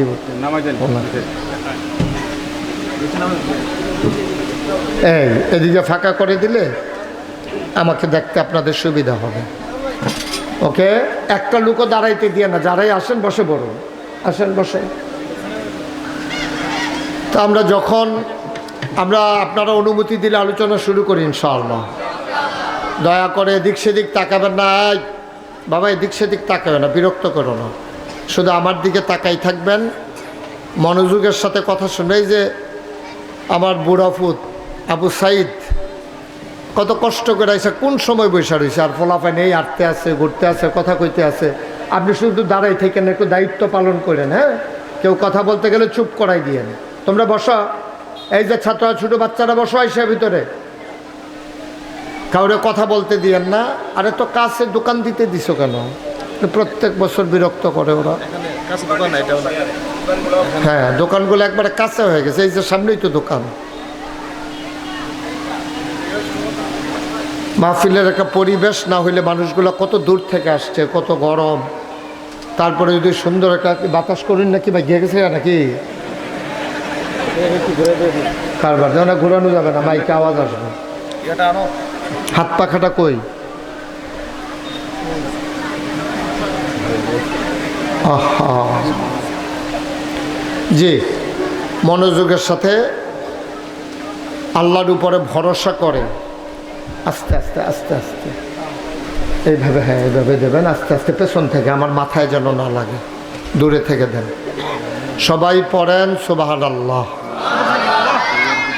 এই এদিকে ফাঁকা করে দিলে আমাকে দেখতে আপনাদের সুবিধা হবে। ওকে, একটা লোকও দাঁড়াইতে দিয়ে না। যারাই আসেন বসে পড়ুন। আসেন, বসেন। তা আমরা আপনারা অনুমতি দিলে আলোচনা শুরু করি ইনশাআল্লাহ। দয়া করে এদিক সেদিক তাকাবেন না। বাবা, এদিক সেদিক তাকাবে না, বিরক্ত করো না। শুধু আমার দিকে তাকাই থাকবেন, মনোযোগের সাথে কথা শুনে। যে আমার বুড়াফুত আবু সাইদ কত কষ্ট করে আছে, কোন সময় বৈশা রয়েছে, আর ফলাফাই নেই, আটতে আছে, ঘুরতে আছে, কথা কইতে আছে। আপনি শুধু দাঁড়াই থাকেন, একটু দায়িত্ব পালন করেন। হ্যাঁ, কেউ কথা বলতে গেলে চুপ করাই দিয়েন। তোমরা বসো। এই যে ছাত্র ছোটো বাচ্চারা বসো আইসা ভিতরে, কাউরে কথা বলতে দিয়েন না। আরে তো কাছে দোকান দিতে দিছো কেন? প্রত্যেক বছর বিরক্ত করে ওরা। হ্যাঁ, দোকানগুলো একবারে কাছে হয়ে গেছে। এই যে সামনেই তো দোকান। মাহফিলের একটা পরিবেশ না হইলে মানুষগুলো কত দূর থেকে আসছে, কত গরম। তারপরে যদি সুন্দর একটা বাতাস করুন নাকি, বা গিয়ে গেছে নাকি কারবার যেন ঘুরানো যাবে না, মাইকে আওয়াজ আসবে। হাত পাখাটা কই? জি, মনোযোগের সাথে আল্লাহর উপরে ভরসা করে আস্তে আস্তে আস্তে আস্তে এইভাবে, হ্যাঁ এইভাবে দেবেন আস্তে আস্তে, পেছন থেকে, আমার মাথায় যেন না লাগে, দূরে থেকে দেন। সবাই পড়েন সুবহানাল্লাহ,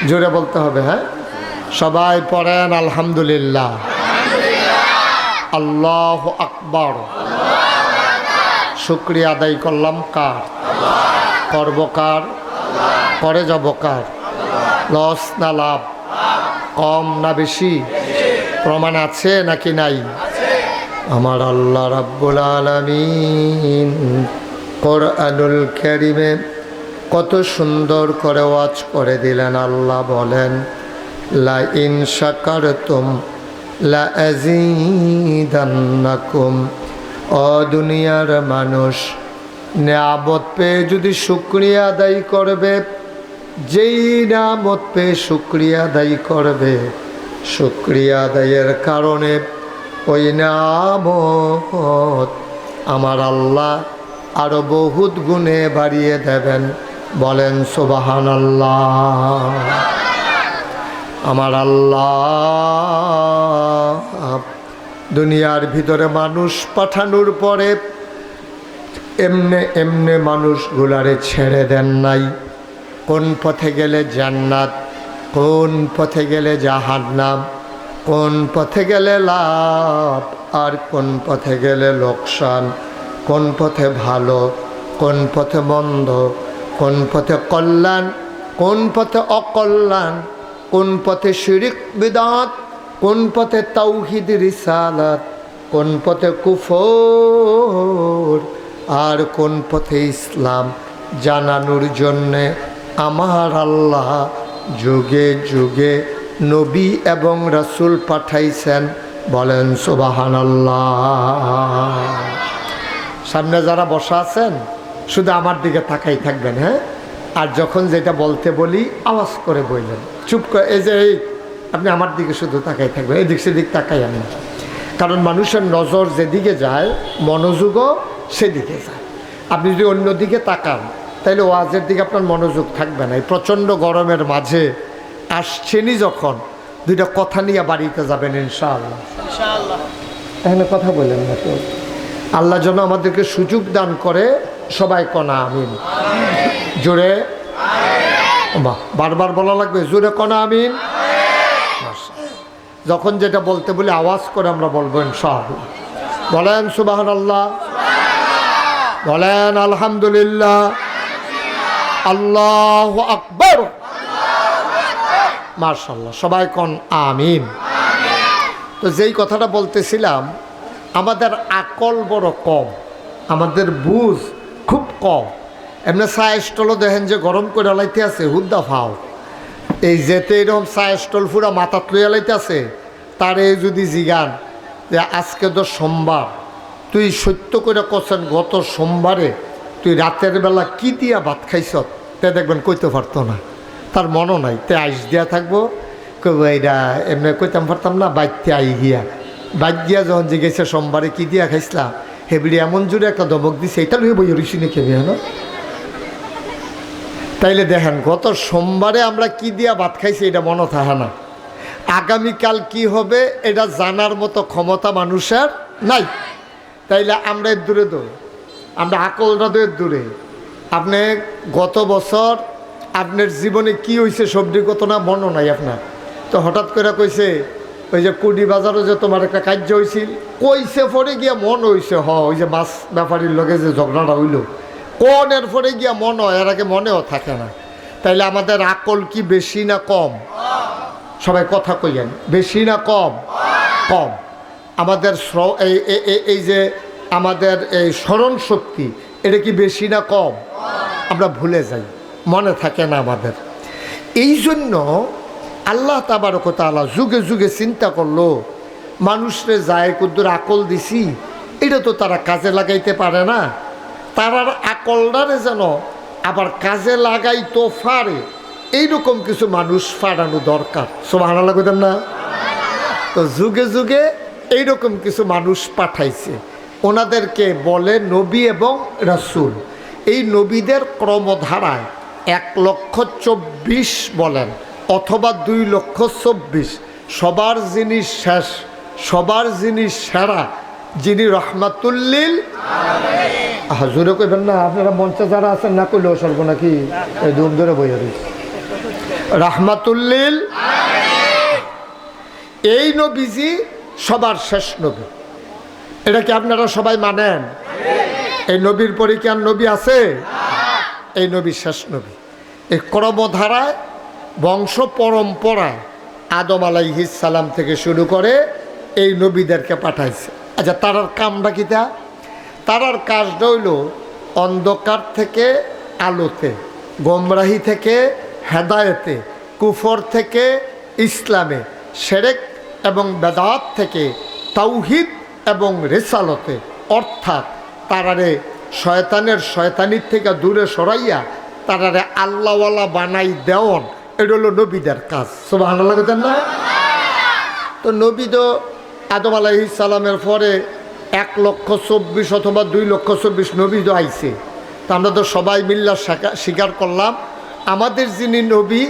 জোরে বলতে হবে। হ্যাঁ, সবাই পড়েন আলহামদুলিল্লাহ, আল্লাহু আকবার। শুকরিয়া আদায় করলাম কার? করব কার? করে যাব কার? লস না লাভ? কম না বেশি? প্রমাণ আছে নাকি নাই? আমার আল্লাহ রাব্বুল আলামিন কোরআনুল কারীমে কত সুন্দর করে ওয়াজ করে দিলেন। আল্লাহ বলেন, লা ইন শাকারতুম লা আযীদান্নাকুম। ও দুনিয়ার মানুষ, নিয়ামত পেয়ে যদি শুকরিয়া আদায় করবে, যেই নিয়ামত পেয়ে শুকরিয়া আদায় করবে, শুকরিয়া আদায়ের কারণে ওই নিয়ামত আমার আল্লাহ আরো বহুত গুণে বাড়িয়ে দেবেন। বলেন সুবহানাল্লাহ। আমার আল্লাহ দুনিয়ার ভিতরে মানুষ পাঠানোর পরে এমনে এমনে মানুষগুলারে ছেড়ে দেন নাই। কোন পথে গেলে জান্নাত, কোন পথে গেলে জাহান্নাম, কোন পথে গেলে লাভ আর কোন পথে গেলে লোকসান, কোন পথে ভালো, কোন পথে মন্দ, কোন পথে কল্যাণ, কোন পথে অকল্যাণ, কোন পথে শিরিক বিদআত, কোন পথে তাওহীদ রিসালাত, কোন পথে কুফর আর কোন পথে ইসলাম জানানোর জন্যে আমার আল্লাহ যুগে যুগে নবী এবং রাসূল পাঠাইছেন। বলেন সুবহানাল্লাহ। সামনে যারা বসা আছেন শুধু আমার দিকে তাকাই থাকবেন, হ্যাঁ? আর যখন যেটা বলতে বলি আওয়াজ করে বললেন, চুপ করে, এই যে এই আপনি আমার দিকে শুধু তাকাই থাকবেন, এদিক সেদিক তাকাই আমি। কারণ মানুষের নজর যেদিকে যায় মনোযোগও সেদিকে যায়। আপনি যদি অন্যদিকে তাকান তাহলে ওয়াজের দিকে আপনার মনোযোগ থাকবে না। এই প্রচণ্ড গরমের মাঝে আসছেনই যখন, দুইটা কথা নিয়ে বাড়িতে যাবেন ইনশাআল্লাহ। এখানে কথা বললেন না তো। আল্লাহ যেন আমাদেরকে সুযোগ দান করে। সবাই কনা আমিন, জোরে বারবার বলা লাগবে, জোরে কনা আমিন। যখন যেটা বলতে বলি আওয়াজ করে আমরা বলবো ইনশাআল্লাহ। বলেন সুবহানাল্লাহ, বলেন আলহামদুলিল্লাহ, আল্লাহু আকবার, মাশাআল্লাহ। সবাই কোন আমিন। তো যেই কথাটা বলতেছিলাম, আমাদের আকল বড় কম, আমাদের বুঝ খুব কম। এমনি চা স্টলও দেখেন যে গরম করে লাইতে আছে হুদ্দা ফাও, এই যেতে এরকম চা স্টল পুরা মাথাত লইয়া লাইতে আছে। তারে যদি জিগান যে আজকে তো সোমবার, তুই সত্য করে কছেন গত সোমবারে তুই রাতের বেলা কি দিয়া ভাত খাইছ, তে দেখবেন কইতে পারতো না, তার মনও নাই। তে আইস দিয়া থাকবো, কইব এইটা এমনি কইতাম পারতাম না, বাইতে আই গিয়া বাইক দিয়া যখন জিগেছে সোমবারে কি দিয়া খাইছিলাম, হেবড়ি এমন জোরে একটা দমক দিছে, এটা লুয়ে বই ঋষি নে খেবি হ্যাঁ। তাইলে দেখেন গত সোমবারে আমরা কি দিয়া ভাত খাইছি এটা মনে থাকে না, আগামীকাল কি হবে এটা জানার মতো ক্ষমতা মানুষের নাই। তাইলে আমরা এর দূরে দৌড়, আমরা আকলটা তো এর দূরে। আপনি গত বছর আপনার জীবনে কি হয়েছে সবজি কত না মনও নাই আপনার, তো হঠাৎ করে কইছে ওই যে কুডি বাজারে যে তোমার একটা কার্য হয়েছিল, কইছে পরে গিয়া মন হয়েছে, ওই যে মাছ ব্যাপারীর লগে যে ঝগড়াটা হইল, কোনের পরে গিয়া মন হয়, এর আগে মনেও থাকে না। তাইলে আমাদের আকল কি বেশি না কম? সবাই কথা কইয়েন, বেশি না কম? কম। আমাদের এই যে আমাদের এই স্মরণ শক্তি, এটা কি বেশি না কম? আমরা ভুলে যাই, মনে থাকে না আমাদের। এই জন্য আল্লাহ তাবারক ওয়া তাআলা যুগে যুগে চিন্তা করলো, মানুষরে যায় কুদ্দুর আকল দিছি, এটা তো তারা কাজে লাগাইতে পারে না, তারার আকলটারে যেন আবার কাজে লাগাইতো পারে, এইরকম কিছু মানুষ ফাড়ানো দরকার। সুবহানাল্লাহ কইতেন না? তো যুগে যুগে এইরকম কিছু মানুষ পাঠাইছে, ওনাদেরকে বলে নবী এবং রাসূল। এই নবীদের ক্রমধারায় 1,24,000 বলেন অথবা 2,24,000, সবার জিনিস শেষ, সবার জিনিস সেরা, যিনি রহমাতুল্লিল হাজুরে কইবেন না, আপনারা মঞ্চে যারা আছেন না কইলেও চলবো নাকি, এই দুম ধরে বইয়া রয়েছে রাহমাতুল্লিল। এই নবীজি সবার শেষ নবী, এটা কি আপনারা সবাই মানেন? এই নবীর পরে কি আর নবী আছে? এই নবী শেষ নবী। এই ক্রমধারায় বংশ পরম্পরায় আদম আলাইহিস সালাম থেকে শুরু করে এই নবীদেরকে পাঠাইছে। আচ্ছা, তারার কামটা কিতা? তারার কাজটা হইল অন্ধকার থেকে আলোতে, গোমরাহি থেকে হেদায়েতে, কুফর থেকে ইসলামে, শিরক এবং বেদাত থেকে তাওহীদ এবং রিসালতে, অর্থাৎ তারারে শয়তানির থেকে দূরে সরাইয়া তারারে আল্লাহওয়ালা বানাই দেওয়ান, এটা হলো নবীদের কাজ। সুবহানাল্লাহ বলেন না? তো নবী তো আদম আলাইহিস সালামের পরে 1,24,000 অথবা 2,24,000 নবী তো আইছে। তা আমরা তো সবাই মিল্লা স্বীকার করলাম আমাদের যিনি নবী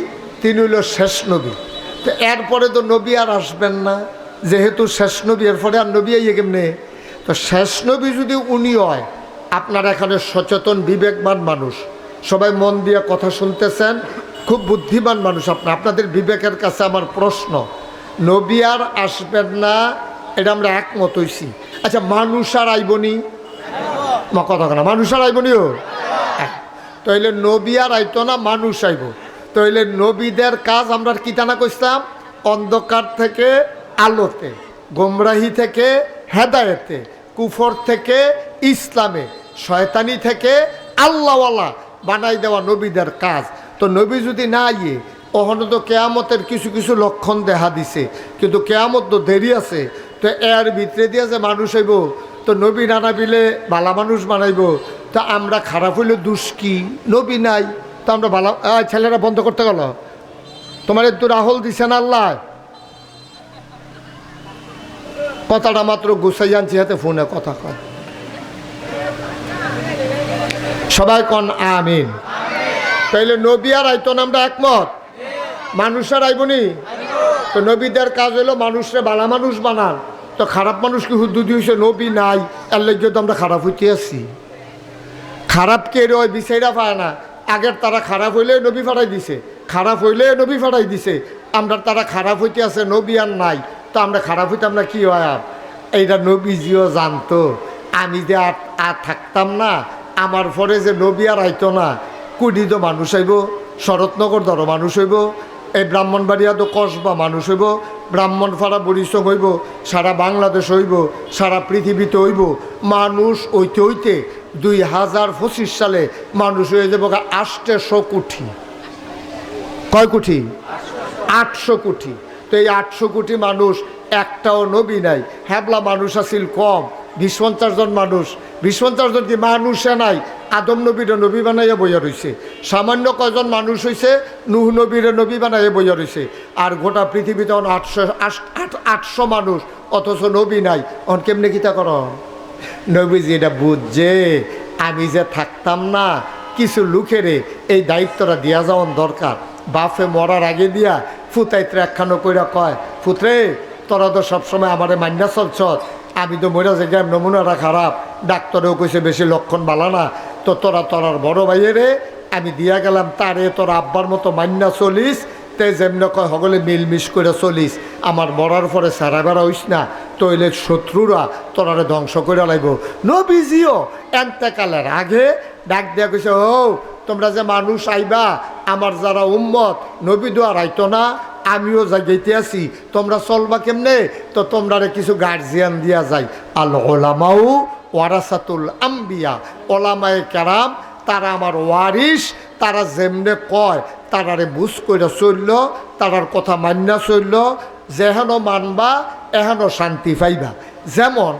তিনি হলো শেষ নবী। তো এরপরে তো নবী আর আসবেন না, যেহেতু শেষ নবী, এরপরে আর নবী আইয়ে কেমনে? তো শেষ নবী যদি উনি হয়, আপনারা এখানে সচেতন বিবেকবান মানুষ, সবাই মন দিয়ে কথা শুনতেছেন, খুব বুদ্ধিমান মানুষ আপনাদের বিবেকের কাছে আমার প্রশ্ন, নবী আর আসবেন না এটা আমরা একমত হইছি। আচ্ছা, মানুষ আর আইবনি? কথা না, মানুষ আর আইবনিও? তাইলে নবী আর আইতো না, মানুষ আইব। তাইলে নবীদের কাজ আমরা কিতানা কইতাম, অন্ধকার থেকে আলোতে, গোমরাহি থেকে হেদায়েতে, কুফর থেকে ইসলামে, শয়তানি থেকে আল্লাহওয়ালা বানাই দেওয়া নবীদের কাজ। তো নবী যদি না আইয়ে, ওখানে তো কেয়ামতের কিছু কিছু লক্ষণ দেখা দিছে, কিন্তু কেয়ামত তো দেরি আছে। তো এর ভিতরে দিয়ে যে মানুষ হইব, তো নবী না নাবিলে ভালা মানুষ বানাইব, তা আমরা খারাপ হইলে দুষ কি? নবী নাই তো আমরা ভালো। ছেলেরা বন্ধ করতে গেল, তোমার একটু রাহুল দিছেন আল্লাহ, কথাটা মাত্র গুছাই আনছি হাতে, ফোনে কথা কয়, সবাই কন আমিন। তাইলে নবী আর আইতো না, আমরা একমত। মানুষ আর আইবনি? তো নবীদের কাজ হলো মানুষরে ভালো মানুষ বানান। তো খারাপ মানুষ কি হুদ্দুদি হয়েছে? নবী নাই, এর লেগে তো আমরা খারাপ হইতে আছি। খারাপ কে রয় বিচাইরা পায় না, আগের তারা খারাপ হইলে নবী ফাটাই দিছে, খারাপ হইলে নবী ফাটাই দিছে, আমরা তারা খারাপ হইতে আছে, নবী আর নাই, তো আমরা খারাপ হইতে আমরা কি হয়? এইটা নবীজিও জানতো, আমি যে আর থাকতাম না, আমার পরে যে নবী আর আইতো না, কুড়ি তো মানুষ আইব, শরৎনগর ধরো মানুষ হইব, এই ব্রাহ্মণবাড়িয়া তো কসবা মানুষ হইব, ব্রাহ্মণপাড়া বরিশং হইব, সারা বাংলাদেশ হইব, সারা পৃথিবীতে হইব। মানুষ হইতে হইতে 2025 সালে মানুষ হয়ে যাব 800 কোটি। কয় কোটি? 800 কোটি। তো এই 800 কোটি মানুষ, একটাও নবী নাই। হ্যাবলা মানুষ আছিল কম, 20-50 জন মানুষ। 20-50 জন কি মানুষে নাই, আদম নবীরে নবী বানাইয়া বইয়া রয়েছে। সামান্য কয়জন মানুষ হয়েছে, নূহ নবীরে নবী বানাইয়া বইয়া রয়েছে। আর গোটা পৃথিবীতে 800 মানুষ, অথচ নবী নাই। অন কেমনে কিতা কর? নবীজি এটা বুঝছে, আমি যে থাকতাম না, কিছু লোকেরে এই দায়িত্বটা দিয়া যাওয়ার দরকার। বাপে মরার আগে দিয়া ফুতাইত্রে একখানো কইরা কয়, ফুতরে তোরা তো সবসময় আমারে মান্যা চলছ, আমি তো মরা যে গেম, নমুনাটা খারাপ, ডাক্তারেও কইছে বেশি লক্ষণ বালা না, তো তোরার বড় ভাইয়েরে আমি দিয়া গেলাম, তারে তোর আব্বার মতো মান্যা চলিস, তে যেমনি কয় হগলে মিলমিশ করে চলিস, আমার মরার পরে সারা বেড়া হইস না, তৈলে শত্রুরা তোরারে ধ্বংস করে লাগব। নবীজিও এন্তেকালের আগে ডাক দিয়া কইছে, ও তোমরা যে মানুষ আইবা, আমার যারা উম্মত, নবী দোয়ার আইতো না, আমিও যাইতে আছি, তোমরা চলবা কেমনে? তো তোমরা কিছু গার্জিয়ান দিয়া যায়। আল ওলামাউ ওয়ারাসাতুল আম্বিয়া, ওলামায়ে কেরাম তারা আমার ওয়ারিস, তারা যেমনে কয় তারারে বুঝ কইরা চলল, তারার কথা মান্যা চলল, যেহেন মানবা এহেন শান্তি পাইবা। যেমন